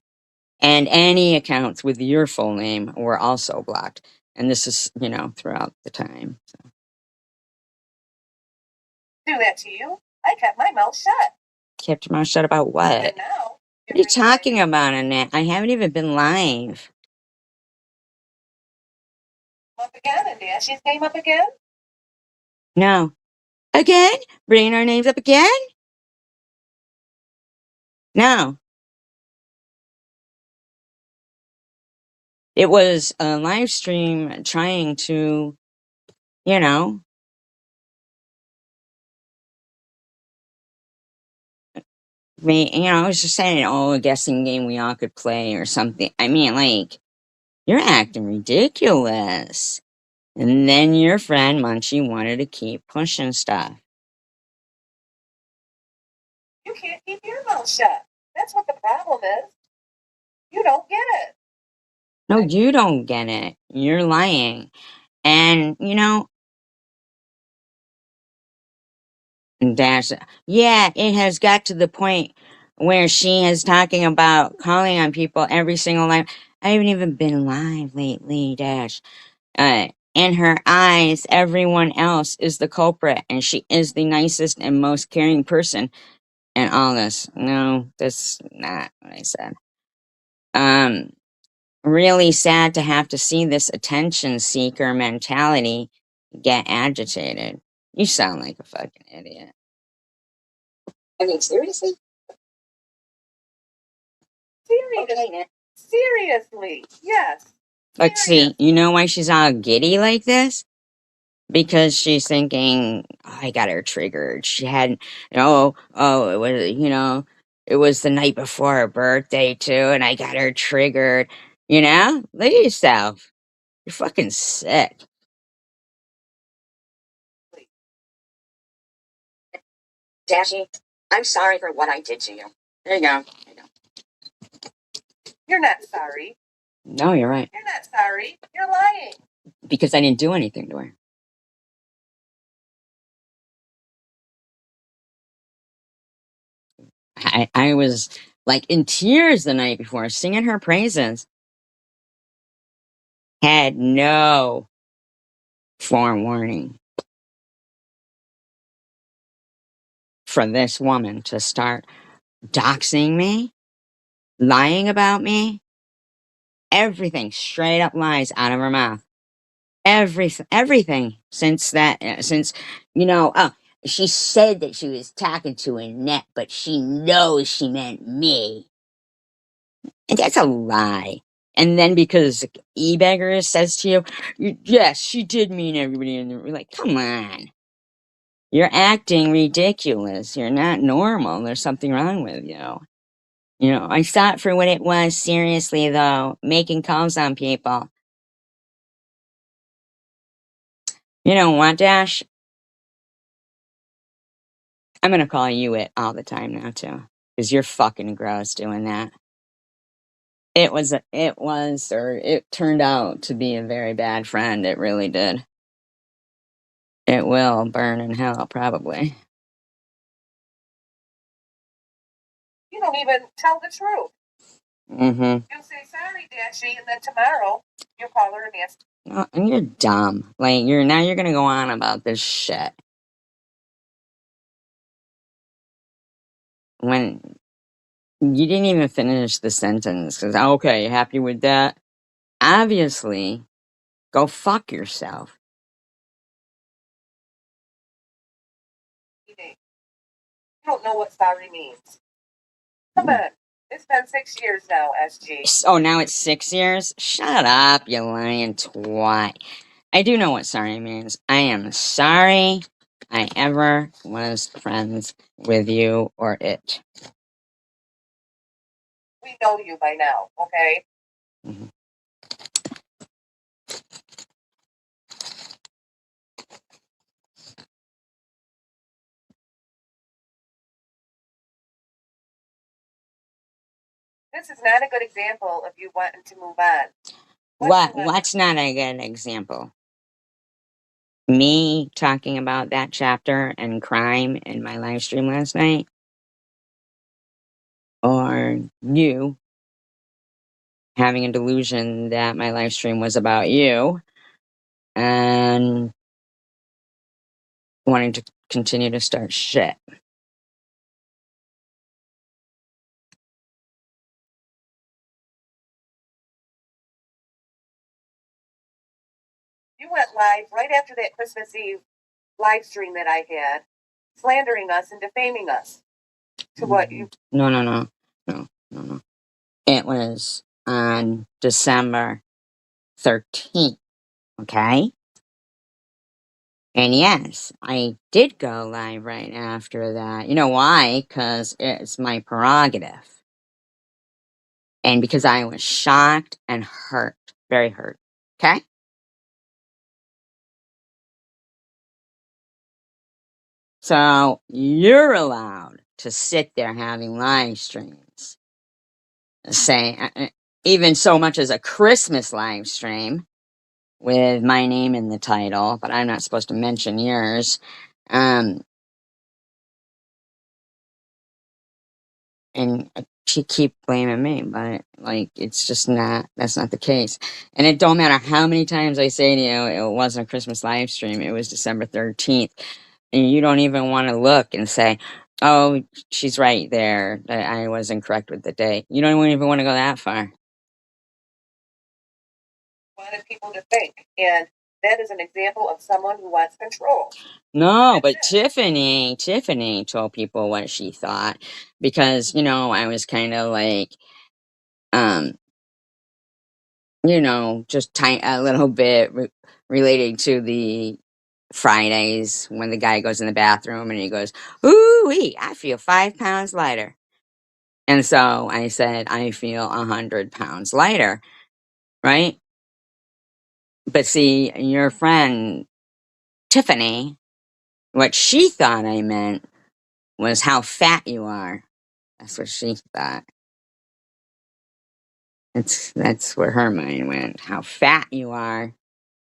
S1: And any accounts with your full name were also blocked. And this is, throughout the time. So.
S2: Do that to you. I kept my mouth shut.
S1: Kept your mouth shut about what?
S2: And now,
S1: what are you talking about, Annette? I haven't even been live.
S2: Up again, and Dashy's name up again?
S1: No. Again? Bringing our names up again? No. It was a live stream trying to, you know, I was just saying, oh, a guessing game we all could play or something. I mean, like, you're acting ridiculous. And then your friend Munchie wanted to keep pushing stuff.
S2: You can't keep your mouth shut. That's what the problem is. You don't get it.
S1: No, you don't get it. You're lying. And, yeah, it has got to the point where she is talking about calling on people every single live. I haven't even been live lately, Dash. In her eyes, everyone else is the culprit, and she is the nicest and most caring person in all this. No, that's not what I said. Um, Really sad to have to see this attention seeker mentality get agitated. You sound like a fucking idiot. I mean, seriously?
S2: Seriously. Seriously. Yes.
S1: Let's see, you know why she's all giddy like this? Because she's thinking, oh, I got her triggered. She had, it was, it was the night before her birthday too, and I got her triggered. Look at yourself. You're fucking sick. Dashy, I'm sorry for what I did to you. There you go.
S2: You're not sorry.
S1: No, you're right.
S2: You're not sorry. You're lying.
S1: Because I didn't do anything to her. I was like in tears the night before, singing her praises. Had no forewarning for this woman to start doxing me, lying about me, everything straight up lies out of her mouth. Everything since she said that she was talking to Annette, but she knows she meant me. And that's a lie. And then because E-Beggar says to you, yes, she did mean everybody in the room. Like, come on. You're acting ridiculous. You're not normal. There's something wrong with you. I saw it for what it was, seriously, though, making calls on people. You know what, Dash? I'm going to call you it all the time now, too. Because you're fucking gross doing that. It turned out to be a very bad friend. It really did. It will burn in hell, probably.
S2: You don't even tell the truth.
S1: Mm-hmm.
S2: You say sorry, Dashy, and then tomorrow you call her and ask.
S1: Oh, and you're dumb. Like you're gonna go on about this shit when you didn't even finish the sentence. Cause okay, happy with that? Obviously, go fuck yourself.
S2: You don't know what sorry means. Come on. It's been 6 years now, SG.
S1: Oh, now it's 6 years? Shut up, you lying twat. I do know what sorry means. I am sorry I ever was friends with you or it.
S2: We know you by now, okay?
S1: Mm-hmm.
S2: This is not a good example of you wanting to move on.
S1: What's not a good example? Me talking about that chapter and crime in my live stream last night? Or you having a delusion that my live stream was about you and wanting to continue to start shit?
S2: You went live right after that Christmas Eve live stream that I had, slandering us and defaming us. To what you?
S1: No. It was on December 13th. Okay? And yes, I did go live right after that. You know why? Because it's my prerogative. And because I was shocked and hurt. Very hurt. Okay? So you're allowed to sit there having live streams, say, even so much as a Christmas live stream with my name in the title, but I'm not supposed to mention yours. Um, and she keep blaming me, but like it's just not. That's not the case. And it don't matter how many times I say to you it wasn't a Christmas live stream. It was December 13th, and you don't even want to look and say, "Oh, she's right there. That I was incorrect with the date." You don't even want to go that far.
S2: Wanted people to think, and that is an example of someone who wants control.
S1: No,
S2: That's
S1: but
S2: it.
S1: Tiffany told people what she thought because, I was kind of like, um, just a little bit relating to the Fridays when the guy goes in the bathroom and he goes, "Ooh, I feel 5 pounds lighter." And so I said, "I feel 100 pounds lighter," right? But see, your friend Tiffany, what she thought I meant was how fat you are. That's what she thought. That's where her mind went. How fat you are.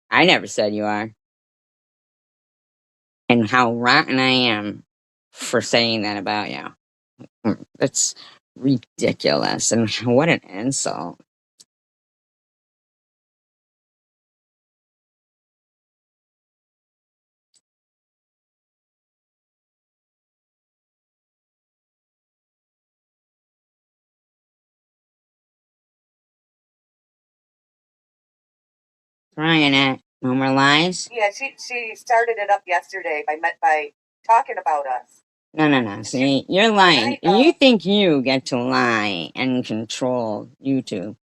S1: I never said you are. And how rotten I am for saying that about you. That's ridiculous. And what an insult. Trying it. No more lies?
S2: Yeah, she started it up yesterday by talking about us.
S1: No. See, you're lying. You think you get to lie and control YouTube.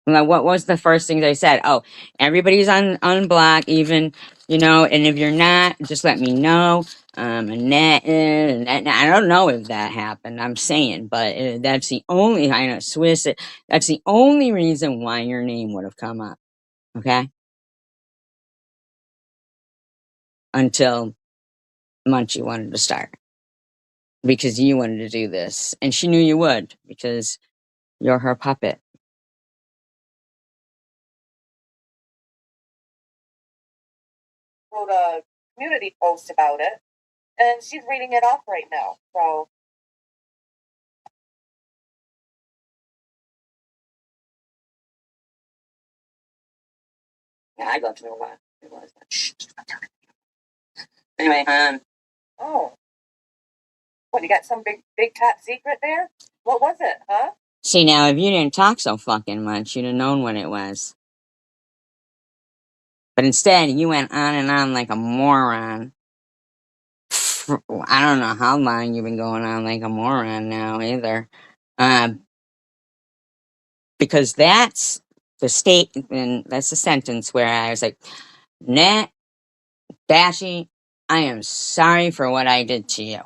S1: Like, what was the first thing they said? Oh, everybody's on block, even, and if you're not, just let me know. Annette is, and I don't know if that happened. I'm saying, but that's the only, I know, Swiss, that's the only reason why your name would have come up, okay? Until Munchie wanted to start, because you wanted to do this. And she knew you would, because you're her puppet.
S2: Wrote a community post about it, and she's reading it off right now. So
S1: Yeah, I'd love to know what it was. Shh, anyway,
S2: oh, what, you got some big top secret there? What was it, huh?
S1: see, now, if you didn't talk so fucking much, you'd have known what it was. But instead, you went on and on like a moron. I don't know how long you've been going on like a moron now, either. Um, because that's the statement, that's the sentence where I was like, Nat, Dashy, I am sorry for what I did to you.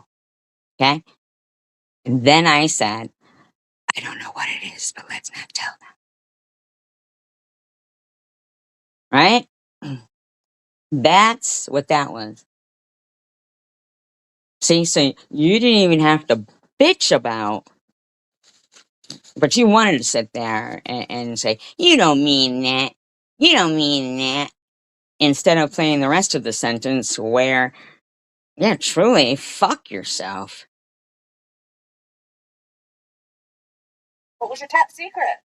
S1: Okay? And then I said, I don't know what it is, but let's not tell them. Right? That's what that was. See, so you didn't even have to bitch about, but you wanted to sit there and say, "You don't mean that. You don't mean that." Instead of playing the rest of the sentence where, yeah, truly, fuck yourself.
S2: What was your top secret?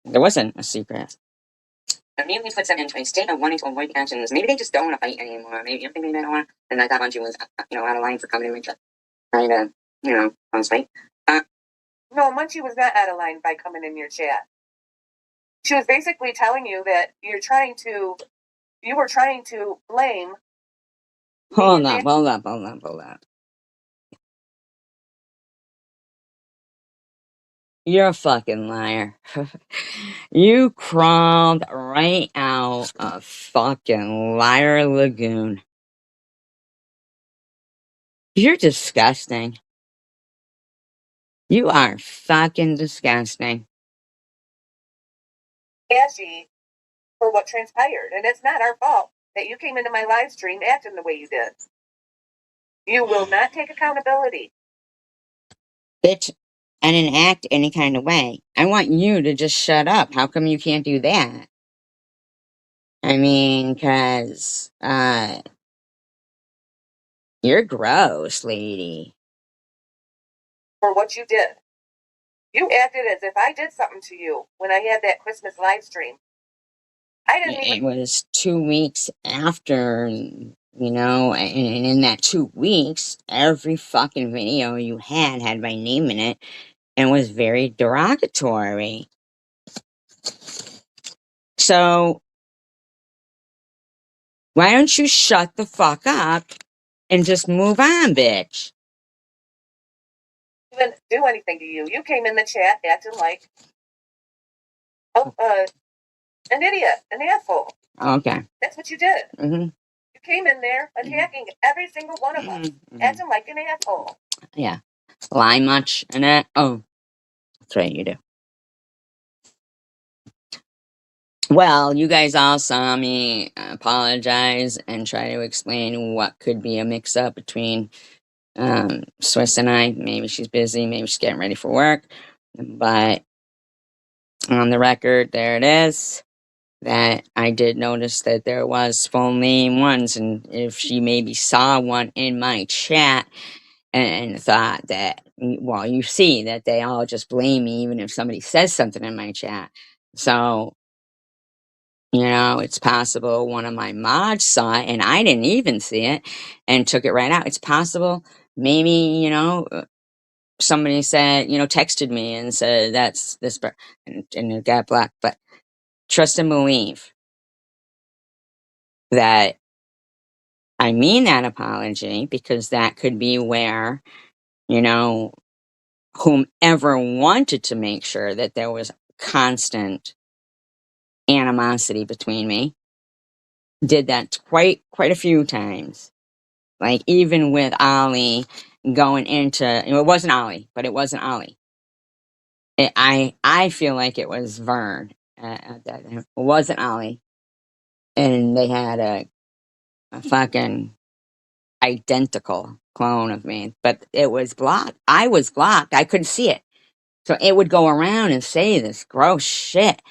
S1: There wasn't a secret. Immediately puts them into a state of wanting to avoid tensions. Maybe they just don't want to fight anymore. Maybe you think maybe they don't want to. And I thought Bungie was, out of line for coming in, trying to, on fight.
S2: No, Munchie was not out of line by coming in your chat. She was basically telling you that you were trying to blame.
S1: Hold up. You're a fucking liar. You crawled right out of fucking Liar Lagoon. You're disgusting. You are fucking disgusting.
S2: Ashy for what transpired, and it's not our fault that you came into my live stream acting the way you did. You will not take accountability.
S1: Bitch, I didn't act any kind of way. I want you to just shut up. How come you can't do that? I mean, you're gross, lady.
S2: For what you did. You acted as if I did something to you when I had that Christmas live stream. I didn't
S1: It
S2: even.
S1: was 2 weeks after, and in that 2 weeks, every fucking video you had my name in it and was very derogatory. So, why don't you shut the fuck up and just move on, bitch?
S2: Even do anything to you. You came in the chat acting like oh, an idiot, an asshole.
S1: Okay.
S2: That's what you did.
S1: Mm-hmm.
S2: You came in there attacking every single one of us, acting like an asshole.
S1: Yeah. Lie much in it? Oh, that's right, you do. Well, you guys all saw me apologize and try to explain what could be a mix up between Swiss and I. Maybe she's busy, maybe she's getting ready for work. But on the record, there it is. That I did notice that there was full name ones, and if she maybe saw one in my chat and thought that, well, you see that they all just blame me even if somebody says something in my chat. So, it's possible one of my mods saw it and I didn't even see it and took it right out. It's possible maybe, somebody said, texted me and said that's this, and it got blocked. But trust and believe that I mean that apology, because that could be where, you know, whomever wanted to make sure that there was constant animosity between me did that quite a few times. Like even with Ollie going into, it wasn't Ollie, but it wasn't Ollie. I feel like it was Vern. It wasn't Ollie, and they had a fucking identical clone of me, but it was blocked. I was blocked. I couldn't see it. So it would go around and say this gross shit.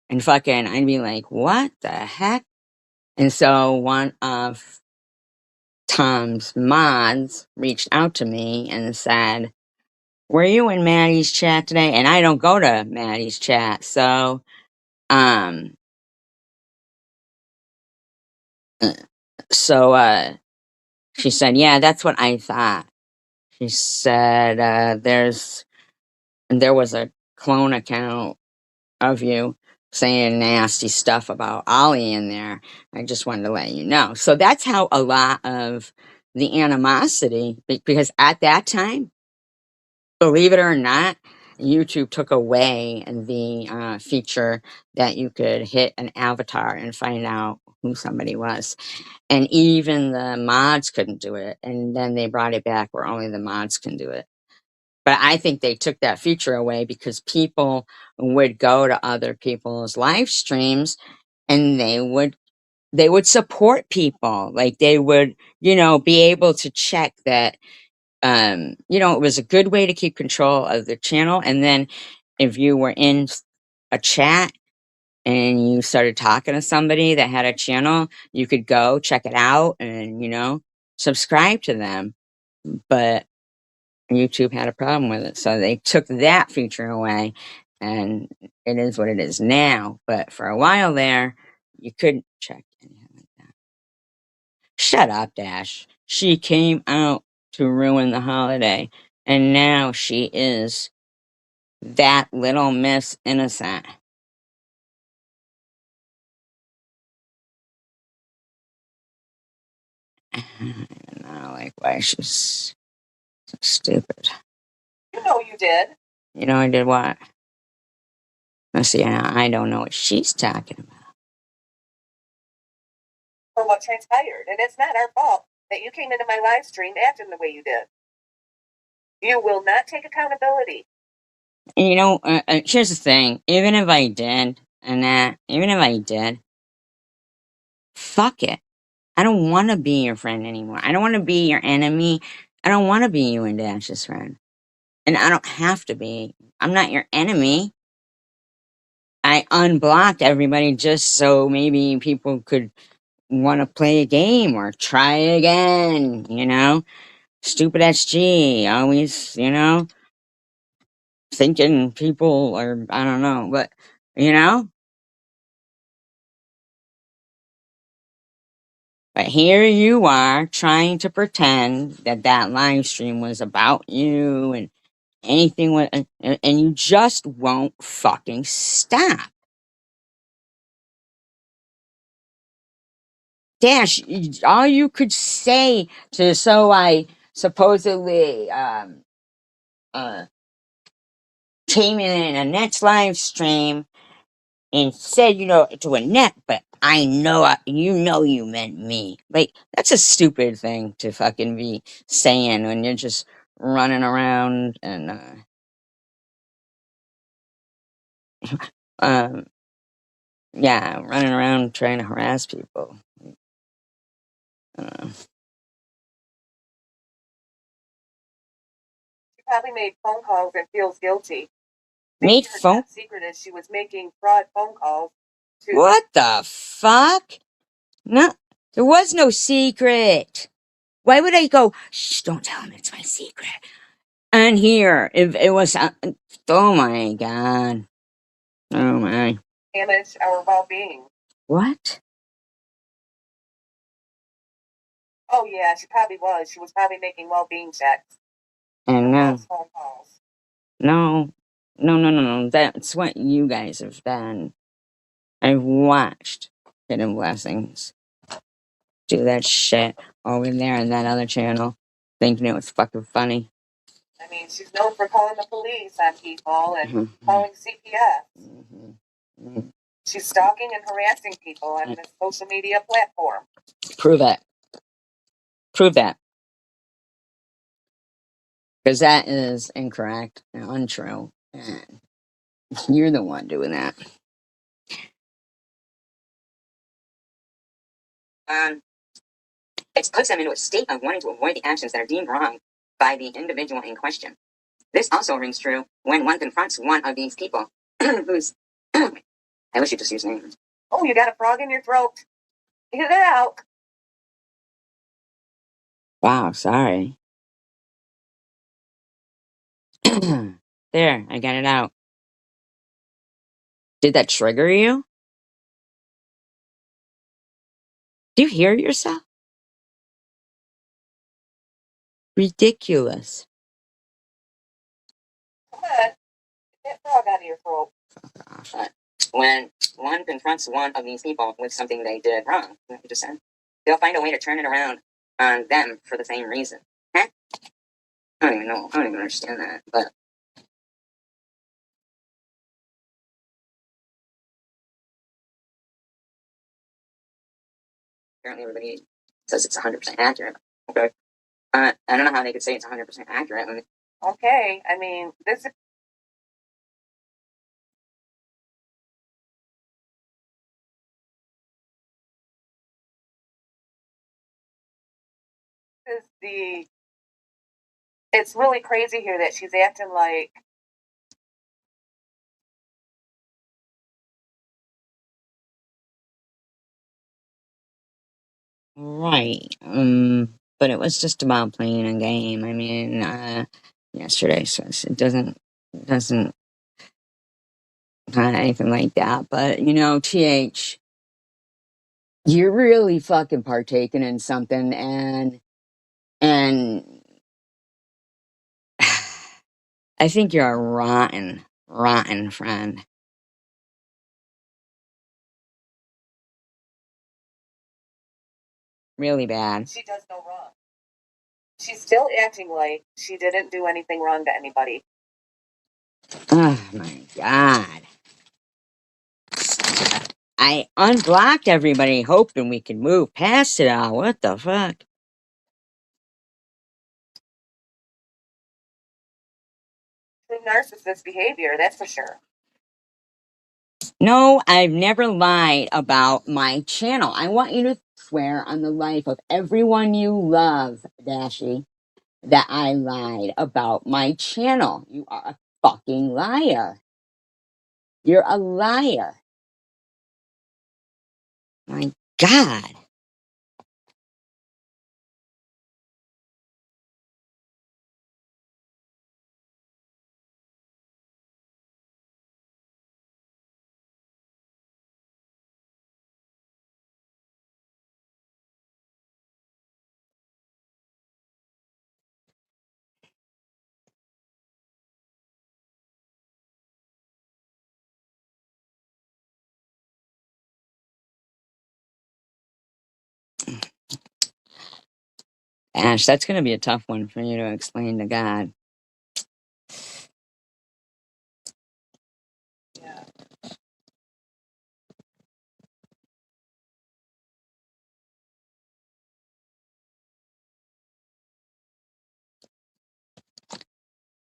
S1: And fucking, I'd be like, what the heck? And so one of Tom's mods reached out to me and said, were you in Maddie's chat today? And I don't go to Maddie's chat. Um, uh, so, she said, yeah, that's what I thought. She said, there was a clone account of you saying nasty stuff about Ollie in there. I just wanted to let you know. So that's how a lot of the animosity, because at that time, believe it or not, YouTube took away the feature that you could hit an avatar and find out who somebody was. And even the mods couldn't do it. And then they brought it back where only the mods can do it. But I think they took that feature away because people would go to other people's live streams and they would support people. Like they would, be able to check that it was a good way to keep control of the channel. And then if you were in a chat and you started talking to somebody that had a channel, you could go check it out and, subscribe to them. But YouTube had a problem with it. So they took that feature away, and it is what it is now. But for a while there, you couldn't check anything like that. Shut up, Dash. She came out to ruin the holiday, and now she is that little Miss Innocent. I don't know, like, why she's so stupid.
S2: You know you did.
S1: You know, I did what? Let's see, I don't know what she's talking about.
S2: For what transpired, and it's not our fault that you came into my live stream acting the way you did. You will not take accountability.
S1: And you know, here's the thing. Even if I did, even if I did, fuck it. I don't want to be your friend anymore. I don't want to be your enemy. I don't want to be you and Dash's friend. And I don't have to be. I'm not your enemy. I unblocked everybody just so maybe people could want to play a game or try again, you know? Stupid SG, always, you know, thinking people are, I don't know, but, you know? But here you are trying to pretend that that live stream was about you and anything with, and you just won't fucking stop. Dash, all you could say to, so I supposedly, uh, came in a next live stream and said, you know, to Annette, but I know, you know, you meant me. Like, that's a stupid thing to fucking be saying when you're just running around and, um, yeah, running around trying to harass people. Uh,
S2: She probably made phone calls and feels guilty.
S1: made
S2: Her
S1: phone.
S2: top secret is she was making fraud phone calls to.
S1: What the fuck? No, there was no secret. Why would I go, shh, don't tell him it's my secret? And here, if it was, oh my god. Oh my.
S2: Damage our well-being.
S1: What?
S2: Oh yeah, she probably was. She was probably making well-being checks.
S1: And no,
S2: Phone calls.
S1: no. That's what you guys have done. I've watched Hidden Blessings do that shit over there on that other channel, thinking it was fucking funny.
S2: I mean, she's known for calling the police on people and
S1: Mhm.
S2: calling CPS.
S1: Mhm.
S2: She's stalking and harassing people on this social media platform.
S1: Prove it. Prove that. Because that is incorrect and untrue. And you're the one doing that. It puts them into a state of wanting to avoid the actions that are deemed wrong by the individual in question. This also rings true when one confronts one of these people who's. I wish you just use names.
S2: Oh, you got a frog in your throat. Get it out.
S1: Wow, sorry. There, I got it out. Did that trigger you? Do you hear yourself? Ridiculous.
S2: Come on. Get that frog out of your throat.
S1: When one confronts one of these people with something they did wrong, like you just said, they'll find a way to turn it around on them for the same reason. Huh? I don't even know. I don't even understand that. But apparently everybody says it's 100% accurate. Okay. I don't know how they could say it's 100% accurate.
S2: Okay, I mean, this is the. It's really crazy here that she's acting like.
S1: Right. But it was just about playing a game. I mean, yesterday, so it doesn't anything like that. But you know, you're really fucking partaking in something, and I think you're a rotten friend. Really bad.
S2: She does no wrong. She's still acting like she didn't do anything wrong to anybody.
S1: Oh my god. I unblocked everybody hoping we could move past it all. What the fuck?
S2: True narcissist behavior, that's for sure.
S1: No, I've never lied about my channel. I want you to swear on the life of everyone you love, Dashi, that I lied about my channel. You are a fucking liar. You're a liar. My God. Ash, that's going to be a tough one for you to explain to God.
S2: Yeah.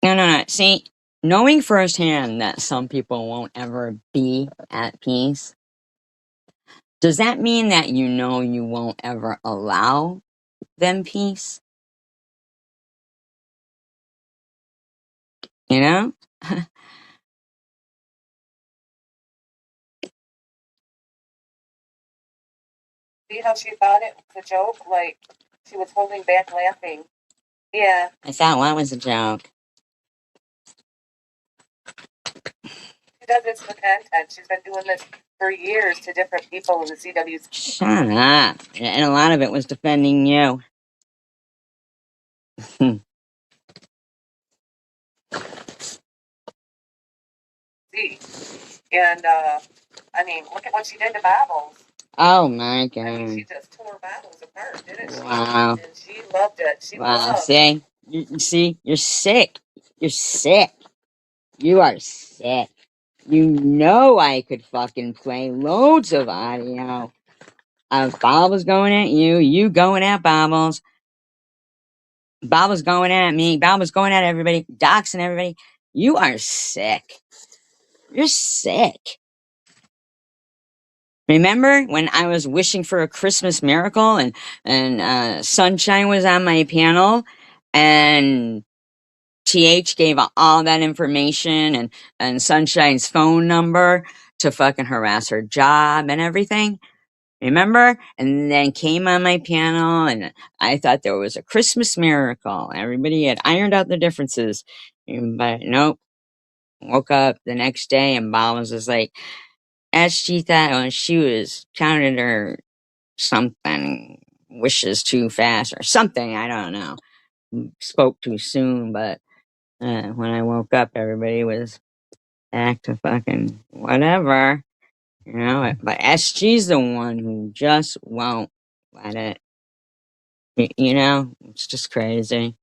S1: No, no, no. See, knowing firsthand that some people won't ever be at peace, does that mean that you know you won't ever allow them peace? You know?
S2: See how she thought it was a joke? Like, she was holding back laughing. Yeah.
S1: I thought what was a joke.
S2: She does this for content. She's been doing this for years to different people in the CW's.
S1: Shut up. And a lot of it was defending you.
S2: See. And, I mean, look at what she did to Bobbles.
S1: Oh my
S2: I
S1: God.
S2: mean, she just tore Bobbles apart, didn't she?
S1: Wow.
S2: And she loved it. She
S1: Wow.
S2: loved.
S1: See? You see? You're sick. You're sick. You are sick. You know I could fucking play loads of audio of Bobbles going at you, you going at Bobbles, Bobbles going at me, Bobbles going at everybody, doxing everybody. You are sick. You're sick. Remember when I was wishing for a Christmas miracle and Sunshine was on my panel and TH gave all that information and Sunshine's phone number to fucking harass her job and everything? Remember? And then came on my panel, and I thought there was a Christmas miracle. Everybody had ironed out the differences. But nope. Woke up the next day, and Mom was just like, as she thought she was counted her something, wishes too fast, or something. I don't know. Spoke too soon, but when I woke up, everybody was back to fucking whatever. You know, but SG's the one who just won't let it. You know, it's just crazy.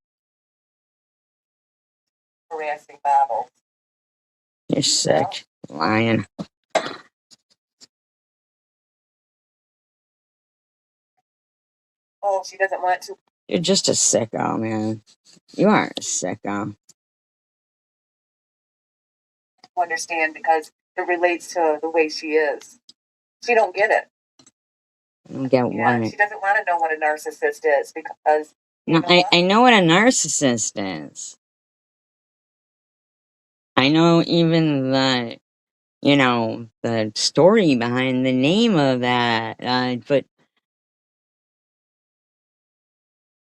S2: Harassing Bobbles.
S1: You're sick, lying.
S2: Oh, she doesn't want to
S1: You're just a sicko, man. You are a sicko.
S2: understand because it relates to the way she is. She don't get it.
S1: I don't get
S2: Yeah,
S1: what.
S2: she doesn't want to know what a narcissist is because you
S1: No,
S2: know what?
S1: I know what a narcissist is. I know even the story behind the name of that. But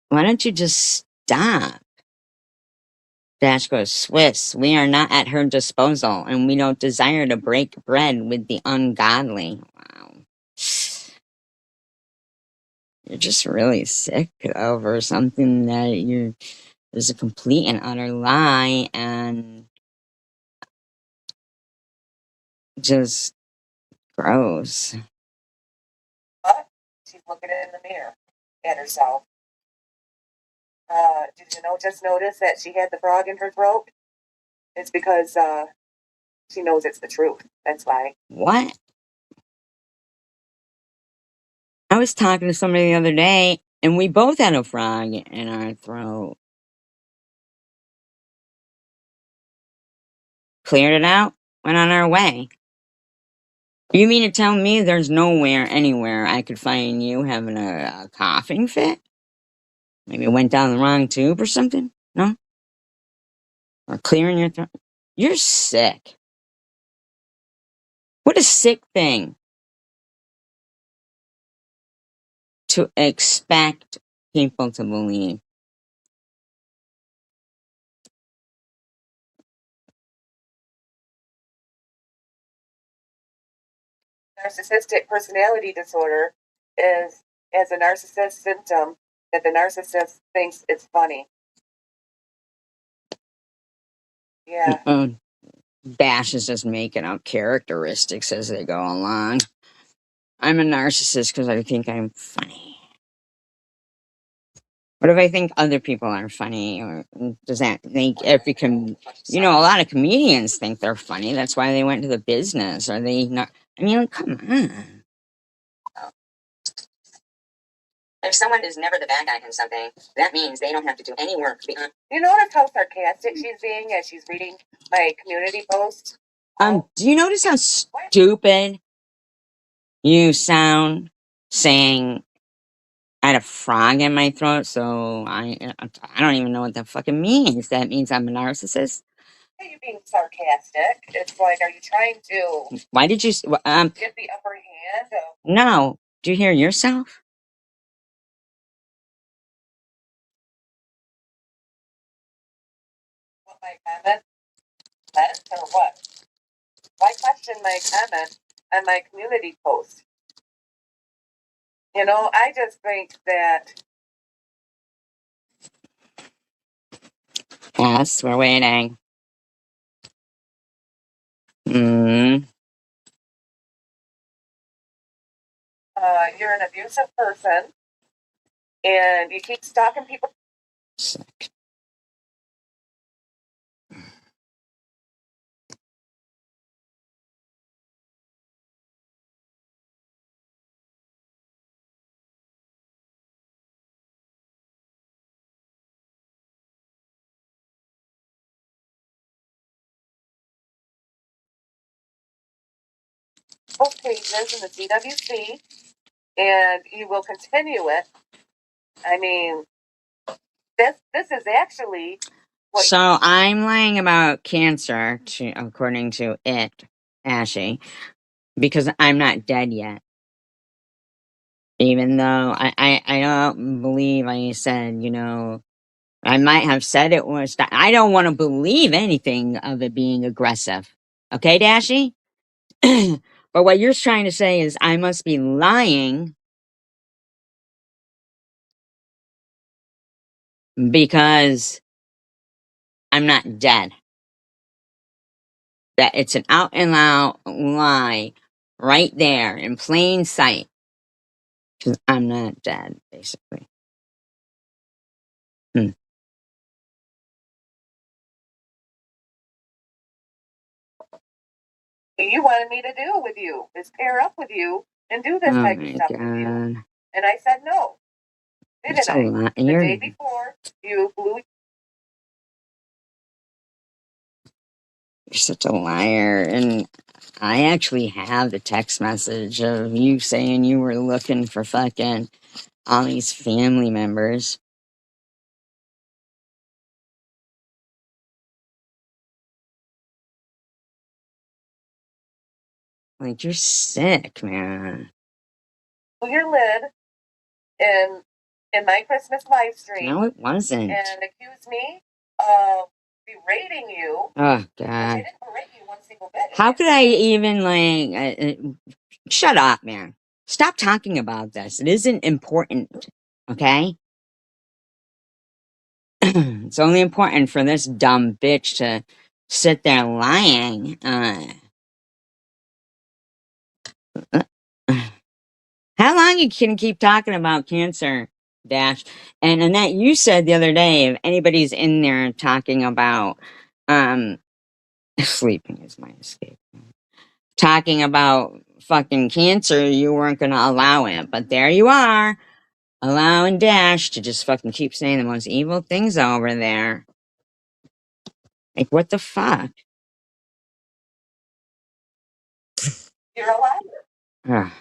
S1: why don't you just stop? Dash goes, Swiss, we are not at her disposal, and we don't desire to break bread with the ungodly. Wow. You're just really sick over something that is a complete and utter lie and just gross.
S2: But she's looking in the mirror at herself. Did you know? Just notice that she had the frog in her throat. It's because she knows it's the truth. That's why.
S1: What? I was talking to somebody the other day, and we both had a frog in our throat. Cleared it out, went on our way. You mean to tell me there's nowhere, anywhere I could find you having a coughing fit? Maybe it went down the wrong tube or something? No? Or clearing your throat? You're sick. What a sick thing to expect people to believe.
S2: Narcissistic personality disorder is as a narcissist symptom that the narcissist thinks it's funny. Yeah.
S1: Bash is just making up characteristics as they go along. I'm a narcissist because I think I'm funny. What if I think other people are funny? Or does that make a lot of comedians think they're funny. That's why they went to the business. Are they not? I mean, like, come on. If someone is never the bad guy in something, that means they don't have to do any work.
S2: You notice how sarcastic she's being as she's reading my community post?
S1: Do you notice how stupid you sound saying I had a frog in my throat? So I don't even know what that fucking means. That means I'm a narcissist.
S2: Are you being sarcastic? It's like, are you trying to
S1: Why did you
S2: get the upper hand?
S1: No. Do you hear yourself?
S2: What my comment meant or what? Why question my comment on my community post? You know, I just think that.
S1: Yes, we're waiting. Mm.
S2: You're an abusive person, and you keep stalking people.
S1: Sick.
S2: Both pages in the CWC, and you will continue it. I mean, this is actually what.
S1: So I'm lying about cancer, according to Ashy, because I'm not dead yet. Even though I don't believe I said, I might have said it was. I don't want to believe anything of it being aggressive. Okay, Dashy? But what you're trying to say is I must be lying because I'm not dead. That it's an out and out lie right there in plain sight. Because I'm not dead, basically. Hmm.
S2: You wanted me to do with you is pair up with you and do this type of stuff with you. And I said no. Didn't I? The day before, you blew.
S1: You're such a liar. And I actually have the text message of you saying you were looking for fucking all these family members. Like, you're sick, man.
S2: Your lid in my Christmas live stream.
S1: No, it wasn't.
S2: And accuse me of berating you.
S1: Oh, God.
S2: I didn't berate you one single bit.
S1: How could I even, shut up, man. Stop talking about this. It isn't important, okay? It's only important for this dumb bitch to sit there lying. How long you can keep talking about cancer, Dash? And Annette, you said the other day, if anybody's in there talking about Sleeping is my escape. Talking about fucking cancer, you weren't gonna allow it, but there you are, allowing Dash to just fucking keep saying the most evil things over there. Like, what the fuck?
S2: You're a liar.
S1: Ugh,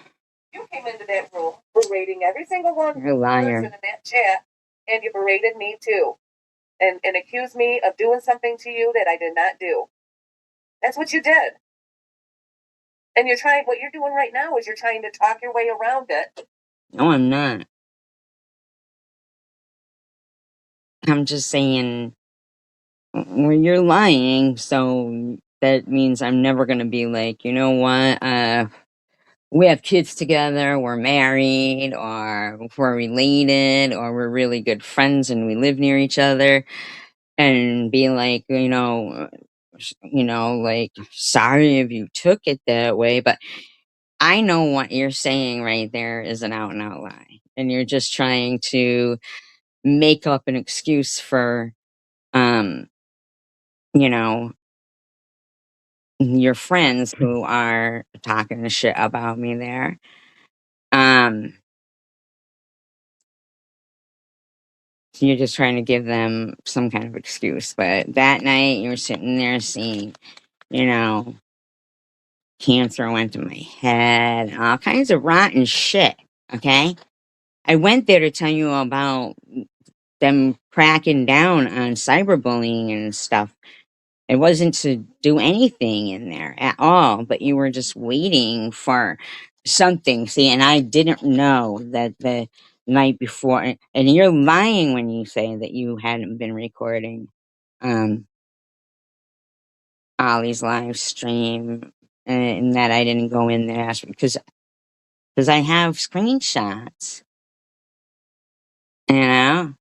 S2: You came into that room berating every single one
S1: you're a liar.
S2: person in that chat, and you berated me too, and accused me of doing something to you that I did not do. That's what you did. And you're trying. What you're doing right now is you're trying to talk your way around it.
S1: No, I'm not. I'm just saying, well, you're lying, so that means I'm never gonna be like, you know what? We have kids together, we're married, or we're related, or we're really good friends and we live near each other, and be like, like, sorry if you took it that way, but I know what you're saying right there is an out and out lie. And you're just trying to make up an excuse for, um, you know, your friends who are talking shit about me there. Um, you're just trying to give them some kind of excuse. But that night you were sitting there seeing, you know, cancer went to my head, and all kinds of rotten shit. Okay. I went there to tell you about them cracking down on cyberbullying and stuff. It wasn't to do anything in there at all, but you were just waiting for something. See, and I didn't know that the night before, and you're lying when you say that you hadn't been recording um Ollie's live stream, and that I didn't go in there because I have screenshots, you know.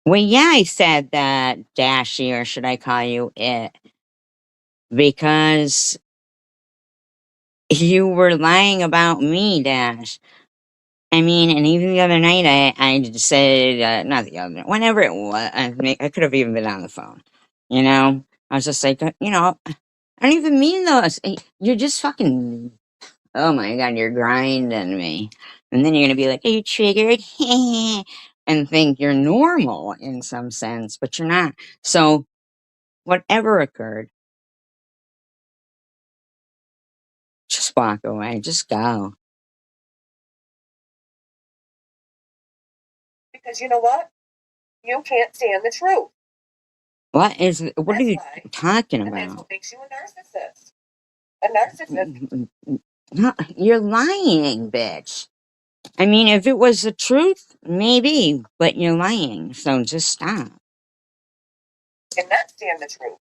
S1: Well, yeah, I said that, Dashy, or should I call you it? Because you were lying about me, Dash. I mean, and even the other night, I just said, not the other, whenever it was, I could have even been on the phone. You know, I was just like, I don't even mean those. You're just fucking, oh my God, you're grinding me. And then you're going to be like, are you triggered? And think you're normal in some sense, but you're not. So, whatever occurred, just walk away, just go.
S2: Because you know what? You can't stand the truth.
S1: What are
S2: That's
S1: you
S2: why.
S1: talking
S2: And that's
S1: about?
S2: what makes you a narcissist. A narcissist.
S1: No, you're lying, bitch. I mean, if it was the truth, maybe, but you're lying, so just stop.
S2: Cannot stand the truth.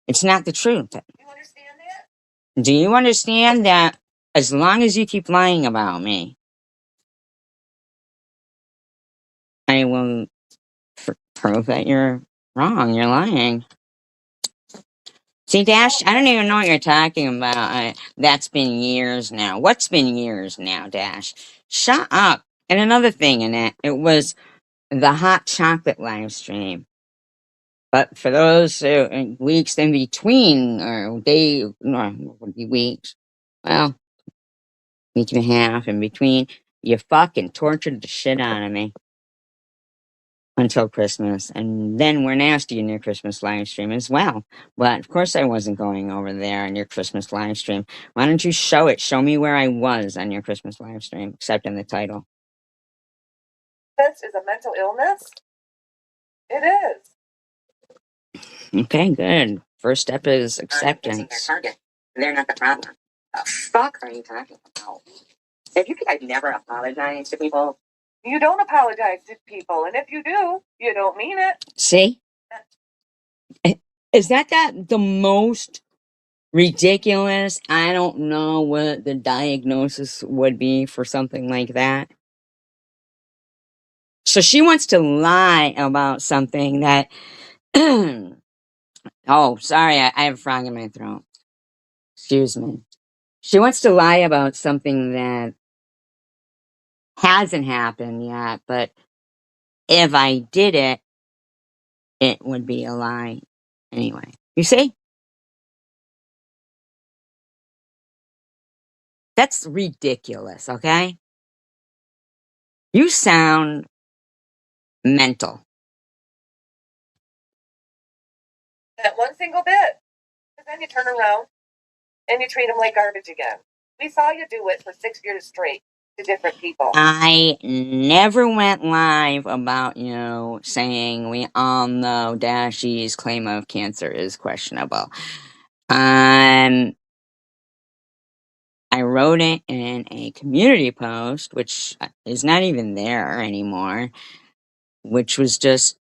S1: It's not the truth.
S2: You understand that?
S1: Do you understand that as long as you keep lying about me, I will prove that you're wrong, you're lying. See, Dash, I don't even know what you're talking about. That's been years now. What's been years now, Dash? Shut up. And another thing in it was the hot chocolate live stream. But for those weeks in between, or no, it would be weeks, well, week and a half in between, you fucking tortured the shit out of me until Christmas. And then we're nasty in your Christmas live stream as well. But of course, I wasn't going over there on your Christmas live stream. Why don't you show it? Show me where I was on your Christmas live stream, except in the title.
S2: This is a mental illness. It is.
S1: Okay, good. First step is acceptance. Their target. They're not the problem. The fuck are you talking about? If you think I'd never apologize to people,
S2: You don't apologize to people, and if you do, you don't mean it.
S1: see, is that the most ridiculous? I don't know what the diagnosis would be for something like that. So she wants to lie about something that. Oh, sorry, I have a frog in my throat. Excuse me. She wants to lie about something that hasn't happened yet, but if I did it, it would be a lie. Anyway, you see? That's ridiculous, okay? You sound mental.
S2: That one single bit. And then you turn around and you treat them like garbage again. We saw you do it for 6 years straight to different people.
S1: I never went live about, saying we all know Dashy's claim of cancer is questionable. I wrote it in a community post, which is not even there anymore, which was just,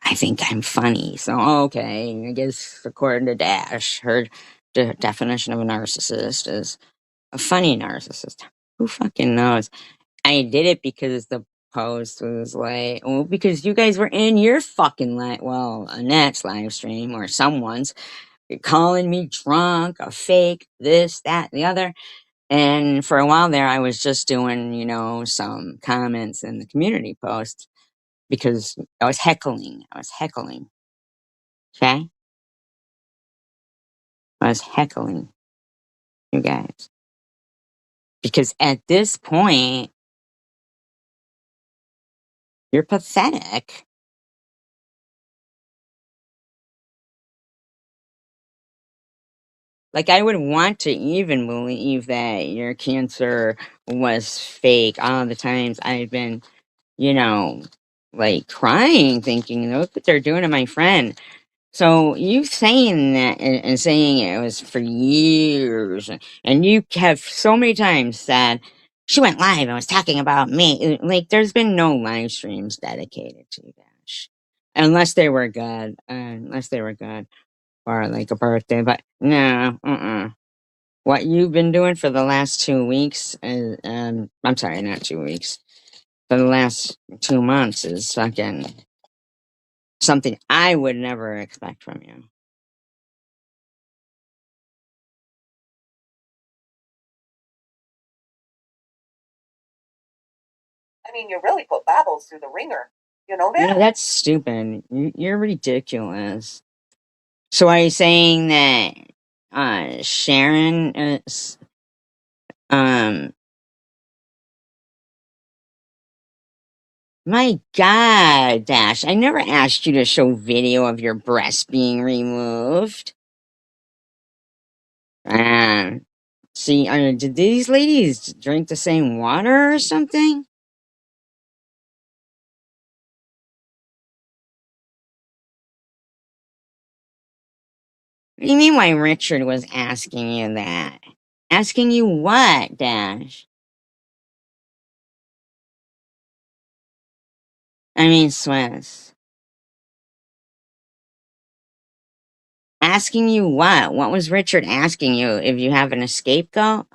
S1: I think I'm funny. So, okay, I guess according to Dash, her definition of a narcissist is a funny narcissist. Who fucking knows? I did it because the post was like, well, because you guys were in your fucking Annette's live stream or someone's calling me drunk, a fake, this, that, and the other. And for a while there, I was just doing, some comments in the community post because I was heckling. Okay? I was heckling you guys. Because at this point, you're pathetic. Like, I would want to even believe that your cancer was fake. All the times I've been, you know, like crying, thinking, look what they're doing to my friend. So you saying that and saying it was for years, and you have so many times said, she went live and was talking about me. Like, there's been no live streams dedicated to Dash. Unless they were good. Unless they were good. Or like a birthday. But no, what you've been doing for the last 2 weeks, I'm sorry, not 2 weeks, for the last 2 months is fucking something I would never expect from you.
S2: I mean, you really put Babbles through the ringer. You know that?
S1: That's stupid. You're ridiculous. So are you saying that Sharon is, um, my God, Dash, I never asked you to show video of your breast being removed. See, did these ladies drink the same water or something? What do you mean why Richard was asking you that? Asking you what, Dash? I mean, Swiss. Asking you what? What was Richard asking you? If you have an scapegoat?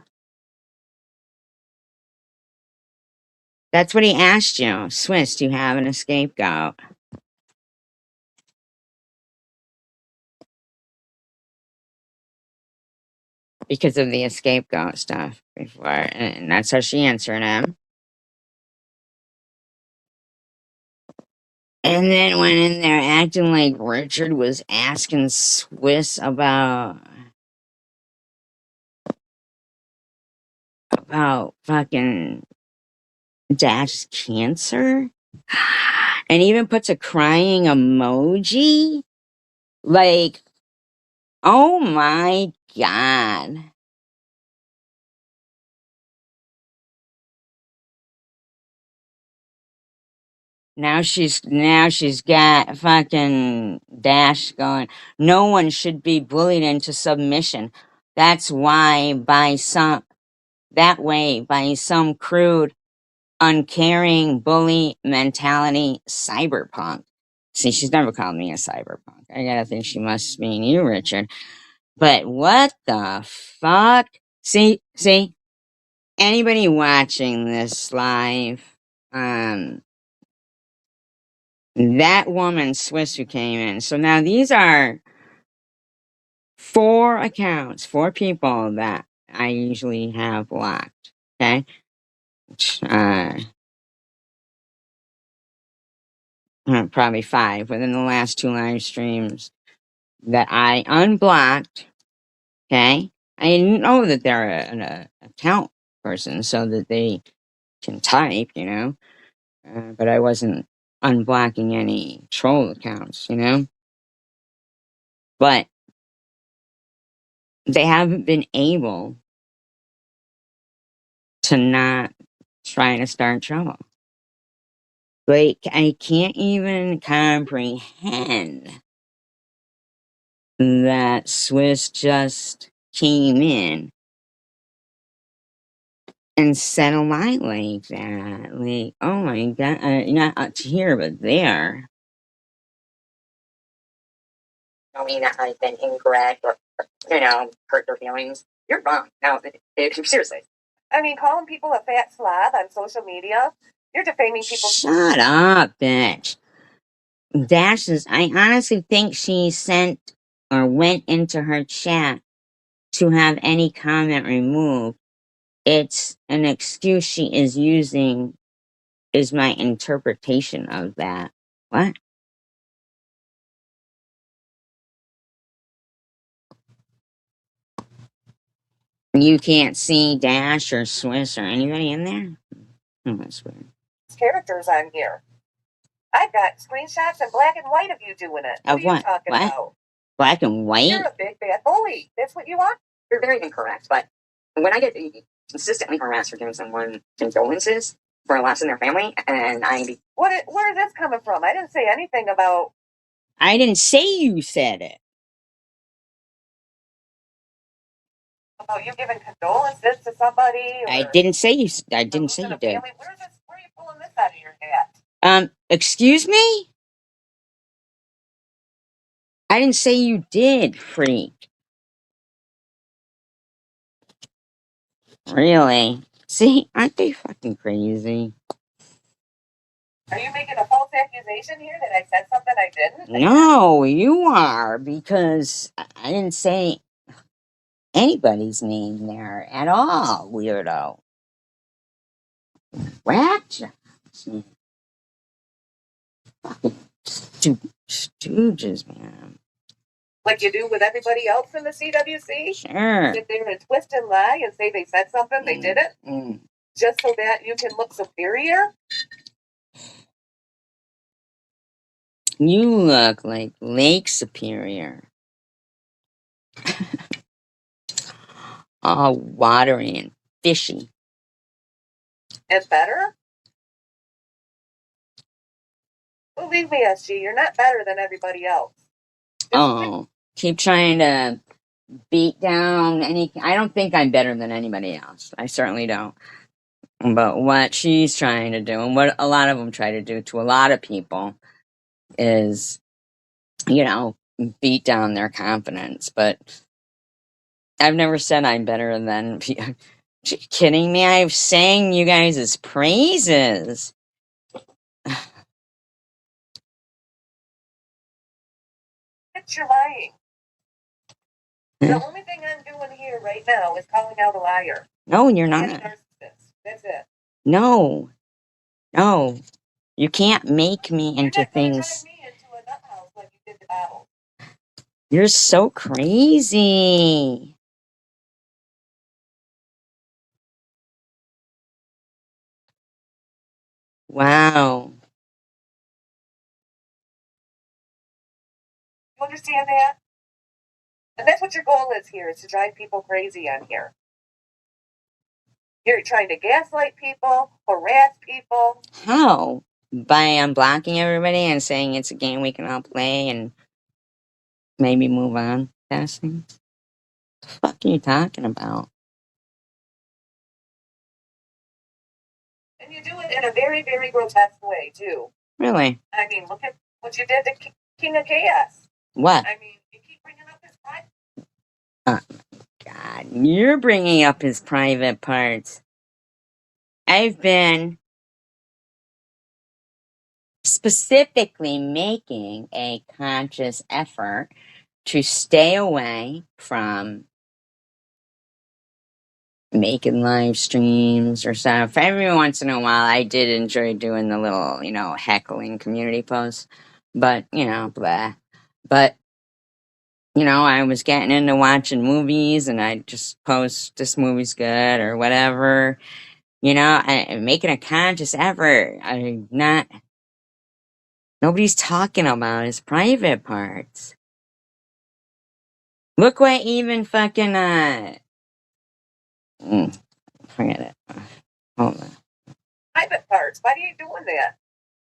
S1: That's what he asked you. Swiss, do you have an scapegoat? Because of the scapegoat stuff before. And that's how she answered him. And then went in there acting like Richard was asking Swiss about fucking Dash's cancer, and even puts a crying emoji. Like, oh my God. Now she's got fucking Dash going, no one should be bullied into submission. That's why by some crude, uncaring bully mentality cyberpunk. See, she's never called me a cyberpunk. I gotta think she must mean you, Richard. But what the fuck? See, anybody watching this live, um, that woman Swiss who came in. So now these are 4 accounts, 4 people that I usually have blocked. Okay, uh, probably 5 within the last 2 live streams that I unblocked. Okay, I didn't know that they're an account person, so that they can type, but I wasn't unblocking any troll accounts, but they haven't been able to not try to start trouble. Like, I can't even comprehend that Swiss just came in and said a lie like that. Like, oh my god, not up here, but there. I mean, that I've been incorrect or, hurt their feelings. You're wrong. No, seriously.
S2: I mean, calling people a fat slob on social media, you're defaming people.
S1: Shut up, bitch. Dashes, I honestly think she sent or went into her chat to have any comment removed. It's an excuse she is using, is my interpretation of that. What? You can't see Dash or Swiss or anybody in there? Oh, that's weird.
S2: Characters on here. I've got screenshots in black and white of you doing it.
S1: Of
S2: what? Are
S1: what?
S2: you talking
S1: What?
S2: about?
S1: Black and white?
S2: You're a big bad bully. That's what you are.
S1: You're very incorrect, but when I get consistently harassed for giving someone condolences for a loss in their family, and
S2: where is this coming from? I didn't say anything about.
S1: I didn't say you said it.
S2: About you giving condolences to somebody? Or
S1: I didn't say you. I didn't say you did.
S2: Where are you pulling this out of your hat?
S1: Excuse me? I didn't say you did, freak. Really? See, aren't they fucking crazy?
S2: Are you making a false accusation here that I said something I didn't?
S1: No, you are, because I didn't say anybody's name there at all, weirdo. What? Fucking stooges, man.
S2: Like you do with everybody else in the CWC?
S1: Sure.
S2: Sit there and twist and lie and say they said something, they didn't? Just so that you can look superior?
S1: You look like Lake Superior. All watery and fishy.
S2: And better? Believe me, SG, you're not better than everybody else.
S1: Keep trying to beat down any. I don't think I'm better than anybody else. I certainly don't. But what she's trying to do, and what a lot of them try to do to a lot of people, is, beat down their confidence. But I've never said I'm better than. Are you kidding me? I've sang you guys' praises.
S2: You're lying. The only thing I'm doing here right now is calling out a liar.
S1: No, you're not.
S2: That's it.
S1: No. You can't make me into things.
S2: Me into a nut house like you did the battle.
S1: You're so crazy. Wow.
S2: You understand that? And that's what your goal is here, is to drive people crazy on here. You're trying to gaslight people, harass people.
S1: How? By unblocking everybody and saying it's a game we can all play and maybe move on past things? What the fuck are you talking about?
S2: And you do it in a very, very grotesque way, too.
S1: Really?
S2: I mean, look at what you did to King of Chaos.
S1: What?
S2: I mean, you keep bringing up his private.
S1: God, you're bringing up his private parts. I've been specifically making a conscious effort to stay away from making live streams or stuff. Every once in a while, I did enjoy doing the little, heckling community posts. But, blah. But, I was getting into watching movies and I just post this movie's good or whatever. I'm making a conscious effort. I'm not, nobody's talking about his private parts. Look what even fucking, forget it. Hold on.
S2: Private parts. Why are you doing that?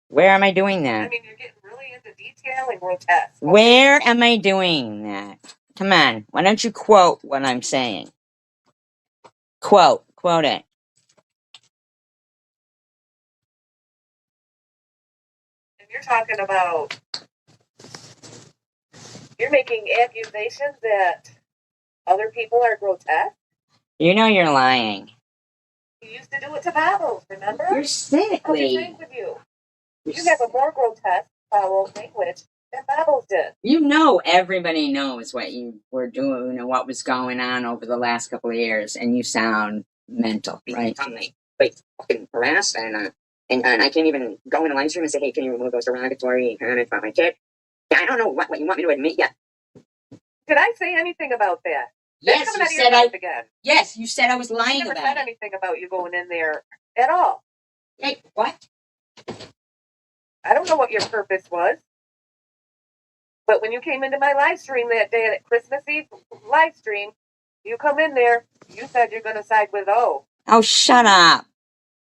S1: Where am I doing
S2: I
S1: that?
S2: mean, you're getting really into detail and grotesque. Okay?
S1: Where am I doing that? Come on. Why don't you quote what I'm saying? Quote it.
S2: And you're talking about, you're making accusations that other people are grotesque.
S1: You know you're lying.
S2: You used to do it to Bubbles, remember?
S1: You're
S2: How's your
S1: cynically.
S2: drink with you? You have a more grotesque foul language than Bubbles did.
S1: You know everybody knows what you were doing and what was going on over the last couple of years, and you sound mental, right? I'm like fucking harassed, and I can't even go in a live stream and say, hey, can you remove those derogatory comments about my kid? I don't know what you want me to admit yet.
S2: Did I say anything about that?
S1: Yes,
S2: That's
S1: you
S2: coming out of your
S1: said
S2: mouth again.
S1: Yes, you said I was
S2: I
S1: lying
S2: never
S1: about
S2: said
S1: it.
S2: anything about you going in there at all.
S1: Hey, what?
S2: I don't know what your purpose was. But when you came into my live stream that day at Christmas Eve live stream, you come in there, you said you're going to side with O.
S1: Oh, shut up.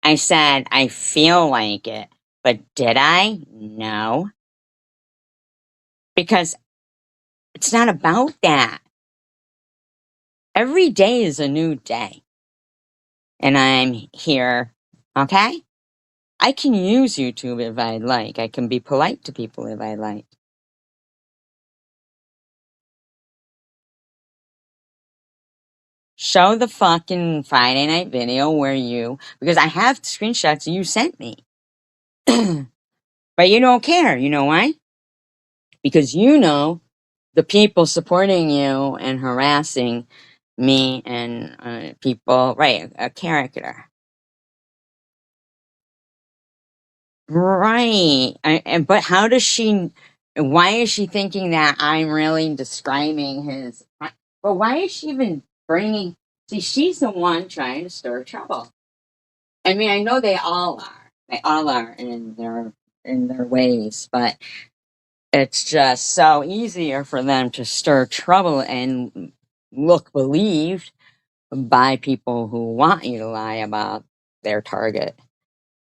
S1: I said I feel like it, but did I? No. Because it's not about that. Every day is a new day. And I'm here, okay? I can use YouTube if I like. I can be polite to people if I like. Show the fucking Friday night video because I have screenshots you sent me. But you don't care. You know why? Because the people supporting you and harassing me and people, right, a character. Right. But why is she thinking that I'm really describing but why is she even see, she's the one trying to stir trouble. I mean, I know they all are. They all are in their ways, but it's just so easier for them to stir trouble and look believed by people who want you to lie about their target.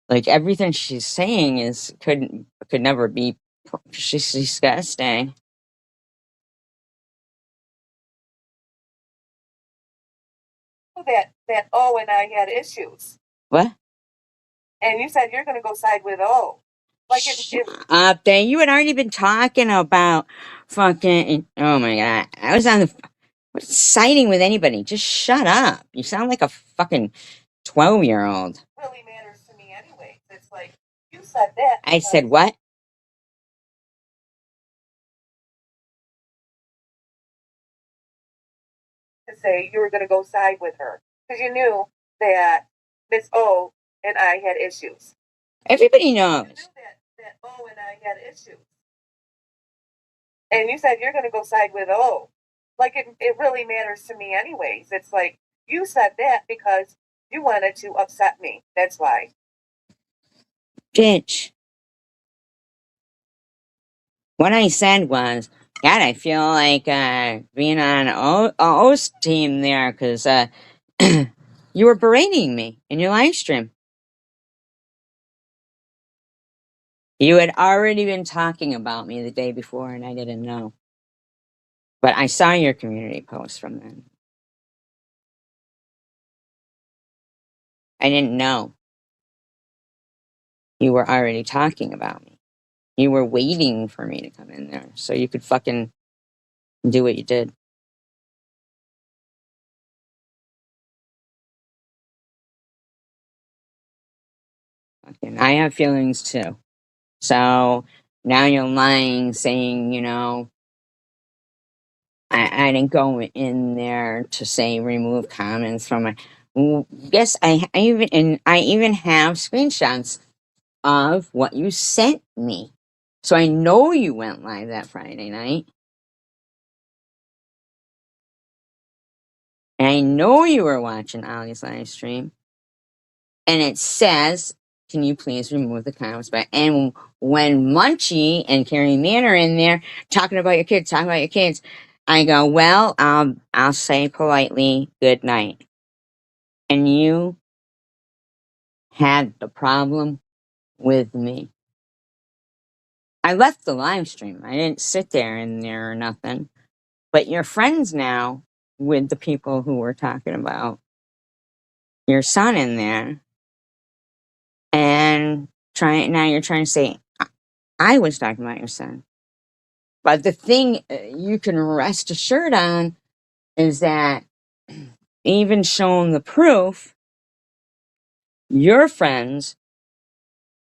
S1: Like everything she's saying could never be. She's disgusting.
S2: That O and I had issues.
S1: What?
S2: And you said you're going to go side with O. Like
S1: Shut up, there. You had already been talking about fucking. Oh my god, I was on the. What's siding with anybody? Just shut up. You sound like a fucking 12-year-old.
S2: Really matters to me anyway. It's like you said that.
S1: I said what?
S2: To say you were going to go side with her because you knew that Miss O and I had issues.
S1: Everybody knows.
S2: You knew that O and I had issues. And you said you're going to go side with O. Like it really matters to me anyways. It's like you said that because you wanted to upset me. That's why.
S1: Bitch. What I said was, God, I feel like being on O's team there because you were berating me in your live stream. You had already been talking about me the day before, and I didn't know. But I saw your community post from then. I didn't know you were already talking about me. You were waiting for me to come in there so you could fucking do what you did. Fucking, I have feelings too. So now you're lying, saying, I didn't go in there to say remove comments from my. Yes, I even have screenshots of what you sent me. So I know you went live that Friday night. And I know you were watching Ollie's live stream. And it says, can you please remove the comments? But and when Munchie and Carrie Mann are in there talking about your kids, I go, well, I'll say politely, good night. And you had the problem with me. I left the live stream. I didn't sit there in there or nothing. But you're friends now with the people who were talking about your son in there. And now you're trying to say, I was talking about your son. But the thing you can rest assured on is that even showing the proof, your friends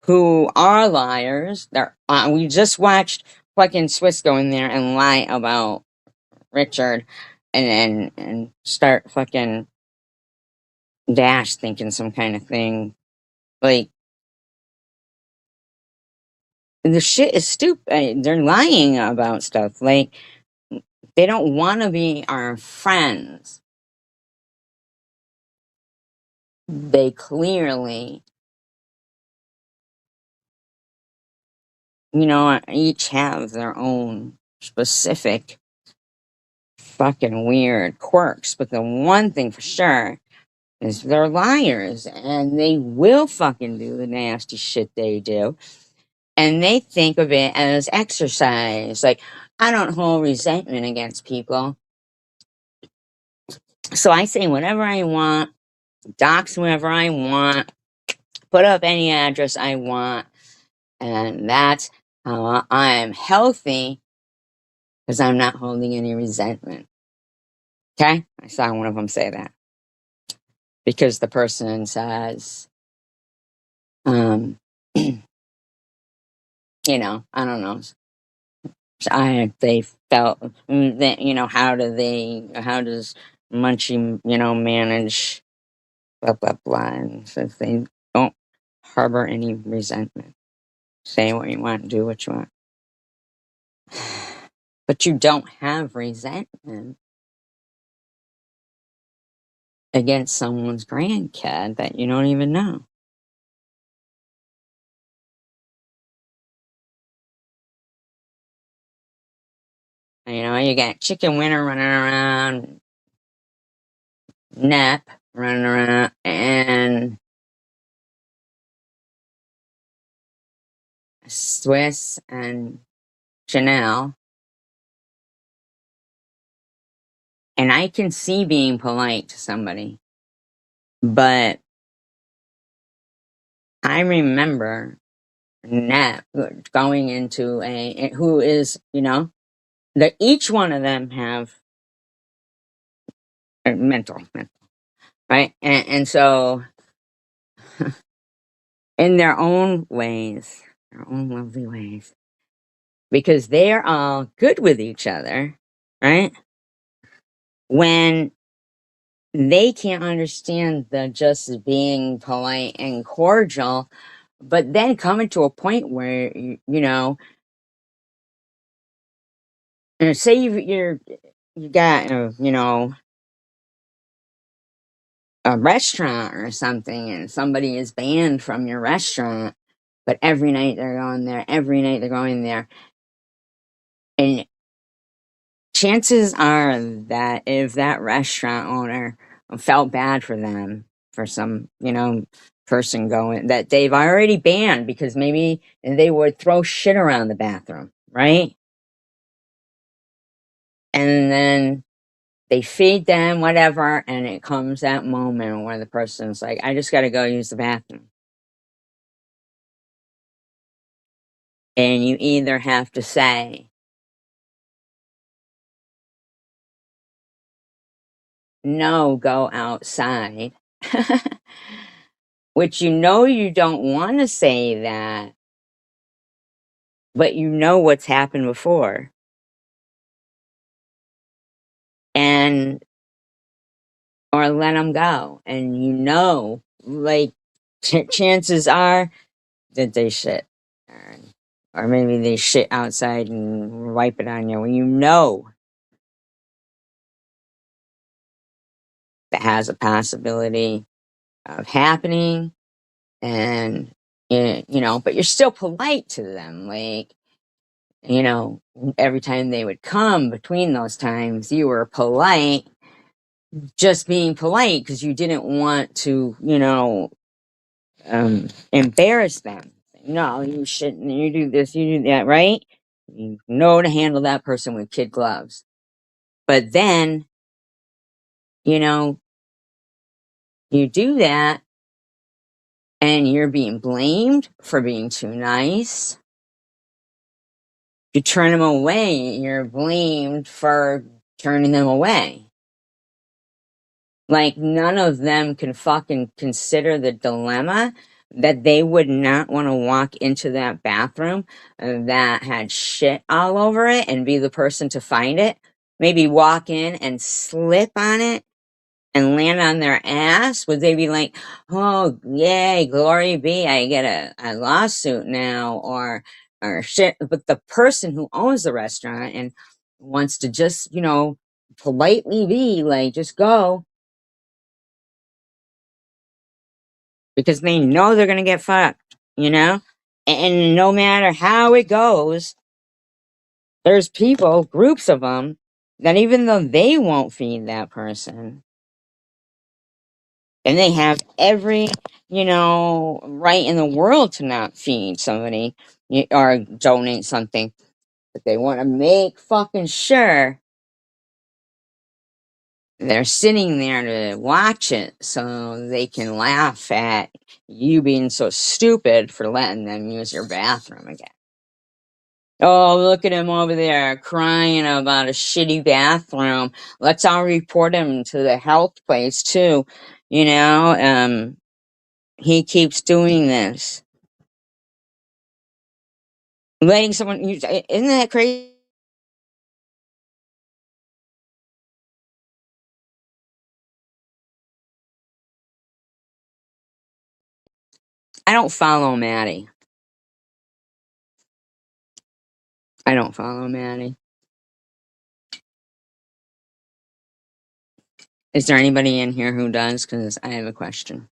S1: who are liars, we just watched fucking Swiss go in there and lie about Richard and start fucking Dash thinking some kind of thing. Like, the shit is stupid. They're lying about stuff. Like, they don't want to be our friends. They clearly, each have their own specific fucking weird quirks. But the one thing for sure is they're liars and they will fucking do the nasty shit they do. And they think of it as exercise. Like, I don't hold resentment against people. So I say whatever I want, dox whoever I want, put up any address I want. And that's how I am healthy because I'm not holding any resentment. Okay? I saw one of them say that. Because the person says, I don't know. They felt that, how does Munchie, manage blah, blah, blah. And says they don't harbor any resentment. Say what you want, do what you want. But you don't have resentment against someone's grandkid that you don't even know. You got Chicken Winter running around, Nep running around, and Swiss and Janelle. And I can see being polite to somebody, but I remember Nep going into who is, that each one of them have mental, right? And so, in their own ways, their own lovely ways, because they're all good with each other, right? When they can't understand the just being polite and cordial, but then coming to a point where, say you got, a restaurant or something and somebody is banned from your restaurant, but every night they're going there, and chances are that if that restaurant owner felt bad for them, for some, person going, that they've already banned because maybe they would throw shit around the bathroom, right? And then they feed them, whatever, and it comes that moment where the person's like, I just got to go use the bathroom. And you either have to say, no, go outside, which you don't want to say that, but what's happened before. And or let them go. And like, chances are that they shit. Or maybe they shit outside and wipe it on you. When that has a possibility of happening, and but you're still polite to them. Like, you know, every time they would come between those times, you were polite, just being polite because you didn't want to, embarrass them. No, you shouldn't. You do this, you do that, right? You know to handle that person with kid gloves. But then, you know, you do that and you're being blamed for being too nice. You turn them away, you're blamed for turning them away. Like, none of them can fucking consider the dilemma that they would not want to walk into that bathroom that had shit all over it and be the person to find it. Maybe walk in and slip on it and land on their ass. Would they be like, oh, yay, glory be, I get a lawsuit now, or shit? But the person who owns the restaurant and wants to just, politely be like, just go, because they know they're going to get fucked, you know? And no matter how it goes, there's people, groups of them, that even though they won't feed that person, and they have every, right in the world to not feed somebody or donate something, but they want to make fucking sure they're sitting there to watch it so they can laugh at you being so stupid for letting them use your bathroom again. Oh, look at him over there crying about a shitty bathroom. Let's all report him to the health place too. He keeps doing this. Letting someone use, isn't that crazy? I don't follow Maddie. I don't follow Maddie. Is there anybody in here who does? Because I have a question.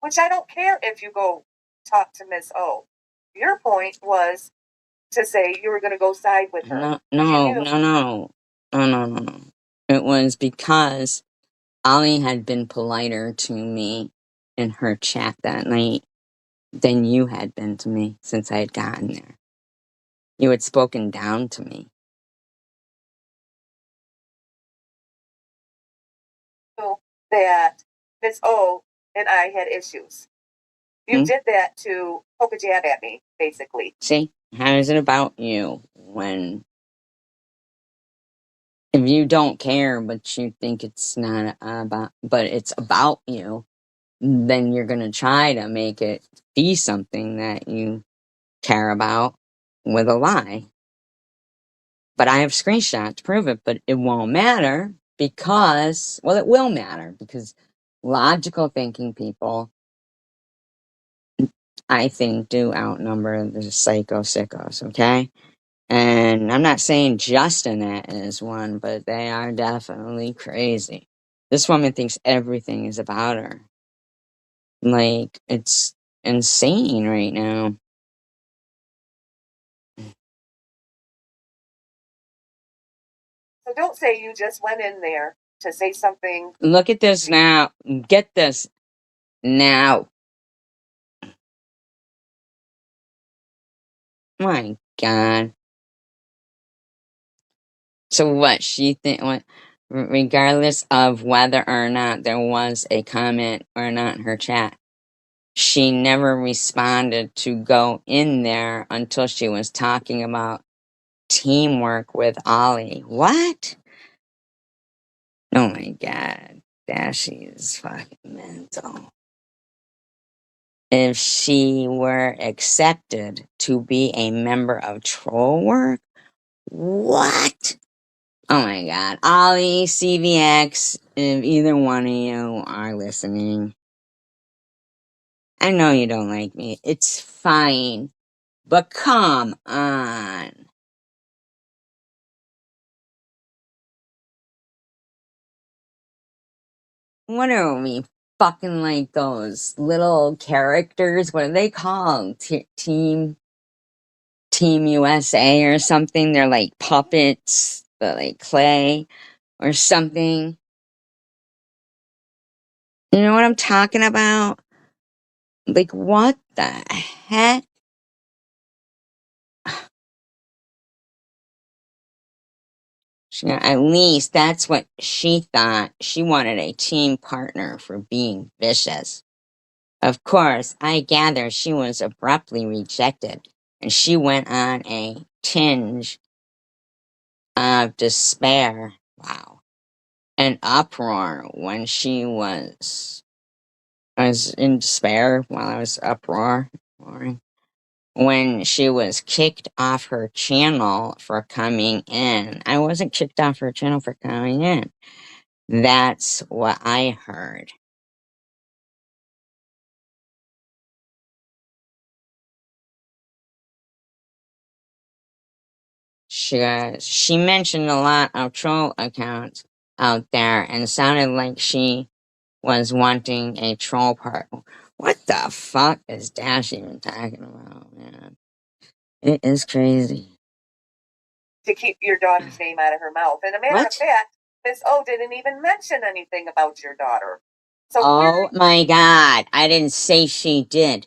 S2: Which I don't care if you go talk to Miss O. Your point was to say you were going to go side with her.
S1: No,
S2: 'Cause you
S1: no,
S2: knew.
S1: no, no, no, no, no, no. It was because Ollie had been politer to me in her chat that night than you had been to me since I had gotten there. You had spoken down to me.
S2: That Miss O and I had issues. You
S1: Hmm?
S2: did that to poke a jab at me, basically.
S1: See, how is it about you when if you don't care, but you think it's not about, but it's about you, then you're gonna try to make it be something that you care about with a lie. But I have screenshots to prove it, but it won't matter because, well, it will matter because logical thinking people, I think, do outnumber the psycho sickos, okay? And I'm not saying Justin is one, but they are definitely crazy. This woman thinks everything is about her. Like, it's insane right now.
S2: So don't say you just went in there to say something.
S1: Look at this now. Get this now. My God. So what she think? What? Regardless of whether or not there was a comment or not in her chat, she never responded to go in there until she was talking about teamwork with Ollie. What? Oh my God. Dashy is fucking mental. if she were accepted to be a member of Troll Work. What? Oh my god. Ollie, CVX, if either one of you are listening, I know you don't like me. It's fine. But come on. What are we fucking like those little characters? What are they called? Team USA or something? They're like puppets, but like clay or something. You know what I'm talking about? Like, what the heck? At least that's what she thought. She wanted a team partner for being vicious. Of course, I gather she was abruptly rejected, and she went on a tinge of despair. Wow. An uproar when she was. I was in despair while I was uproaring. When she was kicked off her channel for coming in. I wasn't kicked off her channel for coming in. That's what I heard. She mentioned a lot of troll accounts out there and sounded like she was wanting a troll partner. What the fuck is Dash even talking about, man? It is crazy.
S2: To keep your daughter's name out of her mouth. And a matter
S1: What?
S2: of fact, Miss O didn't even mention anything about your daughter. So
S1: Oh my god, I didn't say she did.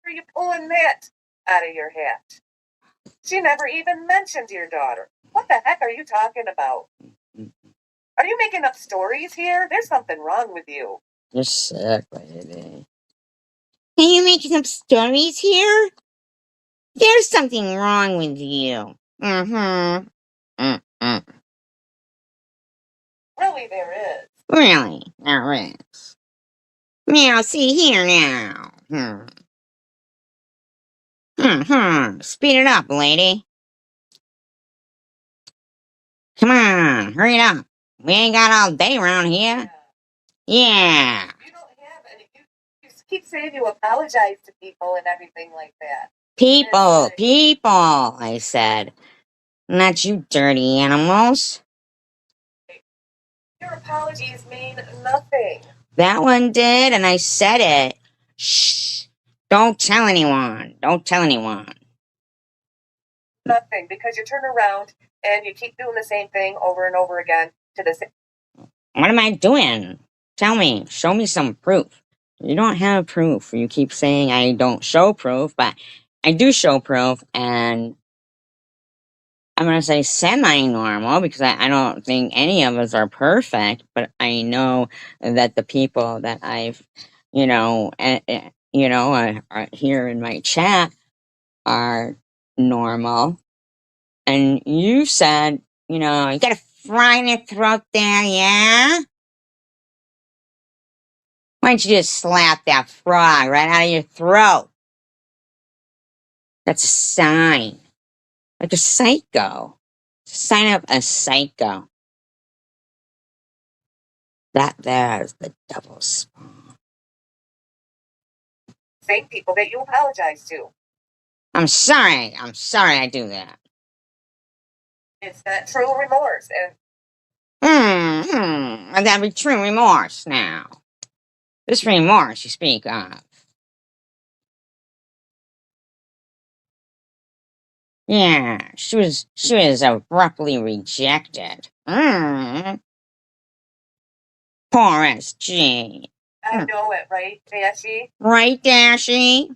S2: are you pulling that out of your hat? She never even mentioned your daughter. What the heck are you talking about? Are you making up stories here? There's something wrong with you.
S1: You're sick, lady. Are you making up stories here? There's something wrong with you. Mm-hmm. Mm-mm.
S2: Really, there is.
S1: Really, there is. Now, see here now. Speed it up, lady. Come on, hurry it up. We ain't got all day around here. Yeah.
S2: You don't have any. You keep saying you apologize to people and everything like that.
S1: People, I said. Not you dirty animals.
S2: Your apologies mean nothing.
S1: That one did, and I said it. Shh. Don't tell anyone. Don't tell anyone.
S2: Nothing, because you turn around and you keep doing the same thing over and over again to the same.
S1: What am I doing? Tell me. Show me some proof. You don't have proof. You keep saying I don't show proof, but I do show proof, and I'm going to say semi-normal because I don't think any of us are perfect, but I know that the people that I've, are here in my chat are normal. And you said, you got a fry in your throat there, yeah? Why don't you just slap that frog right out of your throat? That's a sign. Like a psycho. It's a sign of a psycho. That there is the devil's spawn.
S2: Same people that you apologize to.
S1: I'm sorry. I'm sorry I do that.
S2: It's not true remorse. And
S1: That'd be true remorse now. This remorse you speak of. Yeah, she was abruptly rejected. Poor SG.
S2: I know it, right, Dashy?
S1: Right, Dashy?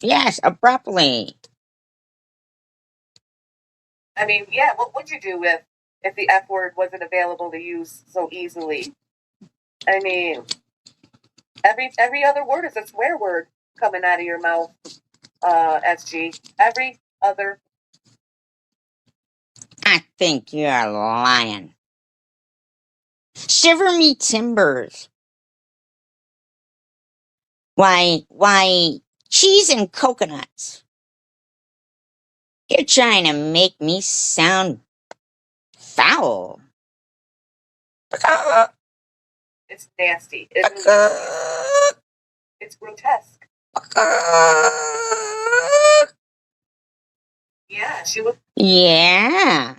S1: Yes, abruptly.
S2: I mean, yeah, what would you do if the F word wasn't available to use so easily? I mean, every other word is a swear word coming out of your mouth, SG. Every other.
S1: I think you're lying. Shiver me timbers. Why, cheese and coconuts. You're trying to make me sound foul.
S2: It's nasty. It's grotesque. Yeah, she was
S1: Yeah.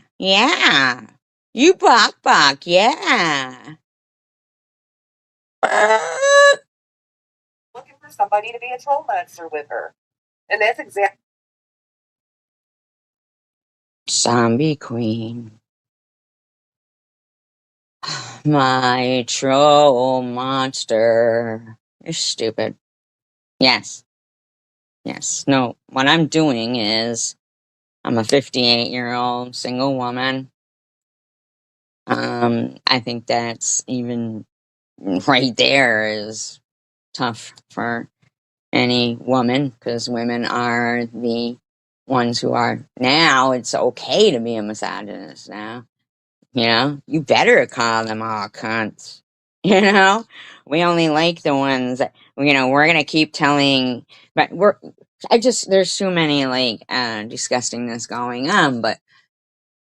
S1: You bok, yeah.
S2: looking for somebody to be a troll monster with her. And that's exactly.
S1: Zombie queen. My troll monster. You're stupid. Yes. No, what I'm doing is I'm a 58-year-old single woman. I think that's even right there is tough for any woman because women are the ones who are now it's okay to be a misogynist now. You know, you better call them all cunts. You know, we only like the ones that, we're gonna keep telling, but there's too many like disgustingness going on, but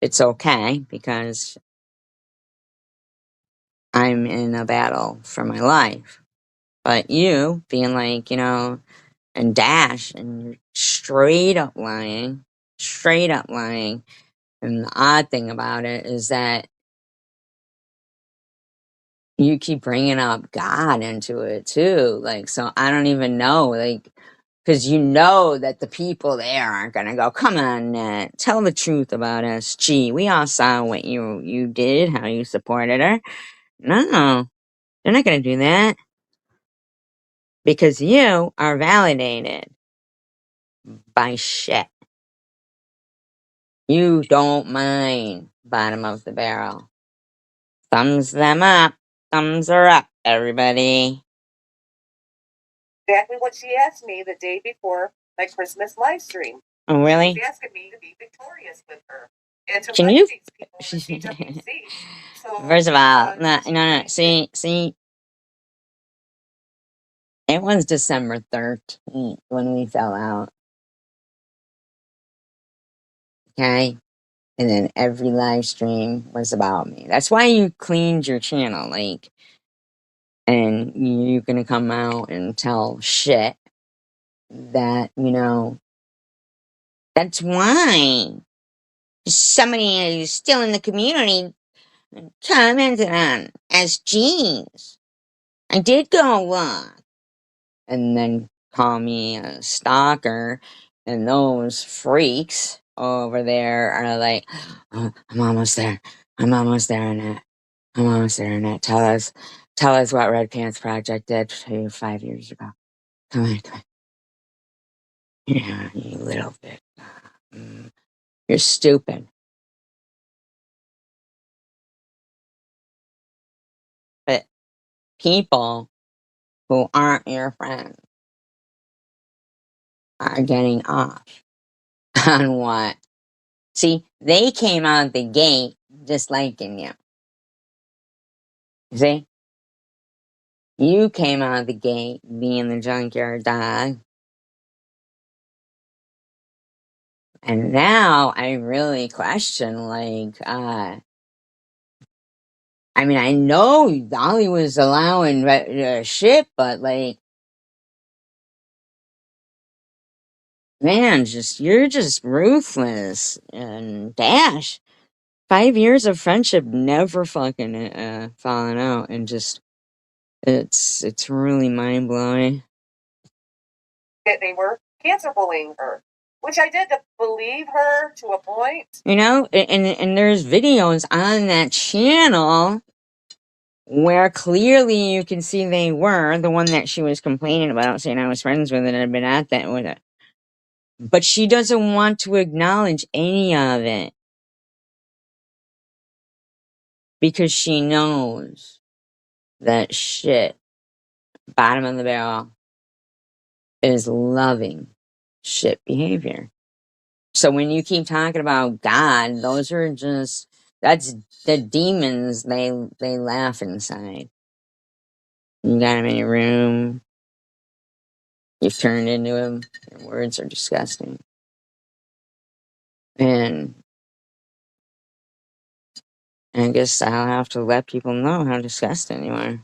S1: it's okay because I'm in a battle for my life. But you being like, and Dash, and you're straight up lying. And the odd thing about it is that you keep bringing up God into it too. Like, so I don't even know, like, because you know that the people there aren't going to go, come on, Nat, tell the truth about SG. We all saw what you did, how you supported her. No, they're not going to do that because you are validated by shit. You don't mind bottom of the barrel. Thumbs them up. Thumbs are up, everybody.
S2: Exactly what she asked me the day before my Christmas live stream.
S1: Oh, really?
S2: She was asking me to be victorious with her and to
S1: Can
S2: write
S1: you?
S2: these people in the CWC. So,
S1: First of all, no. See, it was December 13th when we fell out. Okay? And then every live stream was about me. That's why you cleaned your channel, like, and you're gonna come out and tell shit that, that's why somebody who's still in the community commented on as jeans. I did go along. And then call me a stalker. And those freaks over there are like, oh, I'm almost there. I'm almost there, Annette. I'm almost there, Annette. Tell us what Red Pants Project did to you 5 years ago. Come on. Yeah, you little bit. You're stupid. But people who aren't your friends are getting off on what? See, they came out the gate disliking you. See? You came out of the gate being the junkyard dog. And now I really question, like, I mean, I know Dolly was allowing shit, but like, man, you're just ruthless. And Dash, 5 years of friendship, never fucking falling out, and just it's really mind blowing.
S2: that they were cancer bullying her, which I did to believe her to a point.
S1: And there's videos on that channel where clearly you can see they were the one that she was complaining about, saying I was friends with it and had been at that with it. But she doesn't want to acknowledge any of it because she knows. That shit, bottom of the barrel, is loving shit behavior. So when you keep talking about God, those are just, that's the demons. They laugh inside. You got them in your room. You've turned into them. Your words are disgusting. And I guess I'll have to let people know how disgusting you are.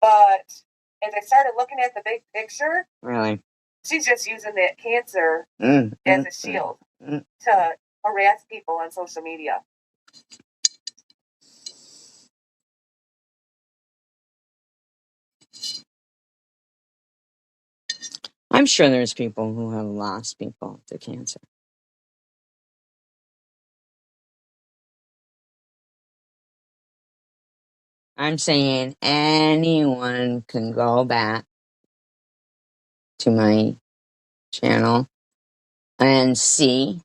S2: But as I started looking at the big picture,
S1: Really.
S2: she's just using that cancer
S1: Mm,
S2: as
S1: mm,
S2: a shield
S1: mm.
S2: to harass people on social media.
S1: I'm sure there's people who have lost people to cancer. I'm saying anyone can go back to my channel and see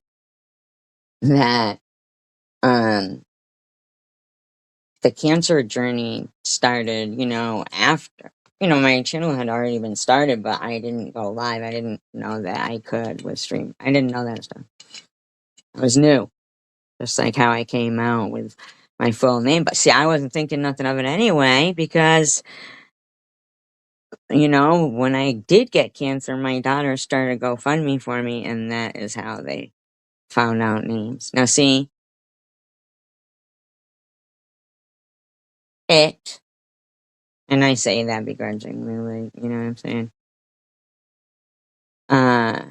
S1: that um the cancer journey started, after, my channel had already been started, but I didn't go live. I didn't know that I could with stream. I didn't know that stuff. I was new, just like how I came out with my full name. But see, I wasn't thinking nothing of it anyway, because, when I did get cancer, my daughter started GoFundMe for me, and that is how they found out names. Now, see, it, and I say that begrudgingly, like, you know what I'm saying? Uh,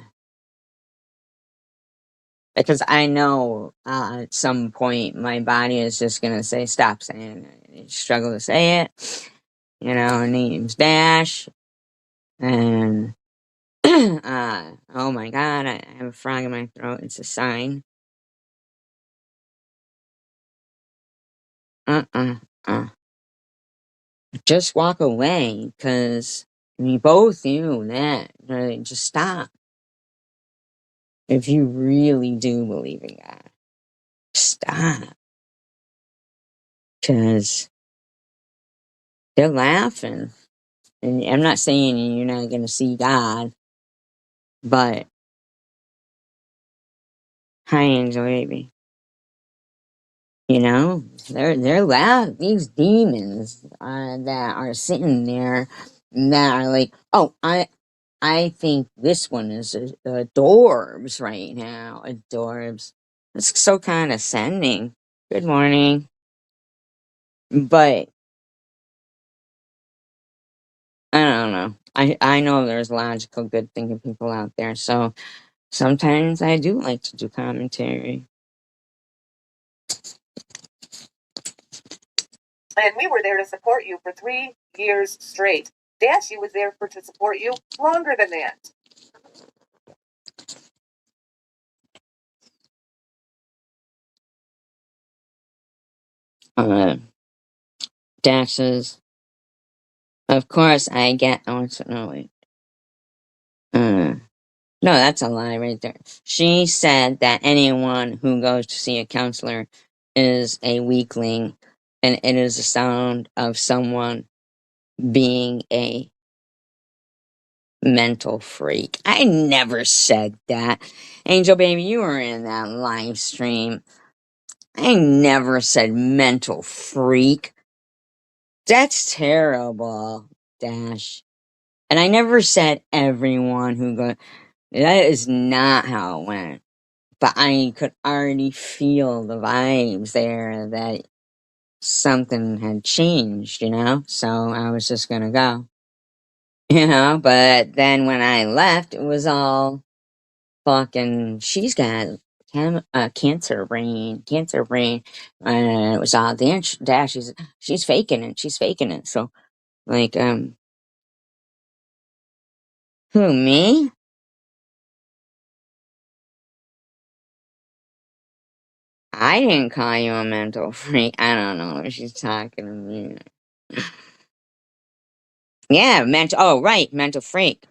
S1: because I know at some point my body is just gonna say, stop saying it. You struggle to say it. Her name's Dash. And, oh my god, I have a frog in my throat. It's a sign. Uh. Just walk away, because we both knew that. Just stop. If you really do believe in God, stop. Because they're laughing. And I'm not saying you're not going to see God, but hi, Angel Baby. They're loud. These demons that are sitting there that are like, oh, I think this one is adorbs right now. Adorbs. It's so condescending. Good morning. But I don't know. I know there's logical, good thinking people out there. So sometimes I do like to do commentary.
S2: And we were there to support you for 3 years straight. Dashy was there to support you longer than that.
S1: Dashes. Of course, I get. Oh, no, wait. No, that's a lie right there. She said that anyone who goes to see a counselor is a weakling, and it is the sound of someone being a mental freak. I never said that. Angel Baby, you were in that live stream. I never said mental freak. That's terrible, Dash. And I never said everyone who goes. That is not how it went. But I could already feel the vibes there that something had changed. So I was just gonna go. But then when I left, it was all fucking, she's got cancer brain. And it was all Dash, she's faking it. She's faking it. So, like, who, me? I didn't call you a mental freak. I don't know if she's talking to me. Yeah, oh, right, mental freak.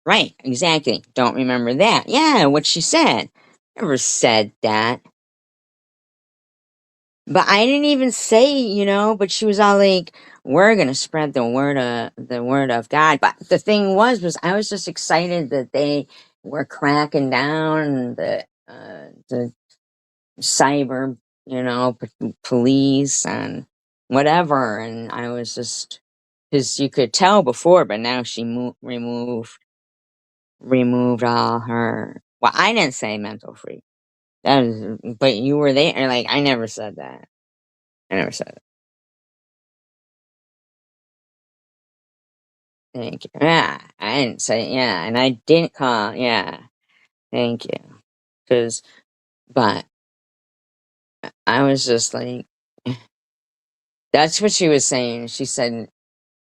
S1: Right, exactly. Don't remember that. Yeah, what she said. Never said that. But I didn't even say, but she was all like, we're gonna spread the word of God. But the thing was I was just excited that they were cracking down the cyber, police and whatever. And I was just, because you could tell before, but now she removed all her. Well, I didn't say mental freak. That was, but you were there. Like I never said that. I never said it. Thank you. Yeah, I didn't say yeah, and I didn't call. Yeah, thank you. Because, but I was just like, that's what she was saying. She said,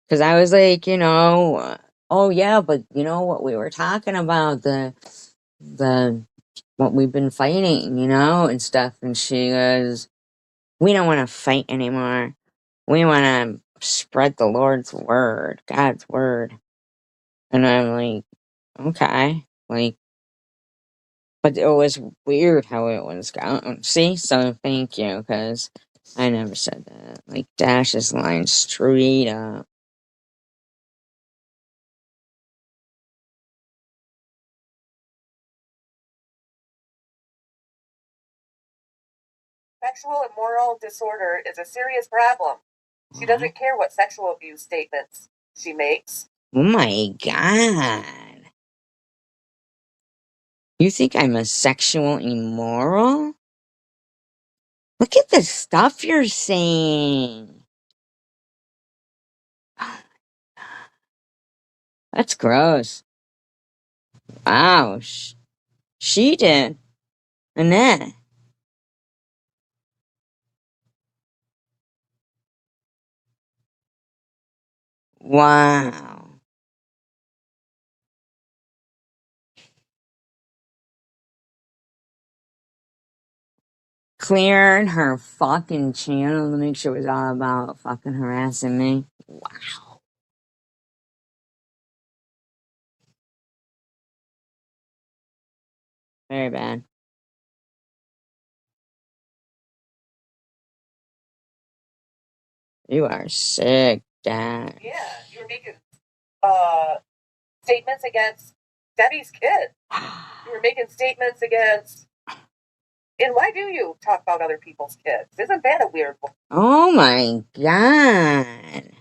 S1: because I was like, oh yeah, but you know what we were talking about, the what we've been fighting, and stuff. And she goes, we don't want to fight anymore. We want to spread the Lord's word, God's word. And I'm like, okay, like, but it was weird how it was going. See, so thank you, because I never said that. Like Dash's line straight up.
S2: Sexual and moral disorder is a serious problem. She doesn't care what sexual abuse statements she makes.
S1: Oh my god. You think I'm a sexual immoral? Look at the stuff you're saying. That's gross. Wow. She did. Annette. Wow. Cleared her fucking channel to make sure it was all about fucking harassing me. Wow. Very bad. You are sick, Dad.
S2: Yeah, you were making statements against Debbie's kid. You were making statements against. And why do you talk about other people's kids? Isn't that a weird one?
S1: Oh my god.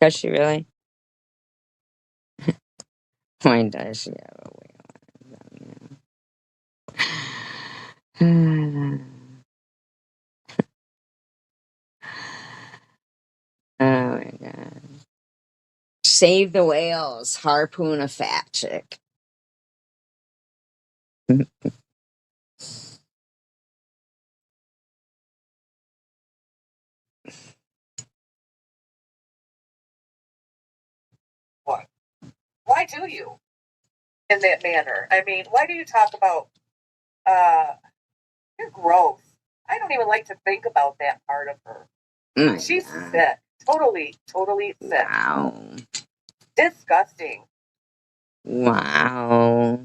S1: Does she really? Why does she have a wheel? Oh my god. Save the whales, harpoon a fat chick.
S2: Why? Why do you in that manner? I mean, why do you talk about uh, your growth? I don't even like to think about that part of her.
S1: Oh
S2: She's sick. Totally, totally sick.
S1: Wow.
S2: Disgusting.
S1: Wow.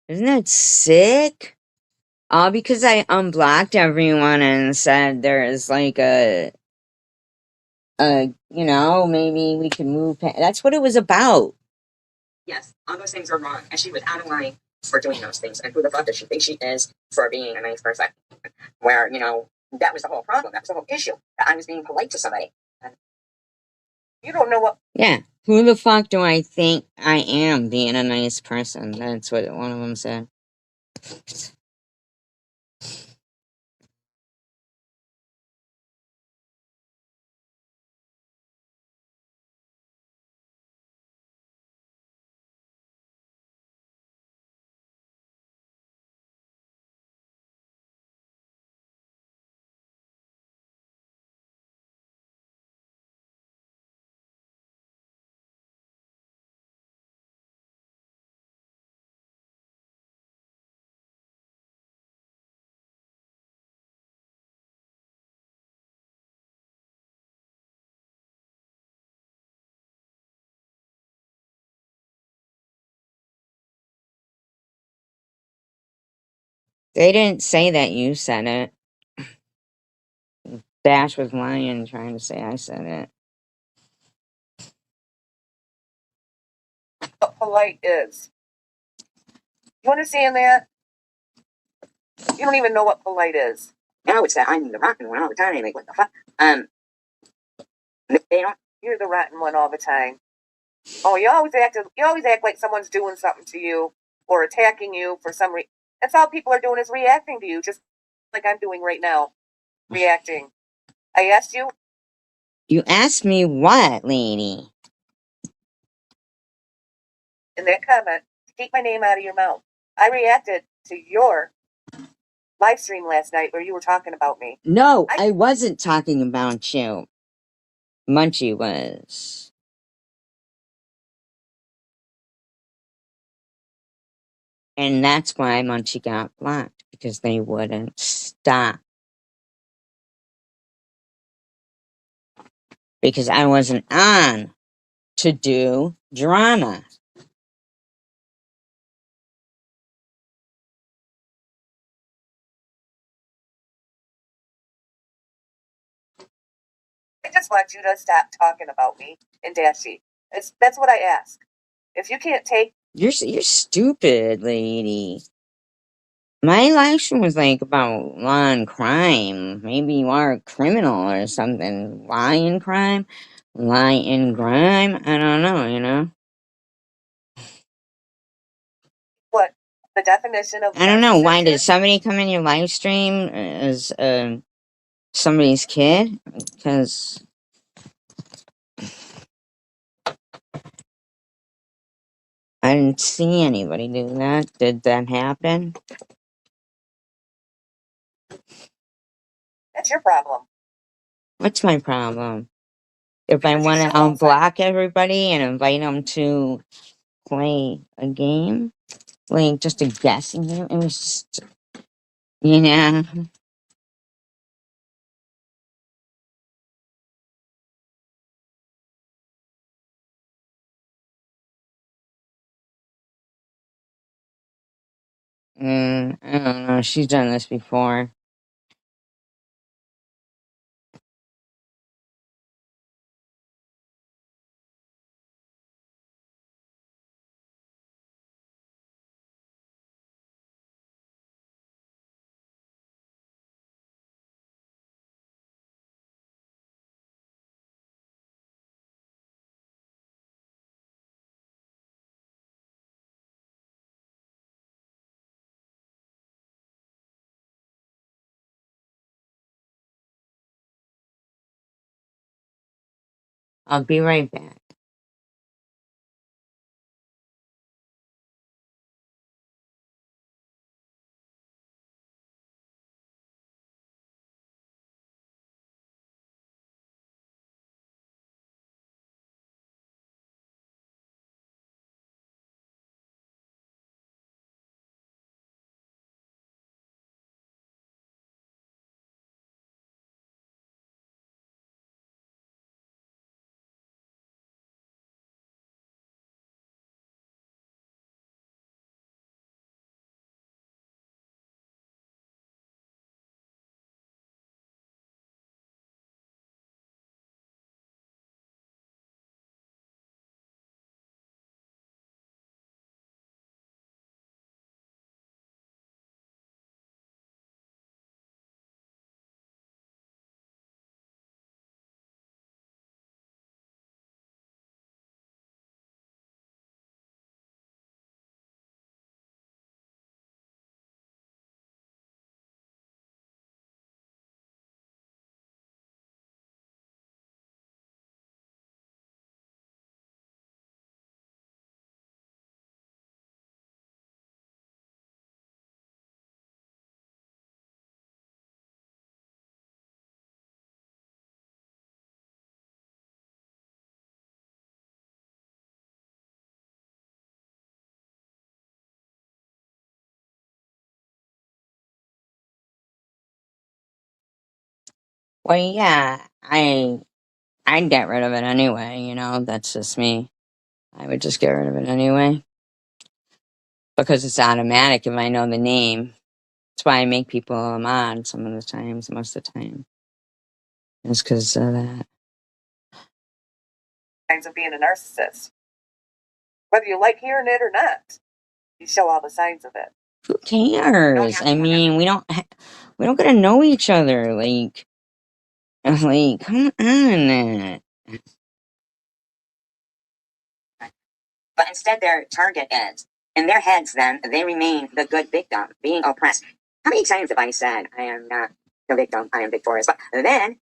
S1: Isn't that sick? All because I unblocked everyone and said there is like maybe we can move. That's what it was about. Yes, all those things are wrong, and she was out of line for doing those things. And who the fuck does she think she is for being a nice person? Where that was the whole problem. That was the whole issue. That I was being polite to somebody.
S2: You don't know what.
S1: Yeah, who the fuck do I think I am being a nice person? That's what one of them said. They didn't say that you said it. Dash was lying, trying to say I said it.
S2: What polite is. You understand that? You don't even know what polite is.
S1: No, it's that I'm the rotten one all the time. Like, what the fuck? They don't.
S2: You're the rotten one all the time. Oh, you always act like someone's doing something to you or attacking you for some reason. That's all people are doing is reacting to you, just like I'm doing right now. Reacting. I asked you.
S1: You asked me what, lady?
S2: In that comment to keep my name out of your mouth. I reacted to your live stream last night where you were talking about me.
S1: No, I wasn't talking about you. Munchie was. And that's why Munchie got blocked, because they wouldn't stop. Because I wasn't on to do drama.
S2: I just want you to stop talking about me and Dashy. That's what I ask. If you can't take,
S1: You're stupid, lady. My live stream was like about law and crime. Maybe you are a criminal or something. Law and crime? Lie and crime? I don't know, you know?
S2: what the definition of
S1: I don't know. Why
S2: narcissist
S1: did
S2: is,
S1: somebody come in your live stream as somebody's kid? Because I didn't see anybody do that. Did that happen?
S2: that's your problem.
S1: What's my problem? If I
S2: Because you
S1: want to
S2: still don't find
S1: unblock everybody and invite them to play a game, like just a guessing game, it was just, you know. I don't know. She's done this before. I'll be right back. Well, yeah, I'd get rid of it anyway. You know, that's just me. I would just get rid of it anyway because it's automatic if I know the name. That's why I make people mod some of the times, most of the time. It's because of that.
S2: Signs of being a narcissist. Whether you like hearing it or not, you show all the signs of it.
S1: Who cares? I mean, we don't get to know each other. Like, come on. But instead, their target is. In their heads, then, they remain the good victim, being oppressed. How many times have I said, I am not the victim, I am victorious? But then,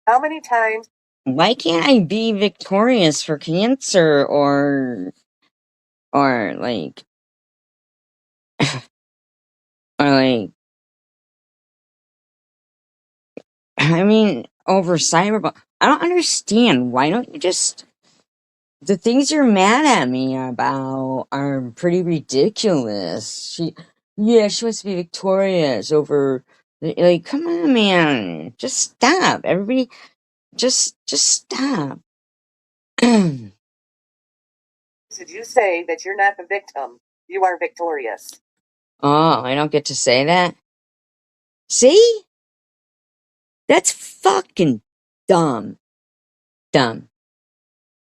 S2: how many times?
S1: Why can't I be victorious for cancer or like, or like, I mean, over cyberbullying? I don't understand. Why don't you just. The things you're mad at me about are pretty ridiculous. She wants to be victorious over, like, come on, man, just stop. Everybody, just stop.
S2: Did you say that you're not the victim? You are victorious.
S1: Oh, I don't get to say that. See, that's fucking dumb, dumb,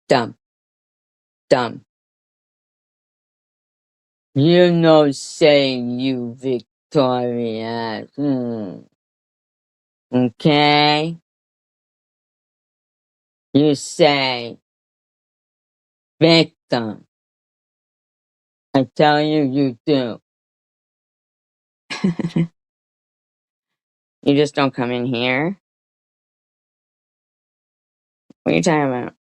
S1: dumb, dumb. You know, saying you victorious. Okay. You say victim. I tell you, you do. You just don't come in here. What are you talking about?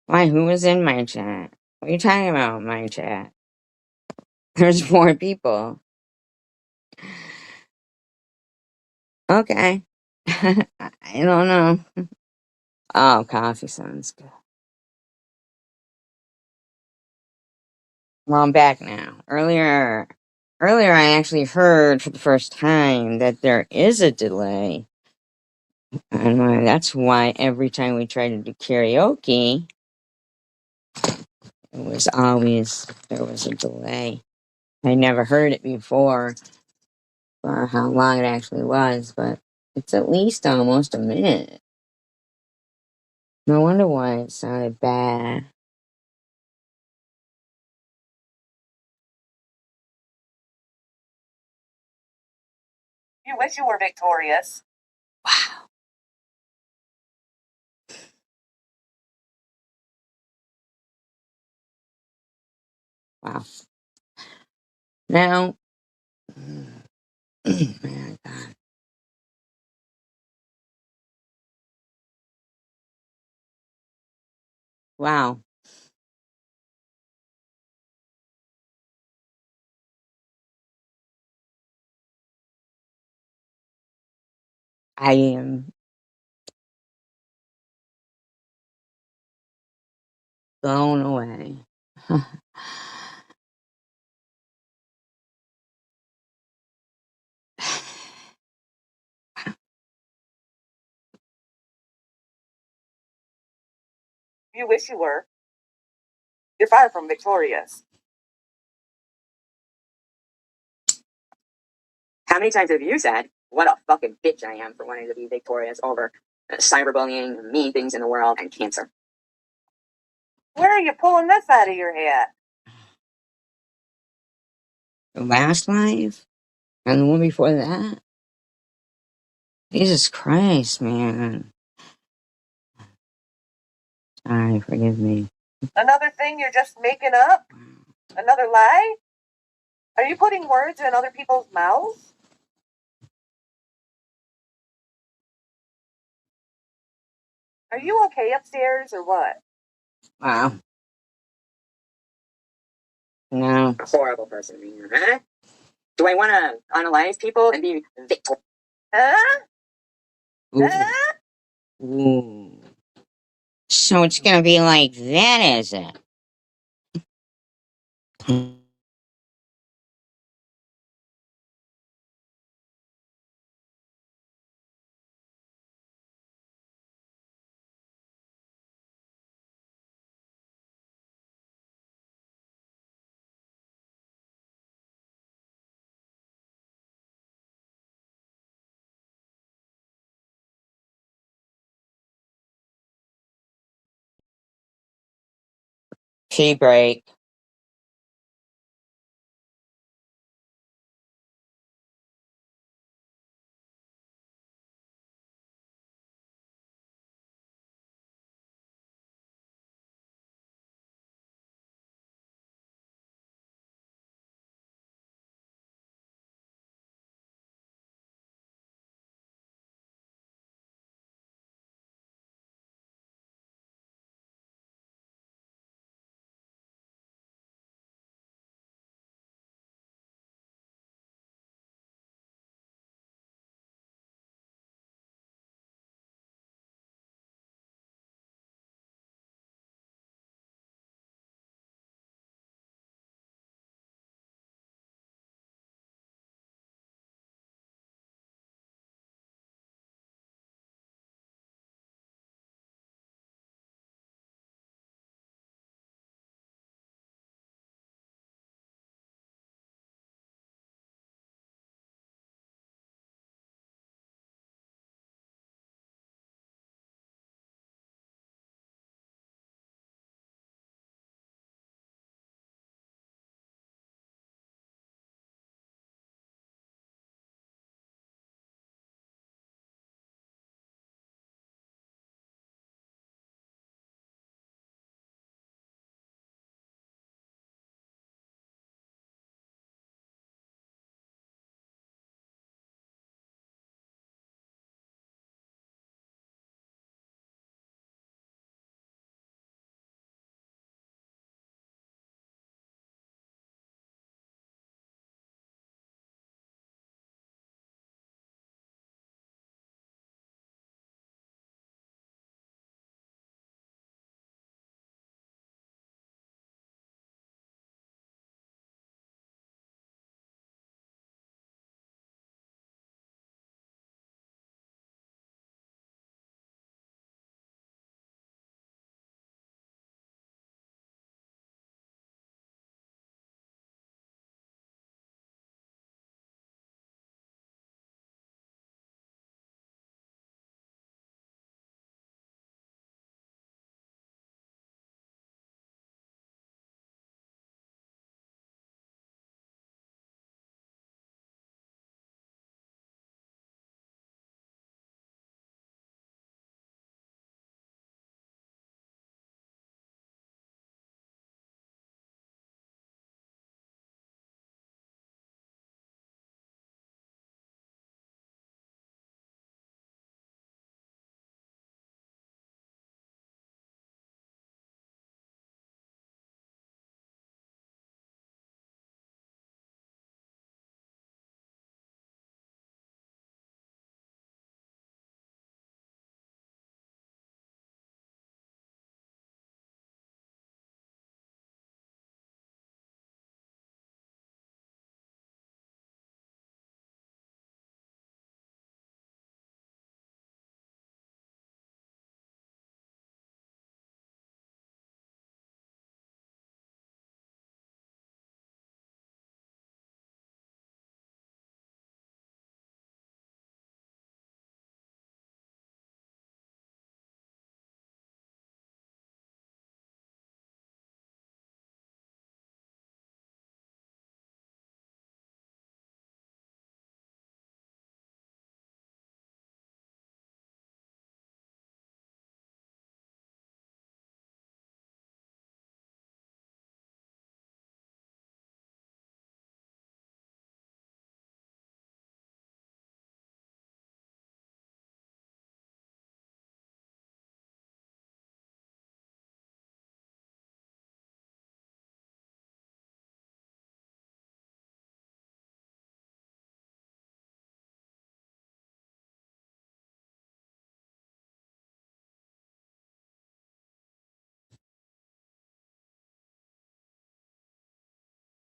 S1: Why? Who was in my chat? What are you talking about, my chat? There's 4 people. Okay. I don't know. Oh, coffee sounds good. Well, I'm back now. Earlier, I actually heard for the first time that there is a delay. And that's why every time we try to do karaoke, it was always, there was a delay. I never heard it before, or how long it actually was, but it's at least almost a minute. No wonder why it sounded bad.
S2: You wish you were victorious.
S1: Wow. Wow. Now, man, God. Wow. I am blown away.
S2: You wish you were. You're far from victorious.
S1: How many times have you said, what a fucking bitch I am for wanting to be victorious over cyberbullying, mean things in the world, and cancer?
S2: Where are you pulling this out of your hat?
S1: The last life? And the one before that? Jesus Christ, man. Sorry, forgive me.
S2: Another thing you're just making up? Another lie? Are you putting words in other people's mouths? Are you okay upstairs or what?
S1: Wow. No. A horrible person, man. Huh? Do I want to unalive people and be victorious?
S2: Huh?
S1: Ooh.
S2: Huh?
S1: Ooh. So it's gonna be like that, is it? Tea break.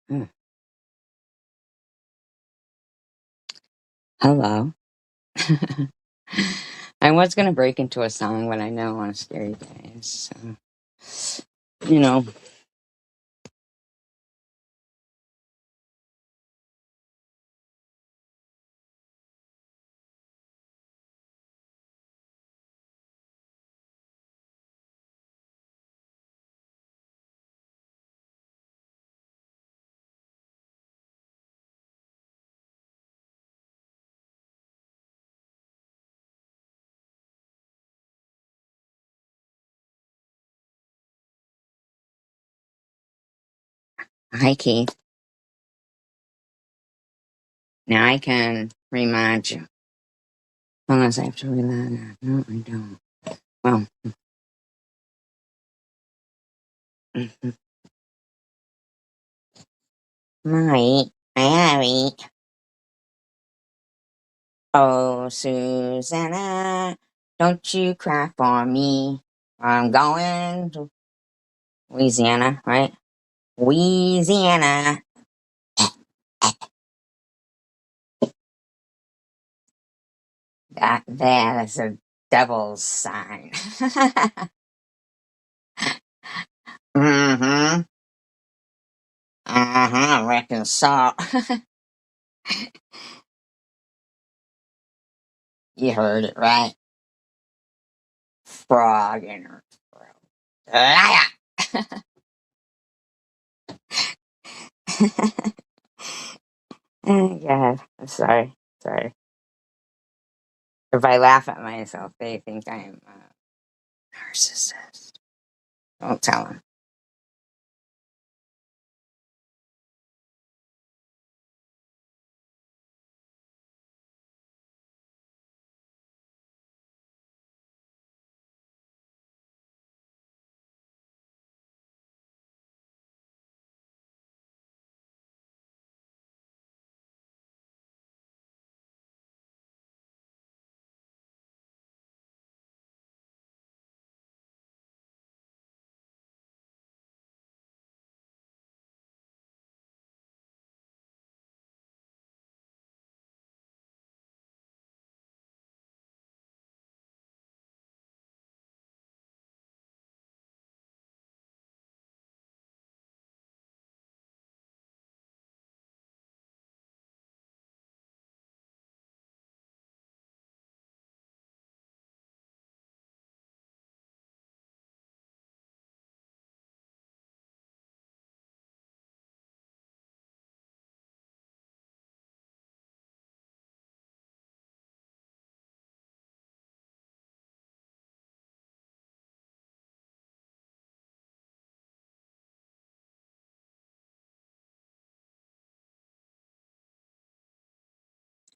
S1: Hmm. Hello. I was gonna break into a song, but I know on scary days. So, you know, Hi, Keith. Now I can remind you. Unless I have to rely on. No, I don't. Well, mhm. Might. Mary. Oh, Susanna, don't you cry for me. I'm going to Louisiana, right? Louisiana. That is a devil's sign. Mm-hmm. Uh-huh. I reckon so. You heard it right. Frog in her throat. Liar! Oh, God. I'm sorry. Sorry. If I laugh at myself, they think I'm a narcissist. Don't tell them.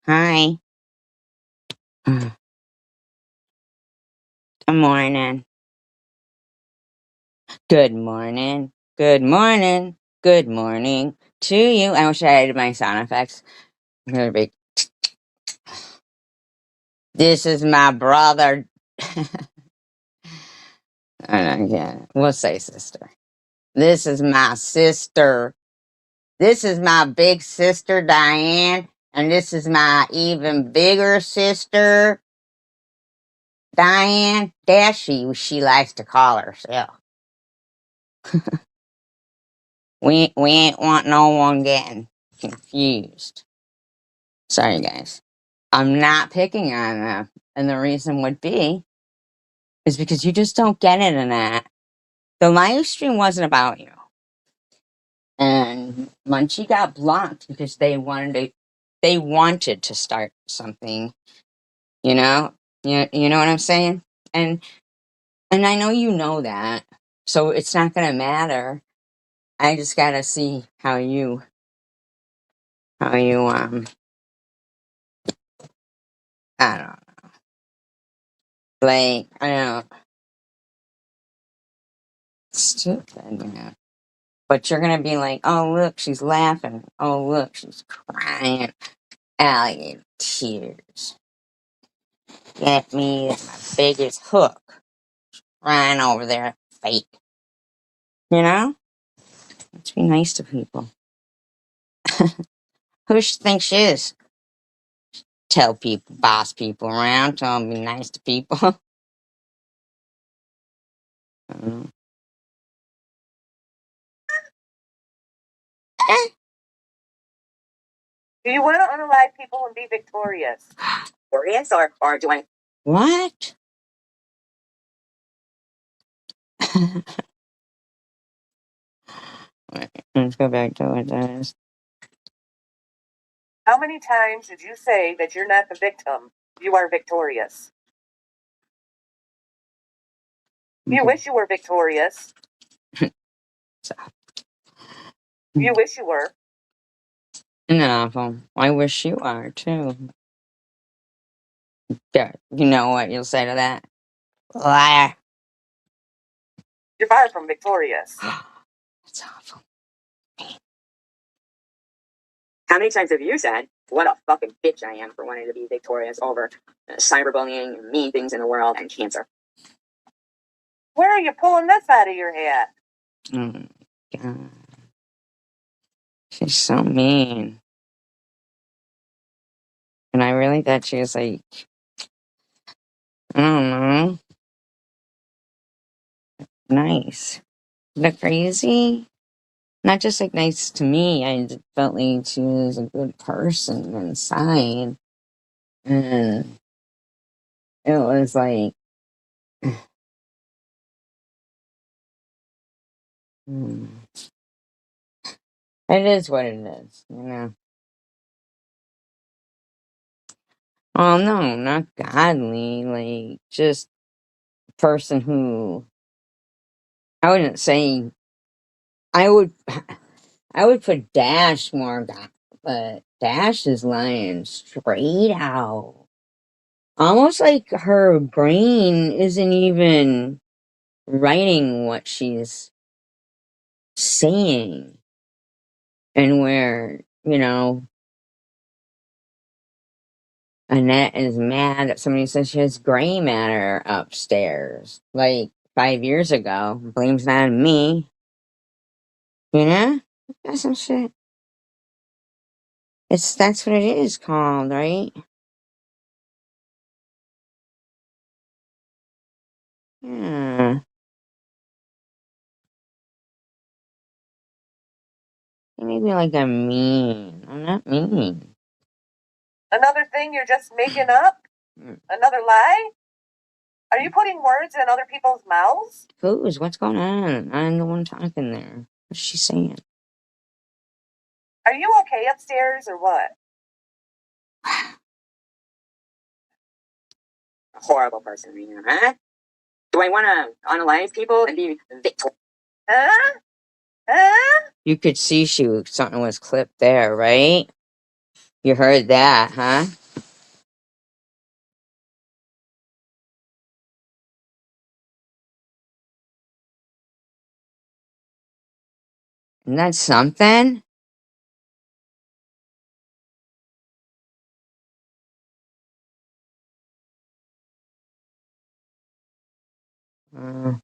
S1: Hi. Good morning. Good morning. Good morning. Good morning to you. I wish I had my sound effects. I'm gonna be. This is my brother. I don't get it. We'll say sister. This is my sister. This is my big sister, Diane. And this is my even bigger sister, Diane. That's she likes to call herself. We ain't want no one getting confused. Sorry, guys. I'm not picking on them. And the reason would be is because you just don't get it in that. The live stream wasn't about you. And Munchie got blocked because they wanted to start something, you know? You know what I'm saying? And and I know you know that. So it's not gonna matter. I just gotta see how you I don't know. Like I don't know, stupid, you know. But you're gonna be like, oh look, she's laughing. Oh look, she's crying. Alligator tears. Get me my biggest hook. Crying over there. Fake. You know? Let's be nice to people. Who she thinks she is? Tell people, boss people around, tell them be nice to people. Mm.
S2: Do you want to unalive people and be victorious? Victorious, or do I?
S1: What? Wait, let's go back to what that is.
S2: How many times did you say that you're not the victim? You are victorious. You wish you were victorious. You wish you were.
S1: Isn't that awful? I wish you are too. Yeah, you know what you'll say to that? Liar.
S2: You're far from victorious.
S1: That's awful. How many times have you said, what a fucking bitch I am for wanting to be victorious over cyberbullying and mean things in the world and cancer?
S2: Where are you pulling this out of your hat?
S1: Oh my God. She's so mean. And I really thought she was like, I don't know, nice. But crazy? Not just like nice to me, I just felt like she was a good person inside. And it was like, hmm, it is what it is, you know. Oh no, not godly, like just person who I wouldn't say I would I would put Dash more god, but Dash is lying straight out. Almost like her brain isn't even writing what she's saying. And where, you know, Annette is mad that somebody says she has gray matter upstairs. Like 5 years ago. Blames that on me. You know? That's some shit. That's what it is called, right? Yeah. You made me like I'm mean. I'm not mean.
S2: Another thing you're just making up?
S1: Mm.
S2: Another lie? Are you putting words in other people's mouths?
S1: Who's? What's going on? I'm the one talking there. What's she saying?
S2: Are you okay upstairs or what?
S1: A horrible person, Rena, huh? Do I want to unalive people and be victorious?
S2: Huh? Huh?
S1: You could see something was clipped there, right? You heard that, huh? Isn't that something? Uh,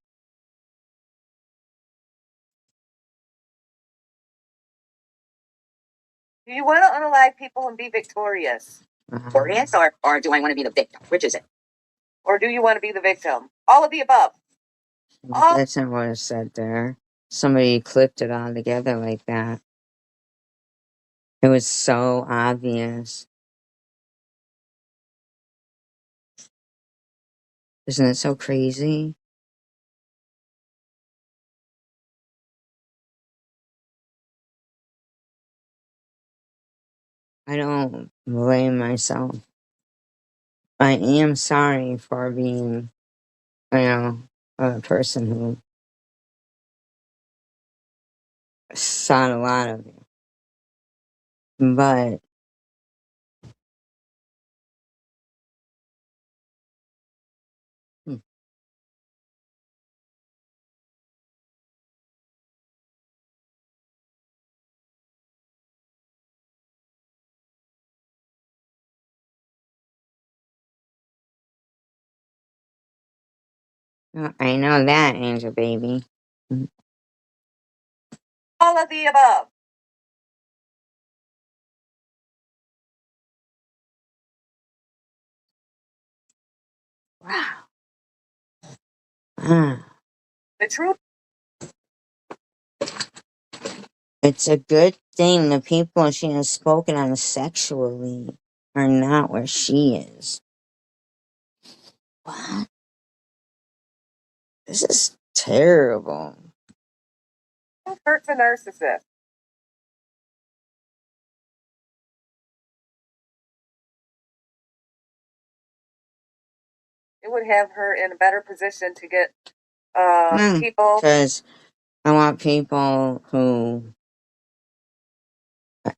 S2: Do you want to unalive people and be victorious?
S1: Victorious, or do I want to be the victim? Which is it?
S2: Or do you want to be the victim? All of the above. All
S1: That's not what I said there. Somebody clipped it all together like that. It was so obvious. Isn't it so crazy? I don't blame myself. I am sorry for being, you know, a person who saw a lot of it. But hmm, I know that, Angel Baby. Mm,
S2: of the above.
S1: wow. Ah,
S2: The truth.
S1: it's a good thing the people she has spoken on sexually are not where she is. What? This is terrible.
S2: Hurts a narcissist. It would have her in a better position to get people.
S1: Because I want people who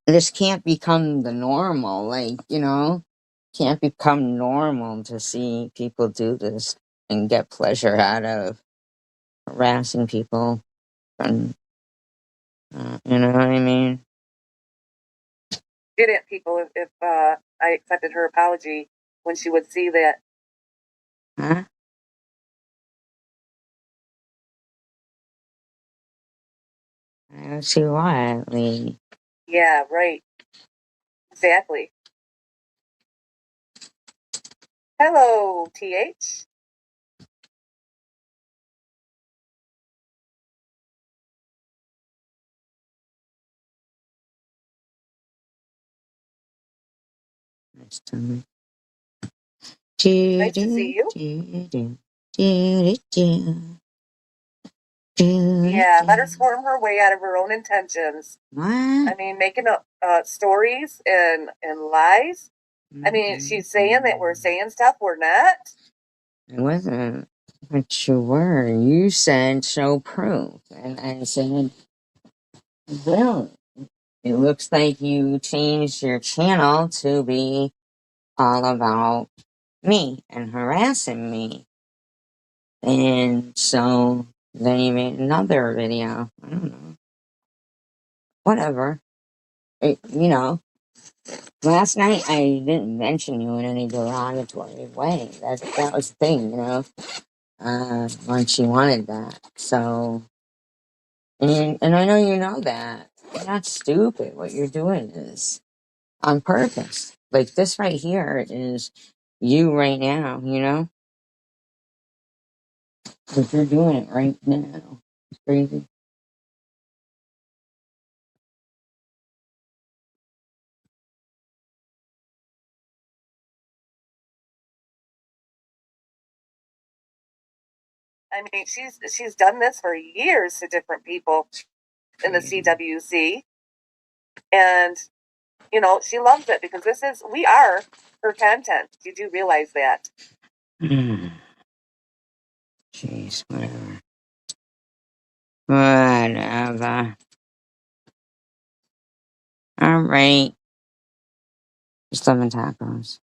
S1: This can't become the normal. Like, can't become normal to see people do this and get pleasure out of harassing people. And, you know what I mean?
S2: Didn't people if I accepted her apology when she would see that?
S1: Huh? I don't see why. Like,
S2: Yeah, right. Exactly. Hello, TH.
S1: nice to meet
S2: Nice to see you. Yeah, let her squirm her way out of her own intentions. I
S1: What?
S2: mean, making up stories and lies. I mean, she's saying that we're saying stuff we're not.
S1: It wasn't what you were. You said show proof. And I said, well, it looks like you changed your channel to be all about me and harassing me. And so then you made another video. I don't know. Whatever. Last night I didn't mention you in any derogatory way. That was the thing, when she wanted that. So, and I know you know that. You're not stupid. What you're doing is on purpose. Like this right here is you right now, Like you're doing it right now. It's crazy.
S2: I mean, she's done this for years to different people in the CWC, and she loves it because we are her content. You do realize that?
S1: Jeez, whatever. Whatever. All right. Just loving tacos.